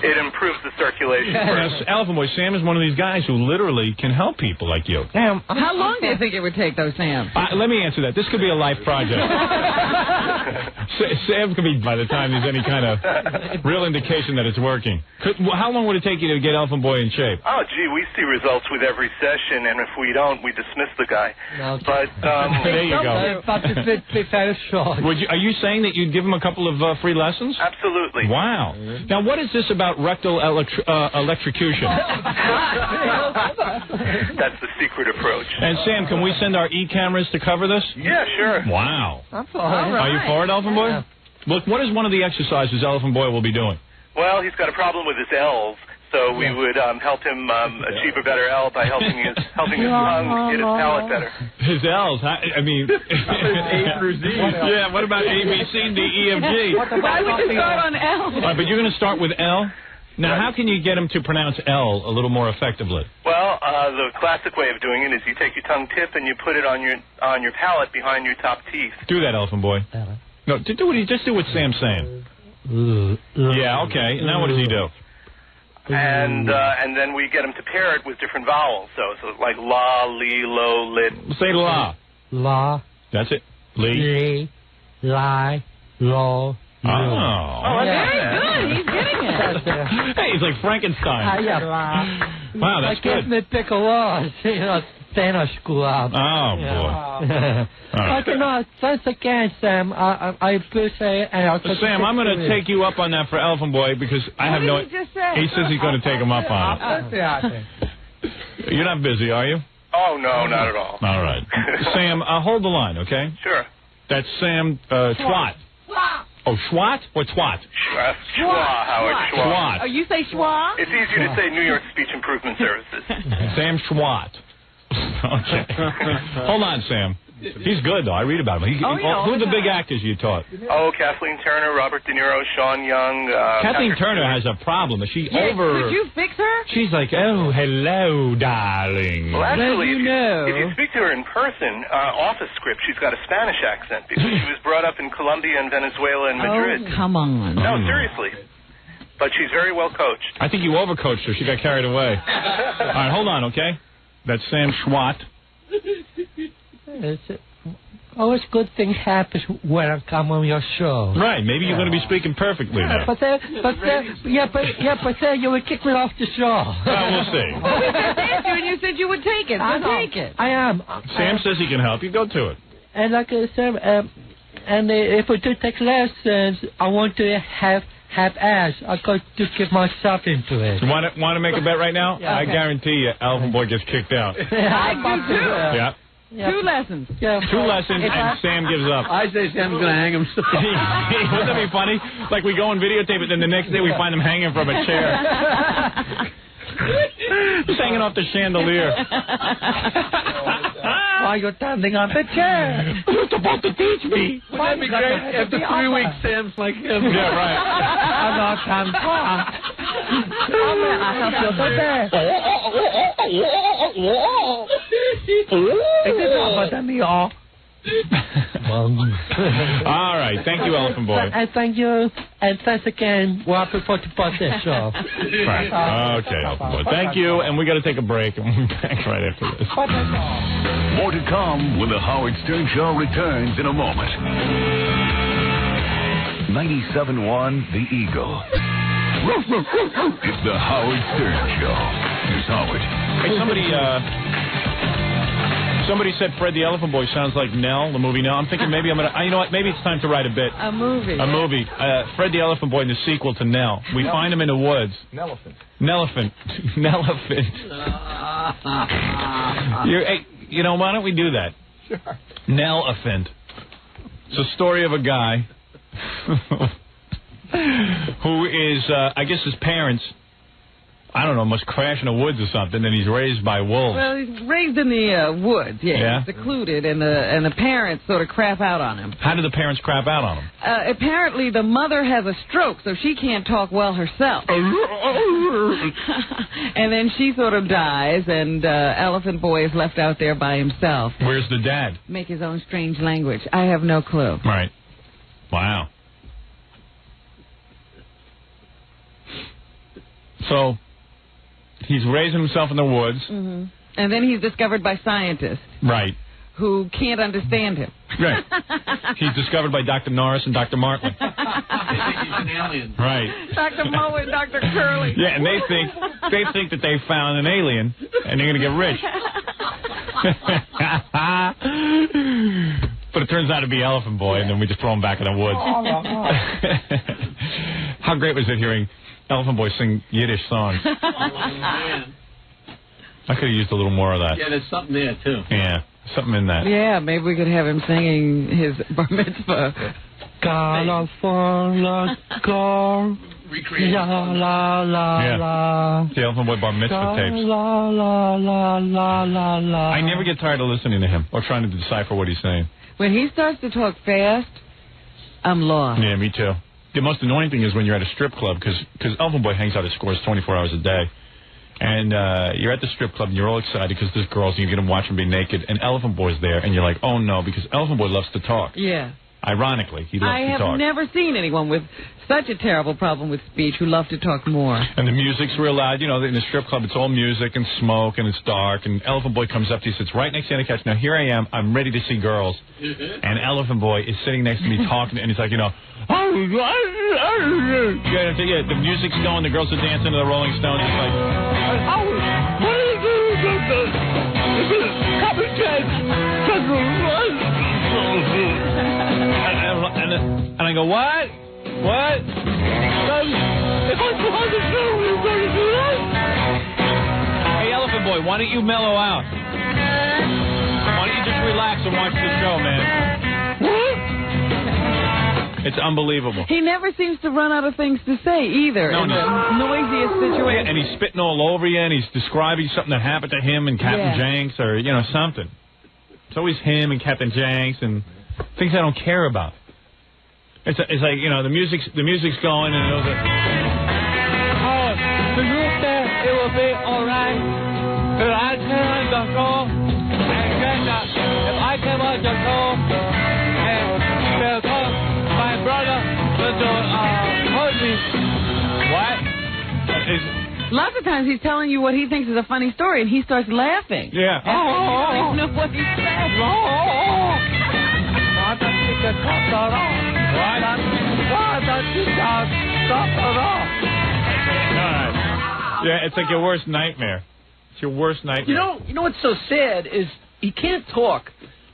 Speaker 21: It improves the circulation.
Speaker 1: Now, Elephant Boy, Sam is one of these guys who literally can help people like you.
Speaker 2: How long do you think it would take, though, Sam?
Speaker 1: Let me answer that. This could be a life project. Sam could be by the time there's any kind of real indication that it's working. How long would it take you to get Elephant Boy in shape?
Speaker 21: Oh, gee, we see results with every session, and if we don't, we dismiss the guy.
Speaker 20: No,
Speaker 21: but
Speaker 1: there you go.
Speaker 20: But it would be very short.
Speaker 1: Are you saying that you'd give him a couple of free lessons?
Speaker 21: Absolutely.
Speaker 1: Wow. Now, what is this about rectal electrocution?
Speaker 21: That's the secret approach.
Speaker 1: And Sam, can we send our e-cameras to cover this?
Speaker 21: Yeah, sure.
Speaker 1: Wow.
Speaker 20: All right.
Speaker 1: Are you for it, Elephant Boy?
Speaker 20: Yeah.
Speaker 1: Look, what is one of the exercises Elephant Boy will be doing?
Speaker 21: Well, he's got a problem with his L's, so we would help him achieve a better L by helping his tongue get his palate better.
Speaker 1: His L's? I mean... A through Z. Yeah, what about A, B, C, D, E, F, G?
Speaker 2: Why would you start on L?
Speaker 1: All right, but you're going to start with L? Now, how can you get him to pronounce L a little more effectively?
Speaker 21: Well, the classic way of doing it is you take your tongue tip and you put it on your palate behind your top teeth.
Speaker 1: Do that, Elephant Boy. No, just do what Sam's saying. Yeah, okay. And now what does he do?
Speaker 21: And then we get him to pair it with different vowels. So like la, li, lo, lit.
Speaker 1: Say la.
Speaker 20: La.
Speaker 1: That's it. Li.
Speaker 20: Li, lo.
Speaker 1: Oh,
Speaker 2: very good. He's getting it.
Speaker 1: Hey, he's like Frankenstein. Wow, that's good.
Speaker 20: I guess me pick a law. Thanos screw up.
Speaker 1: Oh, boy.
Speaker 20: But you know, thanks again, Sam. I appreciate it.
Speaker 1: Sam, I'm going to take you up on that for Elephant Boy because I have no...
Speaker 2: What did he just say?
Speaker 1: He says he's going to take him up on it. You're not busy, are you?
Speaker 21: Oh, no, not at all.
Speaker 1: All right. Sam, hold the line, okay?
Speaker 21: Sure.
Speaker 1: That's Sam Schwat. Oh, Schwat or Twat?
Speaker 21: Schwa, Howard, Schwa.
Speaker 1: Schwat.
Speaker 2: Oh, you say schwa?
Speaker 21: It's easier to say New York Speech Improvement Services.
Speaker 1: Sam Schwat. Okay. Hold on, Sam. He's good, though. I read about him. Who are the big actors you taught?
Speaker 21: Oh, Kathleen Turner, Robert De Niro, Sean Young.
Speaker 1: Kathleen Turner has a problem. Is she over...
Speaker 2: Could you fix her?
Speaker 1: She's like, oh, hello, darling.
Speaker 21: Well, actually,
Speaker 2: you know.
Speaker 21: if you speak to her in person, off a script, she's got a Spanish accent because she was brought up in Colombia and Venezuela and Madrid.
Speaker 2: Oh, come on.
Speaker 21: No, seriously. But she's very well coached.
Speaker 1: I think you overcoached her. She got carried away. All right, hold on, okay? That's Sam Schwat.
Speaker 20: Always good things happen when I come on your show.
Speaker 1: Right, maybe you're going to be speaking perfectly now.
Speaker 20: But you would kick me off the show.
Speaker 1: We'll see.
Speaker 2: Well, we just asked you and you said you would take it. So take it.
Speaker 20: I am.
Speaker 1: Sam says he can help you. Go to it.
Speaker 20: And like I said, if we do take lessons, I want to have ass. I got to get myself into it.
Speaker 1: You want to make a bet right now?
Speaker 20: Yeah,
Speaker 1: I guarantee you, Elephant Boy gets kicked out.
Speaker 2: I do too.
Speaker 1: Yeah.
Speaker 2: 2 lessons.
Speaker 20: Yeah.
Speaker 1: 2 lessons, and Sam gives up.
Speaker 16: I say Sam's going to hang himself.
Speaker 1: Wouldn't that be funny? Like we go and videotape it, then the next day we find him hanging from a chair. Just hanging off the chandelier.
Speaker 20: Why you're standing on the chair?
Speaker 1: You're supposed to teach me.
Speaker 16: Wouldn't that be great? After 3 weeks, Sam's like him.
Speaker 1: Yeah, right.
Speaker 20: I'm not I help you so bad. It is not about me, all.
Speaker 1: All right. Thank you, Elephant Boy.
Speaker 20: And thank you. And thanks again. We're happy for the podcast show.
Speaker 1: Right. Okay, Elephant Boy. Thank you. And we got to take a break. And we'll be back right after this.
Speaker 14: More to come when the Howard Stern Show returns in a moment. 97.1 The Eagle. It's the Howard Stern Show. Here's Howard.
Speaker 1: Hey, somebody said Fred the Elephant Boy sounds like Nell, the movie Nell. I'm thinking maybe I'm going to, you know what, maybe it's time to write a bit.
Speaker 2: A movie.
Speaker 1: A movie. Fred the Elephant Boy in the sequel to Nell. We find him in the woods.
Speaker 7: Nelephant.
Speaker 1: Nelephant. Hey, you know, why don't we do that?
Speaker 7: Sure.
Speaker 1: Nelephant. It's a story of a guy who is, I guess his parents, I don't know, must crash in the woods or something, and he's raised by wolves.
Speaker 2: Well, he's raised in the woods,
Speaker 1: Yeah?
Speaker 2: secluded, and the parents sort of crap out on him.
Speaker 1: How do the parents crap out on him?
Speaker 2: Apparently, the mother has a stroke, so she can't talk well herself. And then she sort of dies, and Elephant Boy is left out there by himself.
Speaker 1: Where's the dad?
Speaker 2: Make his own strange language. I have no clue.
Speaker 1: Right. Wow. So, he's raising himself in the woods.
Speaker 2: Mm-hmm. And then he's discovered by scientists.
Speaker 1: Right.
Speaker 2: Who can't understand him.
Speaker 1: Right. He's discovered by Dr. Norris and Dr. Martin.
Speaker 16: He's an alien.
Speaker 1: Right.
Speaker 2: Dr. Moe and Dr. Curley.
Speaker 1: Yeah, and they think that they found an alien, and they're going to get rich. But it turns out to be Elephant Boy, and then we just throw him back in the woods. How great was it hearing Elephant Boy sing Yiddish songs?
Speaker 16: Oh, man.
Speaker 1: I could have used a little more of that.
Speaker 16: Yeah, there's something there, too.
Speaker 1: Yeah, something in that.
Speaker 2: Yeah, maybe we could have him singing his bar mitzvah. California girl.
Speaker 16: Recreate.
Speaker 2: La la la la.
Speaker 1: The Elephant Boy bar mitzvah tapes.
Speaker 2: La la la la la la.
Speaker 1: I never get tired of listening to him or trying to decipher what he's saying.
Speaker 2: When he starts to talk fast, I'm lost.
Speaker 1: Yeah, me too. The most annoying thing is when you're at a strip club, because Elephant Boy hangs out at Scores 24 hours a day. And you're at the strip club, and you're all excited because there's girls, and you get them watch them be naked, and Elephant Boy's there, and you're like, oh, no, because Elephant Boy loves to talk.
Speaker 2: Yeah.
Speaker 1: Ironically, he loves to talk.
Speaker 2: I have never seen anyone with such a terrible problem with speech who love to talk more.
Speaker 1: And the music's real loud. You know, in the strip club, it's all music and smoke, and it's dark, and Elephant Boy comes up to you, sits right next to you on the couch. Now, here I am. I'm ready to see girls. And Elephant Boy is sitting next to me talking, and he's like, you know, yeah, the music's going, the girls are dancing to the Rolling Stones. He's like, what are you doing? And I go, what? What? If I wanted to know we were going to do that. Hey, Elephant Boy, why don't you mellow out? Why don't you just relax and watch the show, man? What? It's unbelievable.
Speaker 2: He never seems to run out of things to say either.
Speaker 1: No,
Speaker 2: in the noisiest situation.
Speaker 1: And he's spitting all over you, and he's describing something that happened to him and Captain Jenks, or, you know, something. It's always him and Captain Jenks and things I don't care about. It's like, you know, the music's going, and it was the group there, it will be all right. If I came on the show, and get that, if I came on the show, and they'll talk, my brother will hold me. What?
Speaker 2: Lots of times he's telling you what he thinks is a funny story, and he starts laughing.
Speaker 1: Yeah.
Speaker 2: And you don't even know what he said.
Speaker 1: Yeah, it's like your worst nightmare. It's your worst nightmare.
Speaker 16: You know what's so sad is he can't talk.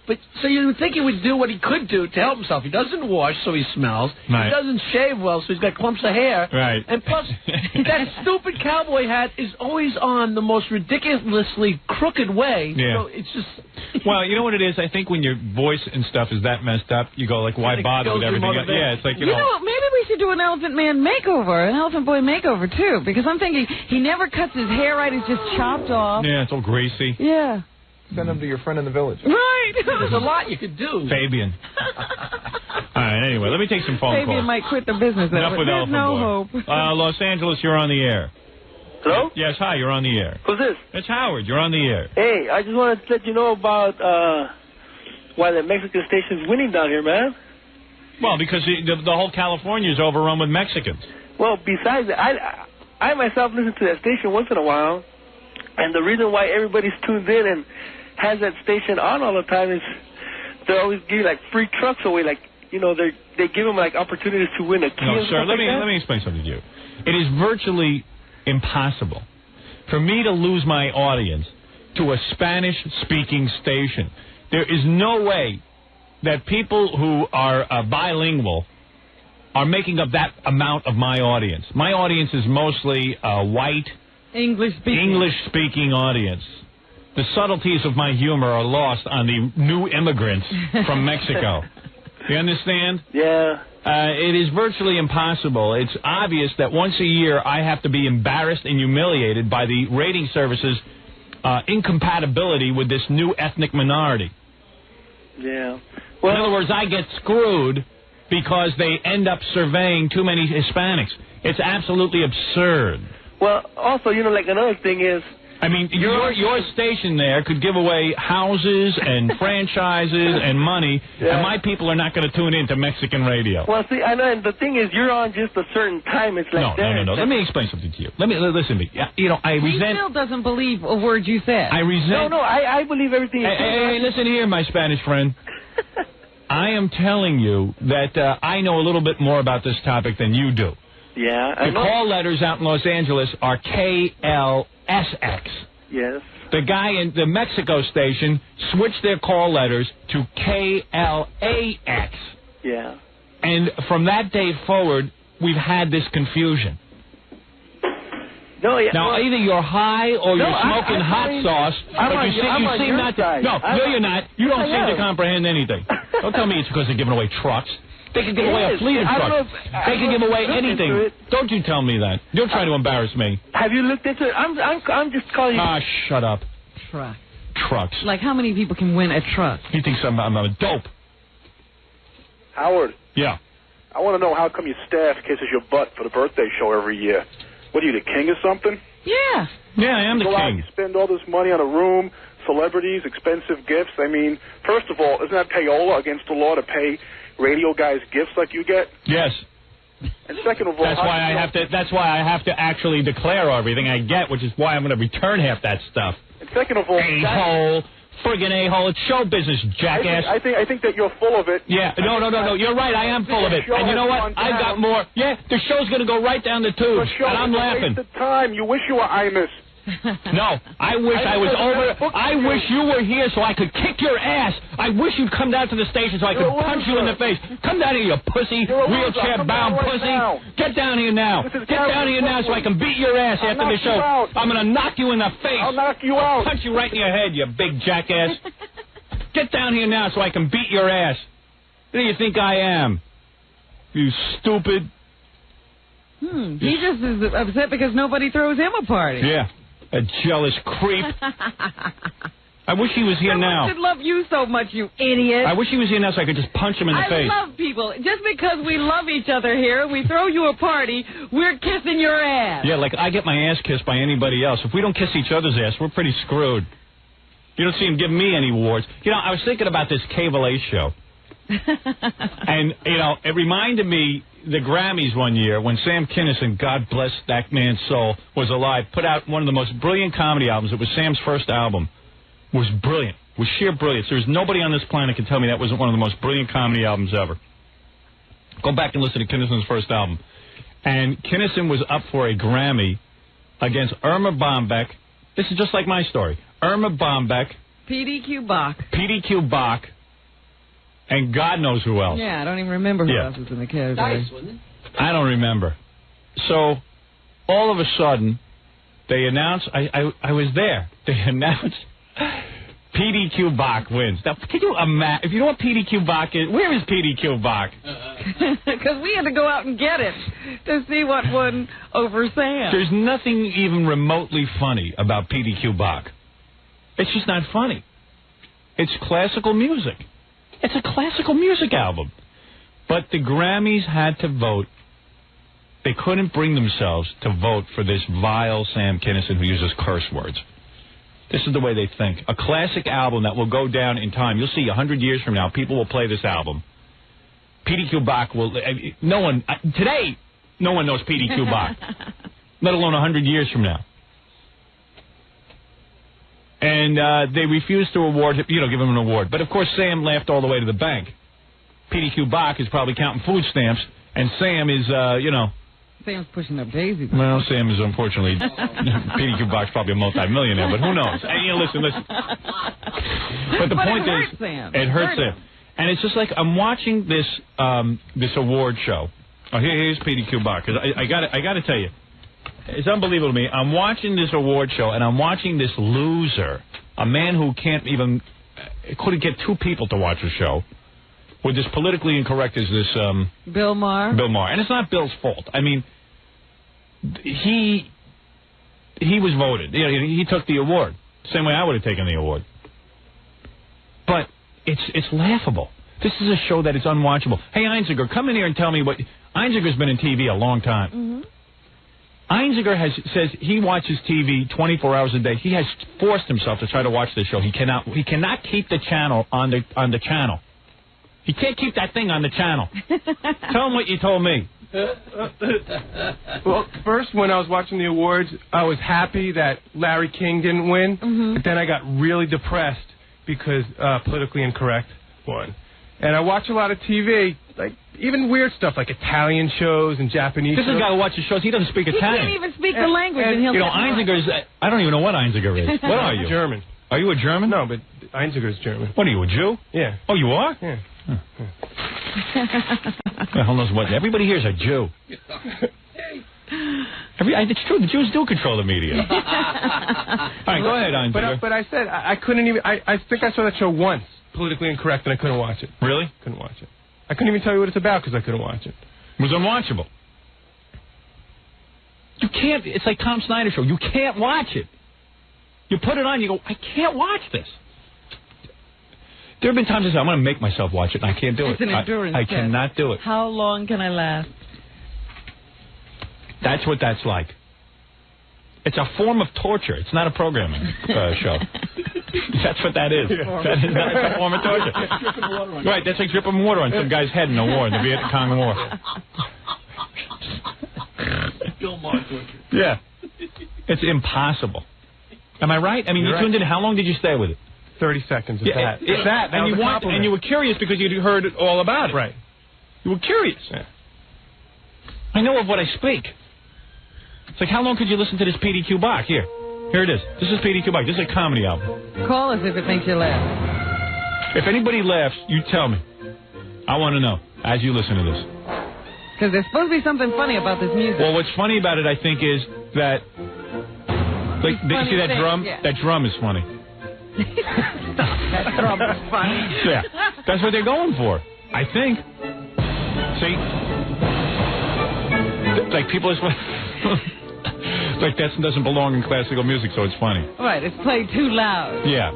Speaker 16: But so you would think he would do what he could do to help himself. He doesn't wash, so he smells.
Speaker 1: Right.
Speaker 16: He doesn't shave well, so he's got clumps of hair.
Speaker 1: Right.
Speaker 16: And plus, that stupid cowboy hat is always on the most ridiculously crooked way.
Speaker 1: Yeah.
Speaker 16: So it's just...
Speaker 1: Well, you know what it is? I think when your voice and stuff is that messed up, you go like, why bother with everything else? Yeah, it's like, you know...
Speaker 2: Maybe we should do an Elephant Man makeover, an Elephant Boy makeover, too. Because I'm thinking he never cuts his hair right. He's just chopped off.
Speaker 1: Yeah, it's all greasy.
Speaker 2: Yeah.
Speaker 4: Send him to your friend in the village.
Speaker 2: Right.
Speaker 16: There's a lot you could do.
Speaker 1: Fabian. All right, anyway, let me take some phone calls.
Speaker 2: Fabian might quit the business.
Speaker 1: Enough with
Speaker 2: There's
Speaker 1: Elephant
Speaker 2: no
Speaker 1: Boy.
Speaker 2: hope.
Speaker 1: Los Angeles, you're on the air.
Speaker 6: Hello?
Speaker 1: Yes, hi, you're on the air.
Speaker 6: Who's this?
Speaker 1: It's Howard, you're on the air.
Speaker 6: Hey, I just wanted to let you know about why the Mexican station's winning down here, man.
Speaker 1: Well, because the whole California is overrun with Mexicans.
Speaker 6: Well, besides that, I myself listen to that station once in a while, and the reason why everybody's tuned in and has that station on all the time is they're always giving like free trucks away, like, you know, they give them like opportunities to win a key.
Speaker 1: No, sir, let me explain something to you. It is virtually impossible for me to lose my audience to a Spanish-speaking station. There is no way that people who are bilingual are making up that amount of my audience. My audience is mostly white, English-speaking audience. The subtleties of my humor are lost on the new immigrants from Mexico. You understand?
Speaker 6: Yeah.
Speaker 1: It is virtually impossible. It's obvious that once a year I have to be embarrassed and humiliated by the rating service's incompatibility with this new ethnic minority.
Speaker 6: Yeah.
Speaker 1: Well, in other words, I get screwed because they end up surveying too many Hispanics. It's absolutely absurd.
Speaker 6: Well, also, you know, like another thing is...
Speaker 1: I mean, your station there could give away houses and franchises and money, and my people are not going to tune into Mexican radio.
Speaker 6: Well, see, I know, and the thing is, you're on just a certain time. It's like
Speaker 1: No. Let me explain something to you. Listen to me. You know, I resent...
Speaker 2: He still doesn't believe a word you said.
Speaker 1: I resent...
Speaker 6: No, I believe everything you say.
Speaker 1: Hey, listen here, my Spanish friend. I am telling you that I know a little bit more about this topic than you do.
Speaker 6: Yeah.
Speaker 1: The call letters out in Los Angeles are KLSX.
Speaker 6: Yes.
Speaker 1: The guy in the Mexico station switched their call letters to KLAX.
Speaker 6: Yeah.
Speaker 1: And from that day forward, we've had this confusion.
Speaker 6: No, yeah,
Speaker 1: now, either you're high or you're smoking hot sauce, but you seem not to... No, you're not. You don't seem to comprehend anything. Don't tell me it's because they're giving away trucks. They can give away a fleet of trucks. They can give away anything. Don't you tell me that. You're trying to embarrass me.
Speaker 6: Have you looked into it? I'm just calling you...
Speaker 1: Ah, shut up.
Speaker 2: Trucks. Like, how many people can win a truck?
Speaker 1: He thinks I'm a dope.
Speaker 10: Howard.
Speaker 1: Yeah.
Speaker 10: I want to know how come your staff kisses your butt for the birthday show every year. What are you, the king or something?
Speaker 2: Yeah.
Speaker 1: Yeah, I am the king.
Speaker 10: You spend all this money on a room, celebrities, expensive gifts. I mean, first of all, isn't that payola against the law to pay radio guys gifts like you get?
Speaker 1: Yes.
Speaker 10: And second of all,
Speaker 1: that's why I have to actually declare everything I get, which is why I'm going to return half that stuff.
Speaker 10: And second of all,
Speaker 1: a-hole, friggin' a-hole. It's show business, jackass.
Speaker 10: I think that you're full of it.
Speaker 1: Yeah, no. You're right. I am full of it. And you know what? I've got more. Yeah, the show's going to go right down the tubes, and I'm laughing.
Speaker 10: Waste of time. You wish you were Imus.
Speaker 1: No, I wish I was over. I wish you were here so I could kick your ass. I wish you'd come down to the station so I could punch you in the face. Come down here, you pussy, wheelchair-bound pussy. Get down here now. Get down here now so I can beat your ass after the show. I'm going to knock you in the face.
Speaker 10: I'll knock you out.
Speaker 1: Punch you right in your head, you big jackass. Get down here now so I can beat your ass. Who do you think I am? You stupid.
Speaker 2: He just is upset because nobody throws him a party.
Speaker 1: Yeah. A jealous creep. I wish he was here now.
Speaker 2: I should love you so much, you idiot.
Speaker 1: I wish he was here now so I could just punch him in the face.
Speaker 2: I love people. Just because we love each other here, we throw you a party, we're kissing your ass.
Speaker 1: Yeah, like I get my ass kissed by anybody else. If we don't kiss each other's ass, we're pretty screwed. You don't see him give me any awards. You know, I was thinking about this Cable A show. And, you know, it reminded me the Grammys one year when Sam Kinison, God bless that man's soul, was alive, put out one of the most brilliant comedy albums. It was Sam's first album. It was brilliant. It was sheer brilliance. There's nobody on this planet can tell me that wasn't one of the most brilliant comedy albums ever. Go back and listen to Kinison's first album. And Kinison was up for a Grammy against Irma Bombeck. This is just like my story. Irma Bombeck.
Speaker 2: PDQ Bach.
Speaker 1: PDQ Bach. And God knows who else.
Speaker 2: Yeah, I don't even remember who else was in the category.
Speaker 16: Nice, wasn't it?
Speaker 1: I don't remember. So, all of a sudden, they announced, I was there, they announced PDQ Bach wins. Now, can you imagine, if you know what PDQ Bach is, where is PDQ Bach?
Speaker 2: Because we had to go out and get it to see what won over Sam.
Speaker 1: There's nothing even remotely funny about PDQ Bach. It's just not funny. It's classical music. It's a classical music album. But the Grammys had to vote. They couldn't bring themselves to vote for this vile Sam Kinison who uses curse words. This is the way they think. A classic album that will go down in time. You'll see 100 years from now, people will play this album. PDQ Bach will... No one... Today, no one knows PDQ Bach. Let alone 100 years from now. And they refused to award, give him an award. But, of course, Sam laughed all the way to the bank. PDQ Bach is probably counting food stamps, and Sam is,
Speaker 2: Sam's pushing up daisies.
Speaker 1: Well, Sam is, unfortunately, PDQ Bach's probably a multi-millionaire, but who knows? Hey, listen. But the point is, it hurts Sam. And it's just like I'm watching this award show. Oh, here's PDQ Bach. Cause I got to tell you. It's unbelievable to me. I'm watching this award show, and I'm watching this loser, a man who couldn't get two people to watch a show, with this politically incorrect as this...
Speaker 2: Bill Maher?
Speaker 1: Bill Maher. And it's not Bill's fault. I mean, he was voted. He took the award. Same way I would have taken the award. But it's laughable. This is a show that is unwatchable. Hey, Einziger, come in here and tell me what... Einziger's been in TV a long time.
Speaker 2: Mm-hmm.
Speaker 1: Einziger says he watches TV 24 hours a day. He has forced himself to try to watch this show. He cannot keep the channel on the channel. He can't keep that thing on the channel. Tell him what you told me.
Speaker 4: Well, first, when I was watching the awards, I was happy that Larry King didn't win. Mm-hmm. But then I got really depressed because Politically Incorrect won.
Speaker 11: And I watch a lot of TV, like even weird stuff like Italian shows and Japanese shows.
Speaker 1: This is a guy who watches shows. He doesn't speak Italian.
Speaker 2: He can't even speak the language. And
Speaker 1: you know, Einziger's... I don't even know what Einziger is. What are you?
Speaker 11: German.
Speaker 1: Are you a German?
Speaker 11: No, but Einziger's German.
Speaker 1: What are you, a Jew?
Speaker 11: Yeah.
Speaker 1: Oh, you are?
Speaker 11: Yeah.
Speaker 1: The hell knows what? Everybody here is a Jew. It's true. The Jews do control the media. All right, go ahead, Einziger.
Speaker 11: But I said I couldn't even... I think I saw that show once, Politically Incorrect, and I couldn't watch it.
Speaker 1: Really?
Speaker 11: Couldn't watch it. I couldn't even tell you what it's about because I couldn't watch it.
Speaker 1: It was unwatchable. You can't... It's like Tom Snyder's show. You can't watch it. You put it on, you go, I can't watch this. There have been times I say, I'm going to make myself watch it, and I can't do
Speaker 2: It's
Speaker 1: it.
Speaker 2: an endurance
Speaker 1: I
Speaker 2: test.
Speaker 1: cannot do it.
Speaker 2: How long can I last?
Speaker 1: That's what that's like. It's a form of torture. It's not a programming show. That's what that is. That is not a form of torture. Right, that's like dripping water on some guy's head in the war, in the Viet Cong War. Yeah. It's impossible. Am I right? I mean, you tuned in. How long did you stay with it?
Speaker 11: 30 seconds. It's that.
Speaker 1: It's that. And you were curious because you heard all about it.
Speaker 11: Right.
Speaker 1: You were curious.
Speaker 11: Yeah.
Speaker 1: I know of what I speak. It's like, how long could you listen to this PDQ Bach? Here it is. This is PDQ Bach. This is a comedy album.
Speaker 2: Call us if it makes you laugh.
Speaker 1: If anybody laughs, you tell me. I want to know as you listen to this.
Speaker 2: Because there's supposed to be something funny about this music.
Speaker 1: Well, what's funny about it, I think, is that... Like, did you see that drum?
Speaker 2: Yeah.
Speaker 1: That drum is funny.
Speaker 2: That drum is funny.
Speaker 1: Yeah. That's what they're going for, I think. See? Like, people are... like, that doesn't belong in classical music, so it's funny.
Speaker 2: Right, it's played too loud.
Speaker 1: Yeah.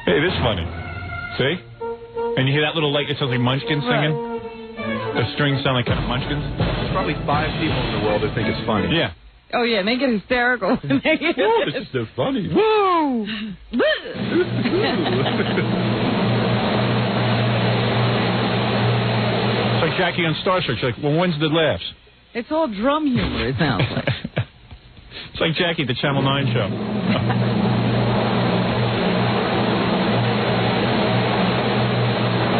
Speaker 1: Hey, this is funny. See? And you hear that little, like, it sounds like Munchkins singing? The strings sound like kind of Munchkins?
Speaker 12: There's probably 5 people in the world that think it's funny.
Speaker 1: Yeah.
Speaker 2: Oh, yeah, and they get hysterical.
Speaker 12: Oh, this is so funny.
Speaker 2: Woo!
Speaker 1: It's like Jackie on Star Search. Like, well, when's the laughs?
Speaker 2: It's all drum humor, it sounds like.
Speaker 1: It's like Jackie at the Channel 9 show.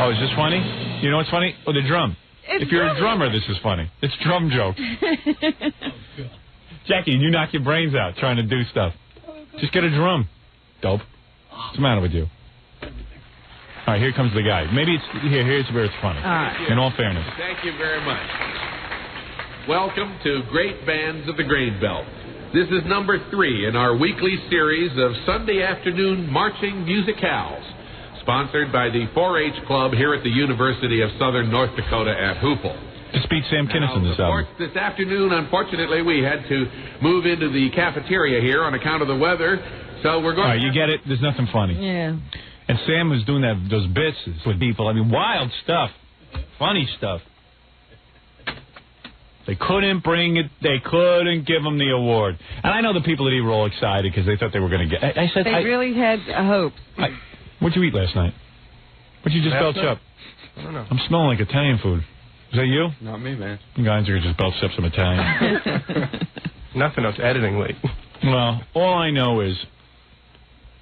Speaker 1: Oh, is this funny? You know what's funny? Oh, the drum. If you're a drummer, this is funny. It's drum joke. Jackie, you knock your brains out trying to do stuff. Just get a drum. Dope. What's the matter with you? All right, here comes the guy. Maybe it's here's where it's funny.
Speaker 2: All right.
Speaker 1: In all fairness.
Speaker 22: Thank you very much. Welcome to Great Bands of the Grain Belt. This is number 3 in our weekly series of Sunday afternoon marching musicals, sponsored by the 4-H Club here at the University of Southern North Dakota at Hoople.
Speaker 1: This beats Sam Kinison this album.
Speaker 22: This afternoon, unfortunately, we had to move into the cafeteria here on account of the weather, so we're going.
Speaker 1: All right, you get it. There's nothing funny.
Speaker 2: Yeah.
Speaker 1: And Sam was doing those bits with people. I mean, wild stuff, funny stuff. They couldn't bring it. They couldn't give him the award. And I know the people at E were all excited because they thought they were going to get. I said
Speaker 2: they really had hope.
Speaker 1: What'd you eat last night? What'd you just belch up?
Speaker 11: I don't know.
Speaker 1: I'm smelling like Italian food. Is that you?
Speaker 12: Not me, man.
Speaker 1: You guys are just belched up some Italian.
Speaker 11: Nothing else. Editing late.
Speaker 1: Well, all I know is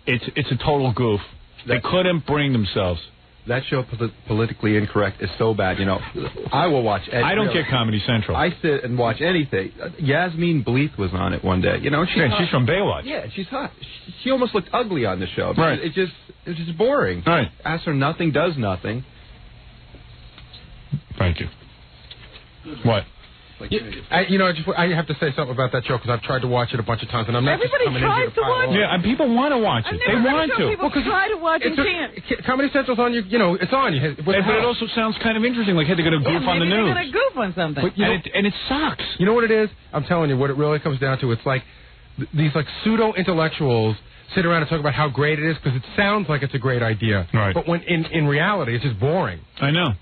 Speaker 1: it's a total goof. They couldn't bring themselves.
Speaker 12: That show, Politically Incorrect, is so bad. You know, I will watch.
Speaker 1: I don't get Comedy Central.
Speaker 12: I sit and watch anything. Yasmin Bleeth was on it one day. You know,
Speaker 1: she's from Baywatch.
Speaker 12: Yeah, she's hot. She almost looked ugly on the show.
Speaker 1: Right.
Speaker 12: It's just boring.
Speaker 1: Right.
Speaker 12: Asks her nothing, does nothing.
Speaker 1: Thank you. What?
Speaker 11: I have to say something about that show because I've tried to watch it a bunch of times and I'm not
Speaker 2: Everybody
Speaker 11: just coming in here
Speaker 2: tries to watch it.
Speaker 1: Yeah, and people want to watch it. They want to.
Speaker 2: People try to watch and can't.
Speaker 11: Comedy Central's on it's on.
Speaker 1: But it also sounds kind of interesting. Like, hey, they're going to goof on the news.
Speaker 2: They're going to goof on something.
Speaker 11: But,
Speaker 1: and it sucks.
Speaker 11: You know what it is? I'm telling you, what it really comes down to, it's like these like pseudo-intellectuals sit around and talk about how great it is because it sounds like it's a great idea.
Speaker 1: Right.
Speaker 11: But when in reality, it's just boring.
Speaker 1: I know.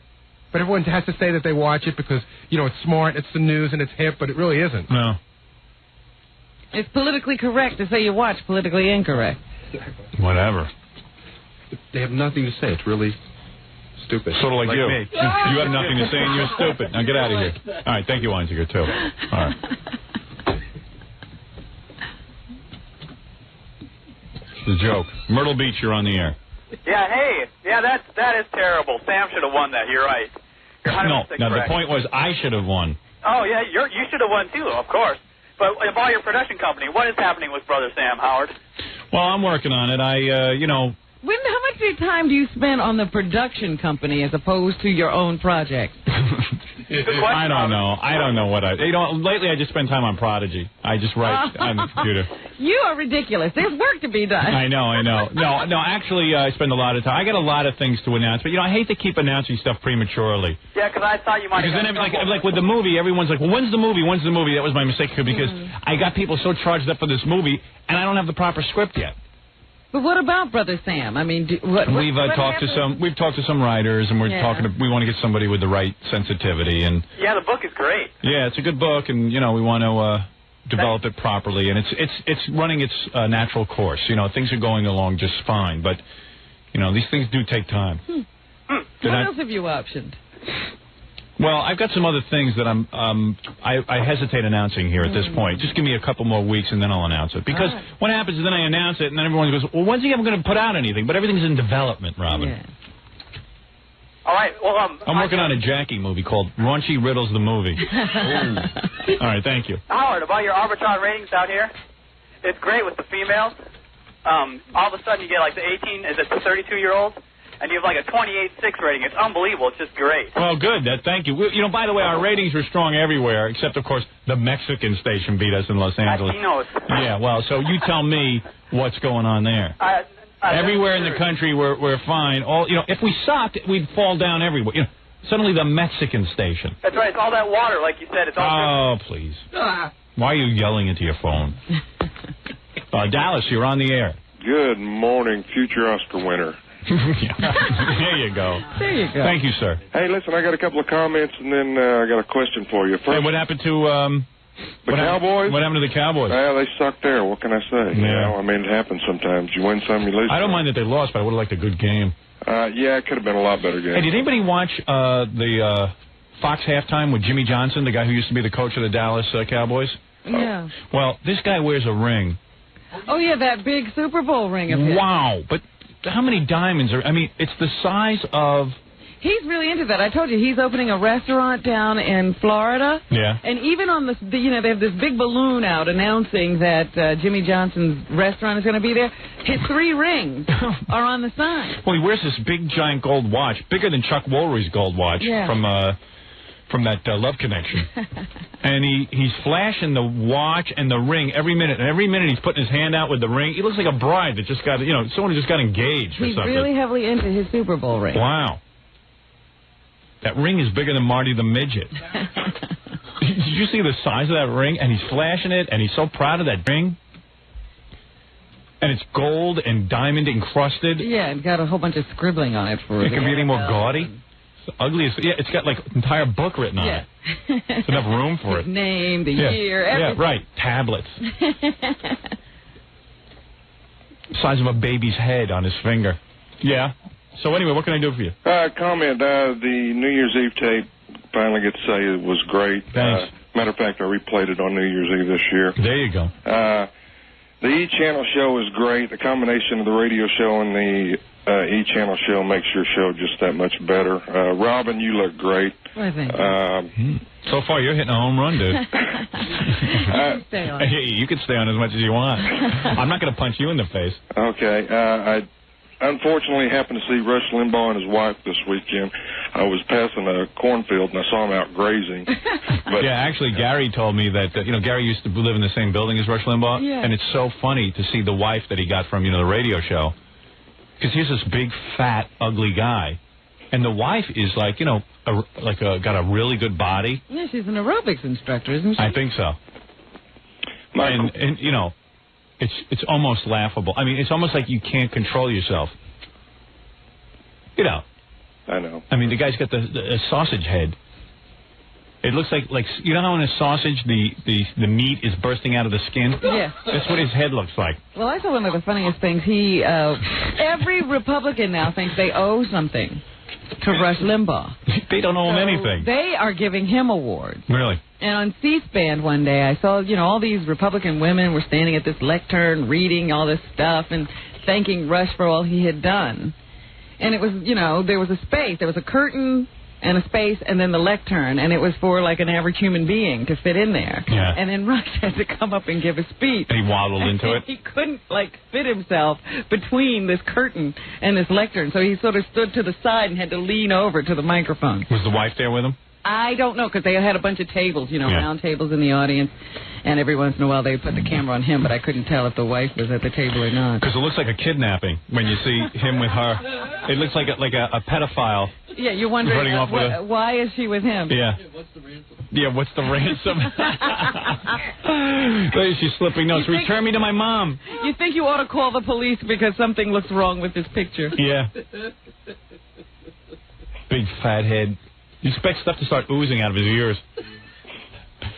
Speaker 11: But everyone has to say that they watch it because, it's smart, it's the news, and it's hip, but it really isn't.
Speaker 1: No.
Speaker 2: It's politically correct to say you watch Politically Incorrect.
Speaker 1: Whatever.
Speaker 12: They have nothing to say. It's really stupid.
Speaker 1: Sort of like you.
Speaker 12: Me.
Speaker 1: You have nothing to say and you're stupid. Now get out of here. All right, thank you, Einziger, too. All right. The joke. Myrtle Beach, you're on the air.
Speaker 8: Yeah, hey. Yeah, that is terrible. Sam should have won that. You're right. You're 100%
Speaker 1: No,
Speaker 8: correct.
Speaker 1: the point was I should have won.
Speaker 8: Oh, yeah, you should have won, too, of course. But about your production company, what is happening with Brother Sam, Howard?
Speaker 1: Well, I'm working on it.
Speaker 2: How much time do you spend on the production company as opposed to your own project?
Speaker 1: I don't know. I don't know what lately I just spend time on Prodigy. I just write on the computer.
Speaker 2: You are ridiculous. There's work to be done.
Speaker 1: I know. No, actually, I spend a lot of time. I got a lot of things to announce, but, I hate to keep announcing stuff prematurely.
Speaker 8: Yeah, because I thought you might have...
Speaker 1: Because then, like with the movie, everyone's like, well, when's the movie? When's the movie? That was my mistake, because I got people so charged up for this movie, and I don't have the proper script yet.
Speaker 2: But what about Brother Sam? I mean,
Speaker 1: we've talked to some writers, and we want to get somebody with the right sensitivity. And
Speaker 8: yeah, the book is great.
Speaker 1: Yeah, it's a good book, and we want to develop it properly, and it's running its natural course. Things are going along just fine, but these things do take time.
Speaker 2: What else have you optioned?
Speaker 1: Well, I've got some other things that I hesitate announcing here at this point. Just give me a couple more weeks and then I'll announce it. Because what happens is then I announce it and then everyone goes, well, when's he ever going to put out anything? But everything's in development, Robin.
Speaker 2: Yeah.
Speaker 8: All right, well,
Speaker 1: I'm working on a Jackie movie called Raunchy Riddles the Movie. All right, thank you.
Speaker 8: Howard, about your Arbitron ratings out here, it's great with the females. All of a sudden you get like the 32-year-olds. And you have like a 28.6 rating. It's unbelievable. It's just great.
Speaker 1: Well, good. Thank you. By the way, our ratings were strong everywhere, except, of course, the Mexican station beat us in Los Angeles.
Speaker 8: Latinos.
Speaker 1: Yeah, well, so you tell me what's going on there. Everywhere in the country, we're fine. If we sucked, we'd fall down everywhere. Suddenly the Mexican station.
Speaker 8: That's right. It's all that water, like you said. It's all
Speaker 1: please. Why are you yelling into your phone? Dallas, you're on the air.
Speaker 9: Good morning, future Oscar winner.
Speaker 1: There you go.
Speaker 2: There you go.
Speaker 1: Thank you, sir.
Speaker 9: Hey, listen, I got a couple of comments, and then I got a question for you. First,
Speaker 1: hey, what happened to
Speaker 9: the Cowboys?
Speaker 1: What happened to the Cowboys?
Speaker 9: Well, they sucked there. What can I say?
Speaker 1: Yeah.
Speaker 9: It happens sometimes. You win some, you lose some.
Speaker 1: I don't mind that they lost, but I would have liked a good game.
Speaker 9: Yeah, it could have been a lot better game.
Speaker 1: Hey, did anybody watch the Fox halftime with Jimmy Johnson, the guy who used to be the coach of the Dallas Cowboys?
Speaker 2: Yeah.
Speaker 1: Well, this guy wears a ring.
Speaker 2: Oh, yeah, that big Super Bowl ring of his.
Speaker 1: Wow, but how many diamonds are... I mean, it's the size of...
Speaker 2: He's really into that. I told you, he's opening a restaurant down in Florida.
Speaker 1: Yeah.
Speaker 2: And even on they have this big balloon out announcing that Jimmy Johnson's restaurant is going to be there. His 3 rings are on the sign.
Speaker 1: Well, he wears this big, giant gold watch, bigger than Chuck Woolery's gold watch from that Love Connection. And he's flashing the watch and the ring every minute. And every minute he's putting his hand out with the ring. He looks like a bride that just got, someone who just got engaged or
Speaker 2: he's
Speaker 1: something.
Speaker 2: He's really heavily into his Super Bowl ring.
Speaker 1: Wow. That ring is bigger than Marty the Midget. Did you see the size of that ring? And he's flashing it, and he's so proud of that ring. And it's gold and diamond encrusted.
Speaker 2: Yeah, and got a whole bunch of scribbling on it for
Speaker 1: it. It can be any more gaudy. It's the ugliest. Yeah, it's got like an entire book written on it. There's enough room for it.
Speaker 2: His name, the year, everything.
Speaker 1: Yeah, right. Tablets. Size of a baby's head on his finger. Yeah. So anyway, what can I do for you?
Speaker 9: Comment. The New Year's Eve tape, finally get to say it was great.
Speaker 1: Thanks.
Speaker 9: Matter of fact, I replayed it on New Year's Eve this year.
Speaker 1: There you go.
Speaker 9: The E-Channel show is great. The combination of the radio show and the E-Channel show makes your show just that much better. Robin, you look great.
Speaker 2: I think
Speaker 1: so far, you're hitting a home run, dude.
Speaker 2: Stay on.
Speaker 1: Hey, you can stay on as much as you want. I'm not going to punch you in the face.
Speaker 9: Okay. I unfortunately happened to see Rush Limbaugh and his wife this weekend. I was passing a cornfield and I saw him out grazing. But
Speaker 1: yeah, actually, Gary told me that, Gary used to live in the same building as Rush Limbaugh.
Speaker 2: Yeah.
Speaker 1: And it's so funny to see the wife that he got from, the radio show. Because he's this big, fat, ugly guy. And the wife is like, got a really good body.
Speaker 2: Yeah, she's an aerobics instructor, isn't she?
Speaker 1: I think so. And it's almost laughable. I mean, it's almost like you can't control yourself.
Speaker 9: I know.
Speaker 1: I mean, the guy's got the sausage head. It looks like how in a sausage the meat is bursting out of the skin?
Speaker 2: Yeah.
Speaker 1: That's what his head looks like.
Speaker 2: Well, I saw one of the funniest things. Every Republican now thinks they owe something to Rush Limbaugh.
Speaker 1: They don't owe him anything.
Speaker 2: They are giving him awards.
Speaker 1: Really?
Speaker 2: And on C-SPAN one day, I saw, all these Republican women were standing at this lectern reading all this stuff, and thanking Rush for all he had done. And it was, you know, there was a space. There was a curtain and a space and then the lectern. And it was for, like, an average human being to fit in there.
Speaker 1: Yeah.
Speaker 2: And then Rush had to come up and give a speech.
Speaker 1: And he waddled into it.
Speaker 2: He couldn't, like, fit himself between this curtain and this lectern. So he sort of stood to the side and had to lean over to the microphone.
Speaker 1: Was the wife there with him?
Speaker 2: I don't know, because they had a bunch of tables, you know, round tables in the audience, and every once in a while they put the camera on him, but I couldn't tell if the wife was at the table or not.
Speaker 1: Because it looks like a kidnapping when you see him with her. It looks like a pedophile.
Speaker 2: Yeah, you're wondering
Speaker 1: running off with
Speaker 2: why is she with him?
Speaker 1: Yeah. What's the ransom? She's slipping notes. Return me to my mom.
Speaker 2: You think you ought to call the police because something looks wrong with this picture?
Speaker 1: Yeah. Big fat head. You expect stuff to start oozing out of his ears.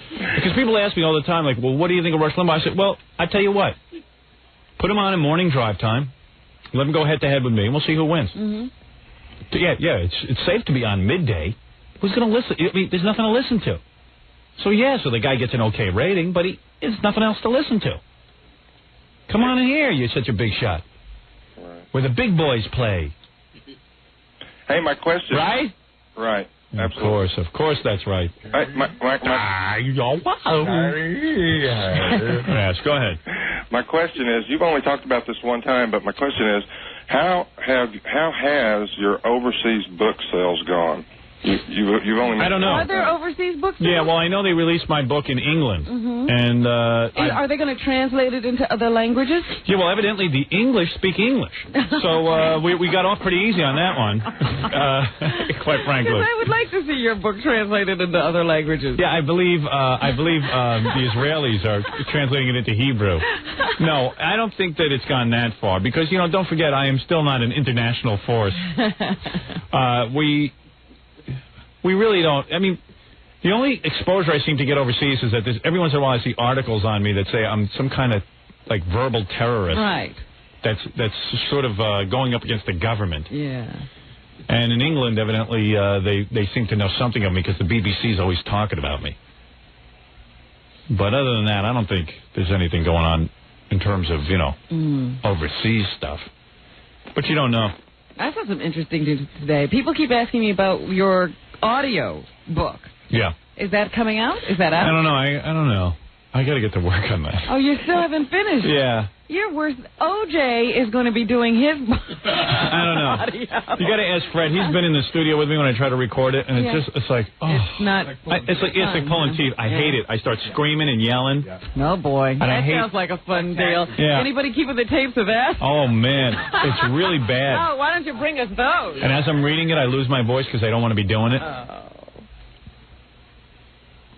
Speaker 1: Because people ask me all the time, like, well, what do you think of Rush Limbaugh? I said, well, I tell you what. Put him on in morning drive time. Let him go head-to-head with me, and we'll see who wins.
Speaker 2: Mm-hmm.
Speaker 1: Yeah, it's safe to be on midday. Who's going to listen? I mean, there's nothing to listen to. So the guy gets an okay rating, but there's nothing else to listen to. Come on in here, you're such a big shot. Where the big boys play.
Speaker 9: Hey, my question...
Speaker 1: Right?
Speaker 9: Right. Absolutely.
Speaker 1: Of course, that's right.
Speaker 9: Yes,
Speaker 1: go ahead.
Speaker 9: My question is, you've only talked about this one time, but my question is, how has your overseas book sales gone? You've only...
Speaker 1: I don't know.
Speaker 2: Are there overseas books?
Speaker 1: Yeah, well, I know they released my book in England.
Speaker 2: Mm-hmm.
Speaker 1: And
Speaker 2: are they going to translate it into other languages?
Speaker 1: Yeah, well, evidently the English speak English. So we got off pretty easy on that one, quite frankly.
Speaker 2: Because I would like to see your book translated into other languages.
Speaker 1: Yeah, I believe the Israelis are translating it into Hebrew. No, I don't think that it's gone that far. Because, don't forget, I am still not an international force. We really don't. I mean, the only exposure I seem to get overseas is that every once in a while I see articles on me that say I'm some kind of, like, verbal terrorist.
Speaker 2: Right.
Speaker 1: That's sort of going up against the government.
Speaker 2: Yeah.
Speaker 1: And in England, evidently, they seem to know something of me because the BBC's always talking about me. But other than that, I don't think there's anything going on in terms of, overseas stuff. But you don't know.
Speaker 2: I saw some interesting news today. People keep asking me about your audio book.
Speaker 1: Yeah.
Speaker 2: Is that coming out? Is that out?
Speaker 1: I don't know. I don't know. I got to get to work on that.
Speaker 2: Oh, you still haven't finished?
Speaker 1: Yeah.
Speaker 2: You're worse. OJ is going to be doing his
Speaker 1: I don't know.
Speaker 2: audio.
Speaker 1: You got to ask Fred. He's been in the studio with me when I try to record it, and it's like, oh.
Speaker 2: It's not.
Speaker 1: It's like pulling teeth. I hate it. I start screaming and yelling.
Speaker 2: Oh, boy.
Speaker 1: And
Speaker 2: Sounds like a fun deal.
Speaker 1: Yeah.
Speaker 2: Anybody keeping the tapes of that?
Speaker 1: Oh, man. It's really bad.
Speaker 2: Oh, why don't you bring us those?
Speaker 1: And as I'm reading it, I lose my voice because I don't want to be doing it. I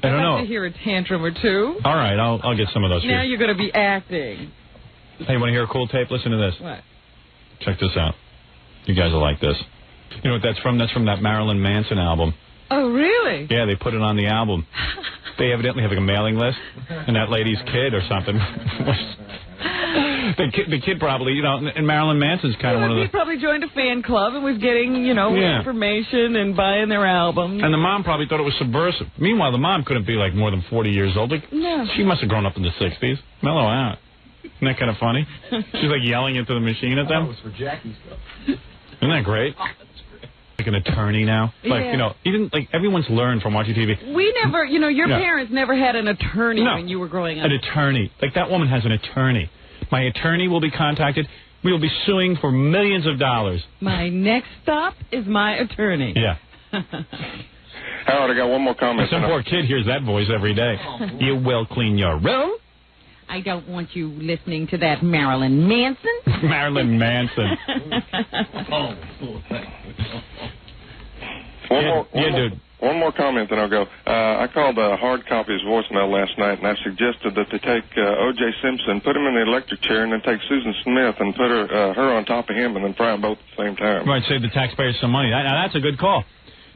Speaker 1: don't know.
Speaker 2: I'd like to hear a tantrum or two.
Speaker 1: All right, I'll get some of those.
Speaker 2: Now you're going to be acting.
Speaker 1: Hey, want to hear a cool tape? Listen to this.
Speaker 2: What?
Speaker 1: Check this out. You guys will like this. You know what that's from? That's from that Marilyn Manson album.
Speaker 2: Oh, really?
Speaker 1: Yeah, they put it on the album. They evidently have like a mailing list, and that lady's kid or something. The kid probably, and Marilyn Manson's kind of one of the...
Speaker 2: He probably joined a fan club and was getting, information and buying their albums.
Speaker 1: And the mom probably thought it was subversive. Meanwhile, the mom couldn't be like more than 40 years old. Like,
Speaker 2: no.
Speaker 1: She must have grown up in the 60s. Mellow out. Isn't that kind of funny? She's like yelling into the machine at them.
Speaker 12: That was for Jackie stuff.
Speaker 1: Isn't that great?
Speaker 12: Oh, that's great.
Speaker 1: Like an attorney now. Like, even like everyone's learned from watching TV.
Speaker 2: We never, your parents never had an attorney when you were growing up.
Speaker 1: An attorney. Like that woman has an attorney. My attorney will be contacted. We will be suing for millions of dollars.
Speaker 2: My next stop is my attorney.
Speaker 1: Yeah.
Speaker 9: Howard, I got one more comment.
Speaker 1: Some poor kid hears that voice every day. You will clean your room.
Speaker 2: I don't want you listening to that Marilyn Manson.
Speaker 1: Marilyn Manson.
Speaker 9: One more comment, then I'll go. I called a hard copy's voicemail last night, and I suggested that they take O.J. Simpson, put him in the electric chair, and then take Susan Smith and put her on top of him, and then fry them both at the same time.
Speaker 1: Right, save the taxpayers some money. Now, that's a good call.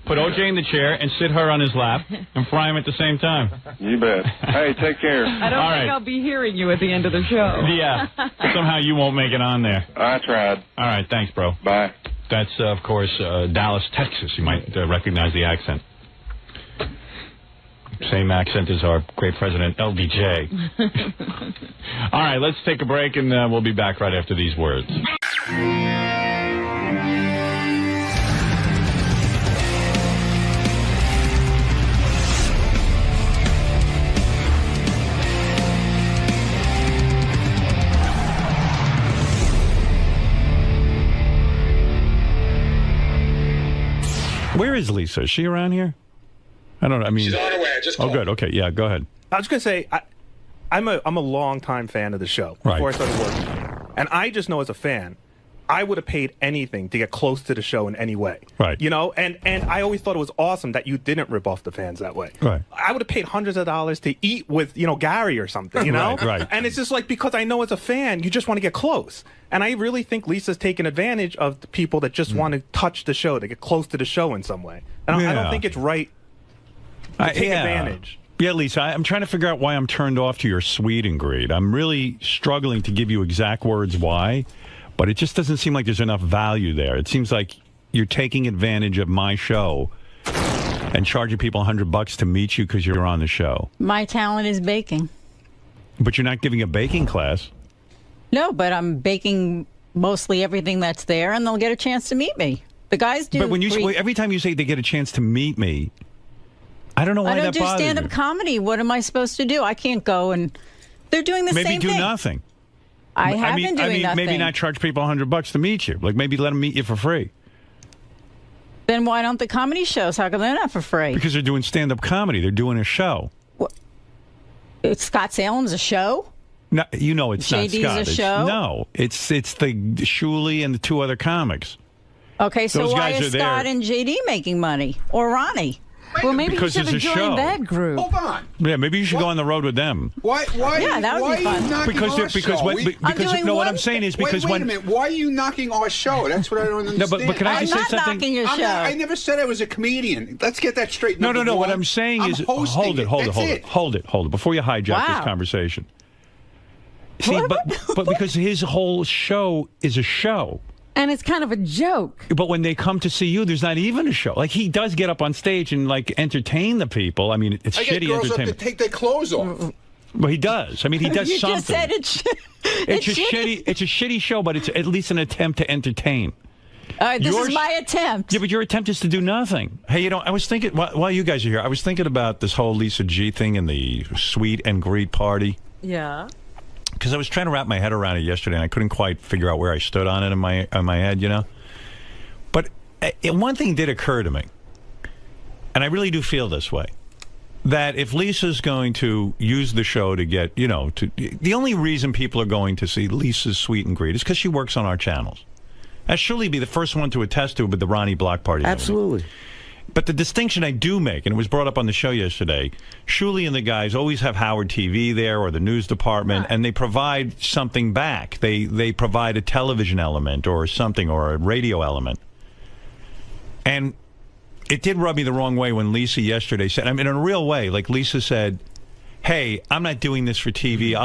Speaker 1: Put O.J. in the chair and sit her on his lap and fry him at the same time.
Speaker 9: You bet. Hey, take care.
Speaker 2: I don't think I'll be hearing you at the end of the show.
Speaker 1: Yeah. Somehow you won't make it on there.
Speaker 9: I tried.
Speaker 1: All right, thanks, bro.
Speaker 9: Bye.
Speaker 1: That's, of course, Dallas, Texas. You might recognize the accent. Same accent as our great president, LBJ. All right, let's take a break, and we'll be back right after these words. Where is Lisa? Is she around here? I don't know. I mean,
Speaker 13: she's on her way. Just
Speaker 1: good. Okay, yeah, go ahead.
Speaker 13: I was going to say, I'm a long-time fan of the show before I started working. And I just know as a fan, I would have paid anything to get close to the show in any way.
Speaker 1: Right.
Speaker 13: You know, and I always thought it was awesome that you didn't rip off the fans that way.
Speaker 1: Right.
Speaker 13: I would have paid hundreds of dollars to eat with, Gary or something, you know?
Speaker 1: Right.
Speaker 13: And it's just like, because I know as a fan, you just want to get close. And I really think Lisa's taking advantage of the people that just want to touch the show, to get close to the show in some way. And I don't think it's right to take advantage.
Speaker 1: Yeah, Lisa, I'm trying to figure out why I'm turned off to your sweet and greed. I'm really struggling to give you exact words why, but it just doesn't seem like there's enough value there. It seems like you're taking advantage of my show and charging people $100 to meet you because you're on the show.
Speaker 17: My talent is baking.
Speaker 1: But you're not giving a baking class.
Speaker 17: No, but I'm baking mostly everything that's there, and they'll get a chance to meet me. The guys do.
Speaker 1: But when every time you say they get a chance to meet me, I don't know why that bothers you.
Speaker 17: I don't do stand-up comedy. What am I supposed to do? I can't go and... They're doing the same thing.
Speaker 1: Maybe do nothing.
Speaker 17: I have been doing nothing.
Speaker 1: Maybe not charge people $100 to meet you. Like, maybe let them meet you for free.
Speaker 17: Then why don't the comedy shows? How come they're not for free?
Speaker 1: Because they're doing stand-up comedy. They're doing a show.
Speaker 17: Scott Salem's a show?
Speaker 1: No, you know it's not Scott.
Speaker 17: JD's a show?
Speaker 1: No, it's the Shuli and the two other comics.
Speaker 17: Okay, so
Speaker 1: Those
Speaker 17: why
Speaker 1: guys
Speaker 17: is
Speaker 1: are
Speaker 17: Scott
Speaker 1: there.
Speaker 17: and JD making money? Or Ronnie?
Speaker 2: Well, maybe
Speaker 1: Because
Speaker 2: you should have
Speaker 1: it's a
Speaker 2: joined
Speaker 1: show.
Speaker 2: that group.
Speaker 13: Hold on.
Speaker 1: Yeah, maybe you should go on the road with them.
Speaker 13: Why?
Speaker 17: Yeah, that would be fun.
Speaker 1: Because what I'm saying is because
Speaker 13: wait a minute. Why are you knocking our show? That's what I don't understand.
Speaker 1: No, but can I just say something?
Speaker 17: I'm not knocking your show.
Speaker 13: I never said I was a comedian. Let's get that straight.
Speaker 1: No. What I'm saying is, hold it. Before you hijack this conversation. See, but because his whole show is a show.
Speaker 2: And it's kind of a joke.
Speaker 1: But when they come to see you, there's not even a show. Like, he does get up on stage and, like, entertain the people. I mean, it's shitty entertainment.
Speaker 13: I get girls up to take their clothes off.
Speaker 1: Well, he does. I mean, he does
Speaker 17: you
Speaker 1: something.
Speaker 17: Just said
Speaker 1: it's a shitty show, but it's at least an attempt to entertain.
Speaker 17: This is my attempt.
Speaker 1: Yeah, but your attempt is to do nothing. Hey, I was thinking, while you guys are here, I was thinking about this whole Lisa G thing and the sweet and greet party.
Speaker 2: Yeah.
Speaker 1: Because I was trying to wrap my head around it yesterday, and I couldn't quite figure out where I stood on it in my head, But one thing did occur to me, and I really do feel this way, that if Lisa's going to use the show to get, the only reason people are going to see Lisa's Sweet and Greet is because she works on our channels. I'd surely be the first one to attest to it with the Ronnie Block Party.
Speaker 23: Absolutely.
Speaker 1: But the distinction I do make, and it was brought up on the show yesterday, Shuli and the guys always have Howard TV there or the news department, and they provide something back. They provide a television element or something or a radio element. And it did rub me the wrong way when Lisa yesterday said, I mean, in a real way, like Lisa said, hey, I'm not doing this for TV.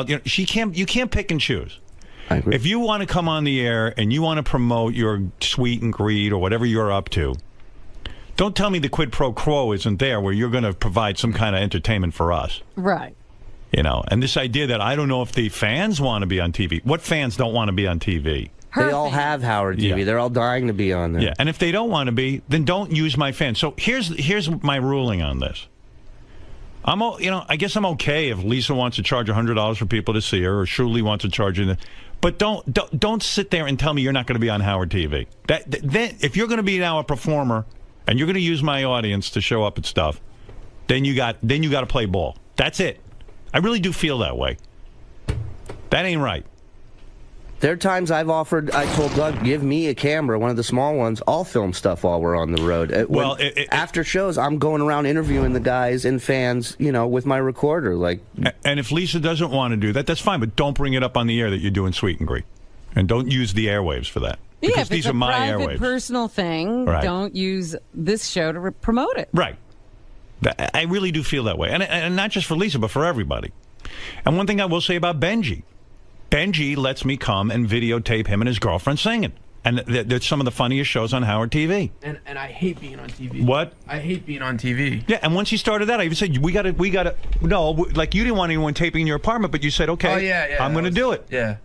Speaker 1: You can't pick and choose.
Speaker 23: I agree.
Speaker 1: If you want to come on the air and you want to promote your sweet and greet or whatever you're up to, don't tell me the quid pro quo isn't there where you're going to provide some kind of entertainment for us.
Speaker 2: Right.
Speaker 1: And this idea that I don't know if the fans want to be on TV. What fans don't want to be on TV?
Speaker 23: They all have Howard TV. Yeah. They're all dying to be on there.
Speaker 1: Yeah, and if they don't want to be, then don't use my fans. So here's my ruling on this. I guess I'm okay if Lisa wants to charge $100 for people to see her, or Shuli wants to charge you. But don't sit there and tell me you're not going to be on Howard TV. Then if you're going to be now a performer and you're going to use my audience to show up and stuff, then you got to play ball. That's it. I really do feel that way. That ain't right.
Speaker 23: There are times I told Doug, give me a camera, one of the small ones. I'll film stuff while we're on the road. After shows, I'm going around interviewing the guys and fans, with my recorder.
Speaker 1: And if Lisa doesn't want to do that, that's fine. But don't bring it up on the air that you're doing Sweet and Greet. And don't use the airwaves for that. Because these are my airwaves.
Speaker 2: If it's a private, personal thing, don't use this show to promote it.
Speaker 1: Right. I really do feel that way. And not just for Lisa, but for everybody. And one thing I will say about Benji. Benji lets me come and videotape him and his girlfriend singing. And they're some of the funniest shows on Howard TV.
Speaker 5: And I hate being on TV.
Speaker 1: What?
Speaker 5: I hate being on TV.
Speaker 1: Yeah, and once you started that, I even said, we got to, no, like you didn't want anyone taping in your apartment, but you said, okay, I'm going to do it.
Speaker 5: Yeah.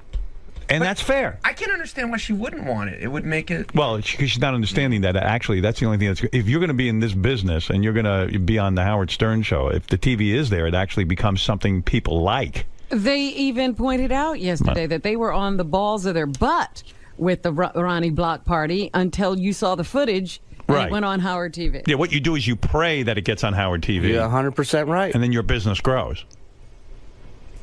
Speaker 1: And that's fair.
Speaker 5: I can't understand why she wouldn't want it. It would make it...
Speaker 1: Well, because she's not understanding that, actually, that's the only thing that's... If you're going to be in this business and you're going to be on the Howard Stern show, if the TV is there, it actually becomes something people like.
Speaker 2: They even pointed out yesterday that they were on the balls of their butt with the Ronnie Block party until you saw the footage and it went on Howard TV.
Speaker 1: Yeah, what you do is you pray that it gets on Howard TV.
Speaker 23: You're 100% right.
Speaker 1: And then your business grows.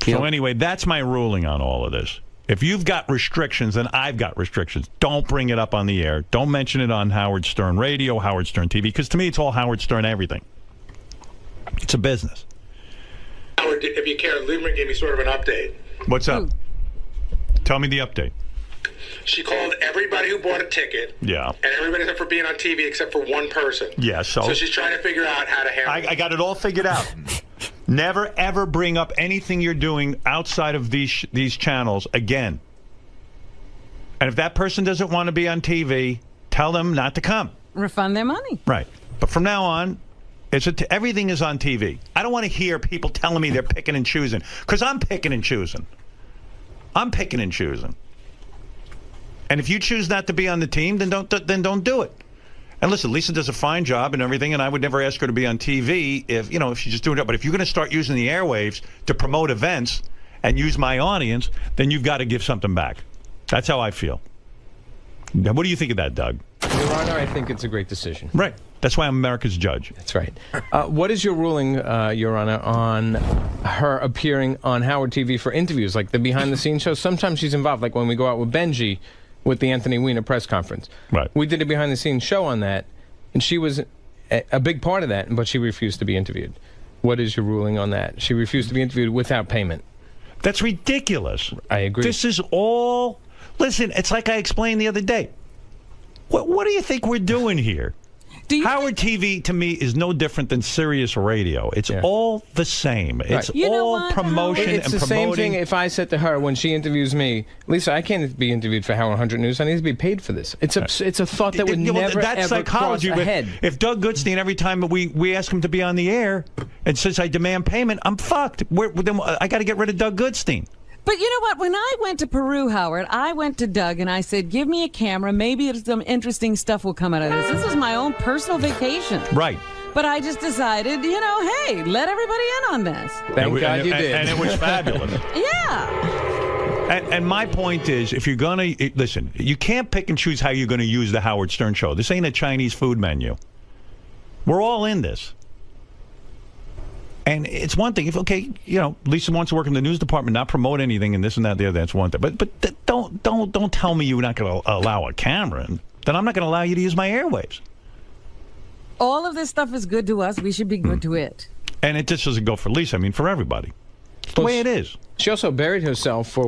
Speaker 1: So anyway, that's my ruling on all of this. If you've got restrictions and I've got restrictions, don't bring it up on the air. Don't mention it on Howard Stern Radio, Howard Stern TV, because to me it's all Howard Stern everything. It's a business.
Speaker 15: Howard, if you care, Lieberman gave me sort of an update.
Speaker 1: What's up? Tell me the update.
Speaker 15: She called everybody who bought a ticket.
Speaker 1: Yeah.
Speaker 15: And everybody except for being on TV except for one person.
Speaker 1: Yeah, so
Speaker 15: she's trying to figure out how to handle it.
Speaker 1: I got it all figured out. Never, ever bring up anything you're doing outside of these channels again. And if that person doesn't want to be on TV, tell them not to come.
Speaker 2: Refund their money.
Speaker 1: Right. But from now on, everything is on TV. I don't want to hear people telling me they're picking and choosing, because I'm picking and choosing. I'm picking and choosing. And if you choose not to be on the team, then don't do it. And listen, Lisa does a fine job and everything, and I would never ask her to be on TV if she's just doing it. But if you're going to start using the airwaves to promote events and use my audience, then you've got to give something back. That's how I feel. What do you think of that, Doug?
Speaker 19: Your Honor, I think it's a great decision.
Speaker 1: Right. That's why I'm America's judge.
Speaker 19: That's right. What is your ruling, Your Honor, on her appearing on Howard TV for interviews, like the behind-the-scenes shows? Sometimes she's involved, like when we go out with Benji with the Anthony Weiner press conference.
Speaker 1: Right.
Speaker 19: We did a behind-the-scenes show on that, and she was a big part of that, but she refused to be interviewed. What is your ruling on that? She refused to be interviewed without payment.
Speaker 1: That's ridiculous.
Speaker 19: I agree.
Speaker 1: This is all... Listen, it's like I explained the other day. What do you think we're doing here? Howard TV, to me, is no different than Sirius Radio. It's all the same. It's all promotion and promoting.
Speaker 19: It's the same thing if I said to her when she interviews me, Lisa, I can't be interviewed for Howard 100 News. I need to be paid for this. It's a thought that would never,
Speaker 1: that's
Speaker 19: ever
Speaker 1: psychology.
Speaker 19: cross ahead.
Speaker 1: If Doug Goodstein, every time we ask him to be on the air, and says I demand payment, I'm fucked. Then I got to get rid of Doug Goodstein.
Speaker 2: But you know what? When I went to Peru, Howard, I went to Doug and I said, give me a camera. Maybe some interesting stuff will come out of this. This is my own personal vacation.
Speaker 1: Right.
Speaker 2: But I just decided, hey, let everybody in on this.
Speaker 19: Thank God you did.
Speaker 1: And it was fabulous.
Speaker 2: Yeah.
Speaker 1: And my point is, if you're going to... Listen, you can't pick and choose how you're going to use the Howard Stern show. This ain't a Chinese food menu. We're all in this. And it's one thing if Lisa wants to work in the news department, not promote anything and this and that, the other. That's one thing. But don't tell me you're not going to allow a camera, and then I'm not going to allow you to use my airwaves.
Speaker 2: All of this stuff is good to us. We should be good to it.
Speaker 1: And it just doesn't go for Lisa. I mean, for everybody. It's the way it is.
Speaker 19: She also buried herself for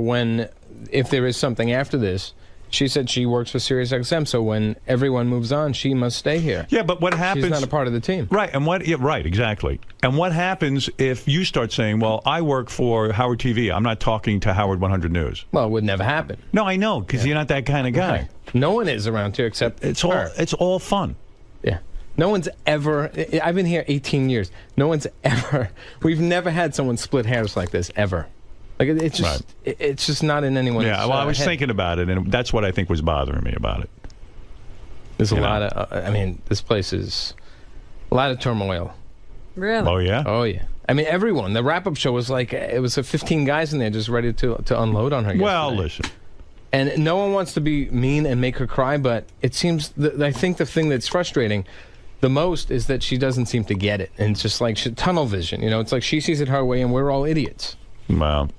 Speaker 19: if there is something after this. She said she works for SiriusXM, so when everyone moves on, she must stay here.
Speaker 1: Yeah, but what happens...
Speaker 19: She's not a part of the team.
Speaker 1: Right, right, exactly. And what happens if you start saying, well, I work for Howard TV, I'm not talking to Howard 100 News?
Speaker 19: Well, it would never happen.
Speaker 1: No, I know, because you're not that kind of guy.
Speaker 19: Okay. No one is around here except
Speaker 1: It's all fun.
Speaker 19: Yeah. No one's ever... I've been here 18 years. No one's ever... We've never had someone split hairs like this, ever. Like it's just, it's just not in anyone's.
Speaker 1: Yeah, well, I was
Speaker 19: head.
Speaker 1: thinking about it, and that's what I think was bothering me about it.
Speaker 19: There's a lot of. I mean, this place is a lot of turmoil.
Speaker 2: Really?
Speaker 1: Oh yeah.
Speaker 19: Oh yeah. I mean, everyone. The wrap-up show was like it was 15 guys in there just ready to unload on her.
Speaker 1: Well,
Speaker 19: yesterday.
Speaker 1: listen.
Speaker 19: And no one wants to be mean and make her cry, but it seems. I think the thing that's frustrating the most is that she doesn't seem to get it, and it's just like tunnel vision. It's like she sees it her way, and we're all idiots.
Speaker 1: Well.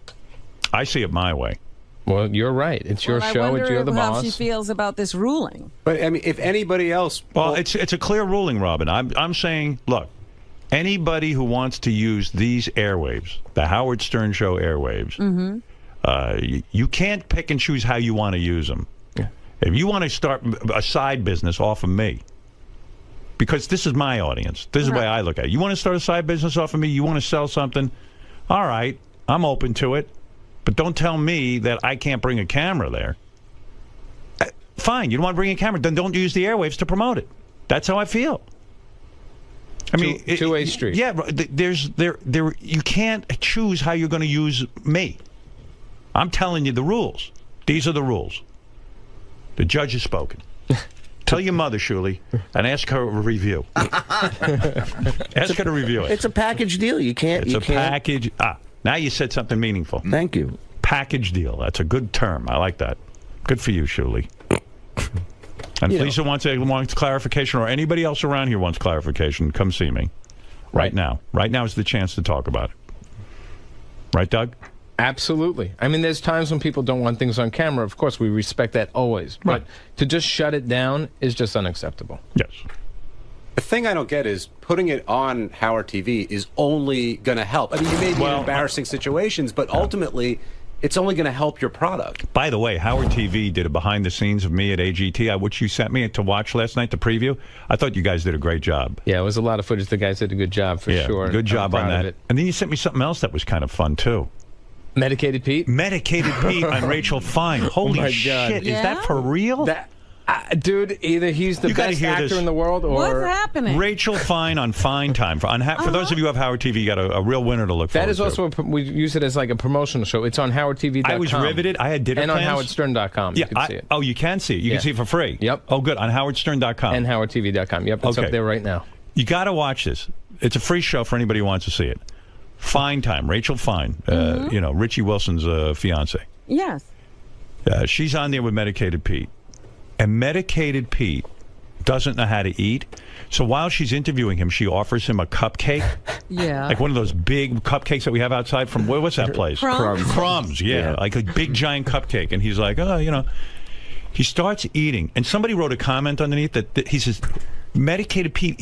Speaker 1: I see it my way.
Speaker 19: Well, you're right. It's your show. It's you're the boss.
Speaker 2: I wonder how she feels about this ruling.
Speaker 24: But I mean, if anybody else,
Speaker 1: well, it's a clear ruling, Robin. I'm saying, look, anybody who wants to use these airwaves, the Howard Stern Show airwaves, you can't pick and choose how you want to use them.
Speaker 19: Yeah.
Speaker 1: If you want to start a side business off of me, because this is my audience, this is the way I look at it. You want to start a side business off of me? You want to sell something? All right, I'm open to it. But don't tell me that I can't bring a camera there. fine. You don't want to bring a camera, then don't use the airwaves to promote it. That's how I feel. I mean,
Speaker 19: two-way street.
Speaker 1: Yeah, you can't choose how you're going to use me. I'm telling you the rules. These are the rules. The judge has spoken. Tell your mother, Shuli, and ask her a review. Ask her to review it.
Speaker 23: It's a package deal. You can't.
Speaker 1: It's a package. Now you said something meaningful.
Speaker 23: Thank you.
Speaker 1: Package deal. That's a good term. I like that. Good for you, Shuli. And if Lisa wants clarification, or anybody else around here wants clarification, come see me. Right now. Right now is the chance to talk about it. Right, Doug?
Speaker 19: Absolutely. I mean, there's times when people don't want things on camera. Of course, we respect that always.
Speaker 1: Right.
Speaker 19: But to just shut it down is just unacceptable.
Speaker 1: Yes.
Speaker 24: The thing I don't get is putting it on Howard TV is only going to help. I mean, you may be in embarrassing situations, but ultimately, it's only going to help your product.
Speaker 1: By the way, Howard TV did a behind-the-scenes of me at AGT, which you sent me to watch last night, the preview. I thought you guys did a great job.
Speaker 19: Yeah, it was a lot of footage. The guys did a good job, for sure.
Speaker 1: Good job on that. And then you sent me something else that was kind of fun, too.
Speaker 19: Medicated Pete?
Speaker 1: Medicated Pete on Rachel Fine. Holy shit. Is that for real?
Speaker 19: Dude, either he's the best actor in the world, or...
Speaker 2: What's happening?
Speaker 1: Rachel Fine on Fine Time. For those of you who have Howard TV, you got a real winner to look for.
Speaker 19: That is also, we use it as like a promotional show. It's on HowardTV.com.
Speaker 1: I was riveted. I had dinner
Speaker 19: and
Speaker 1: plans.
Speaker 19: on HowardStern.com.
Speaker 1: Yeah,
Speaker 19: you can see it.
Speaker 1: Oh, you can see it. You can see it for free.
Speaker 19: Yep.
Speaker 1: Oh, good. On HowardStern.com.
Speaker 19: And HowardTV.com. Yep, it's up there right now.
Speaker 1: You got to watch this. It's a free show for anybody who wants to see it. Fine Time. Rachel Fine. You know, Richie Wilson's fiance.
Speaker 2: Yes.
Speaker 1: She's on there with Medicated Pete. And Medicated Pete doesn't know how to eat. So while she's interviewing him, she offers him a cupcake.
Speaker 2: Yeah.
Speaker 1: Like one of those big cupcakes that we have outside from, what's that place? Crumbs, yeah. Like a big giant cupcake. And he's like, oh, you know. He starts eating. And somebody wrote a comment underneath that he says, Medicated Pete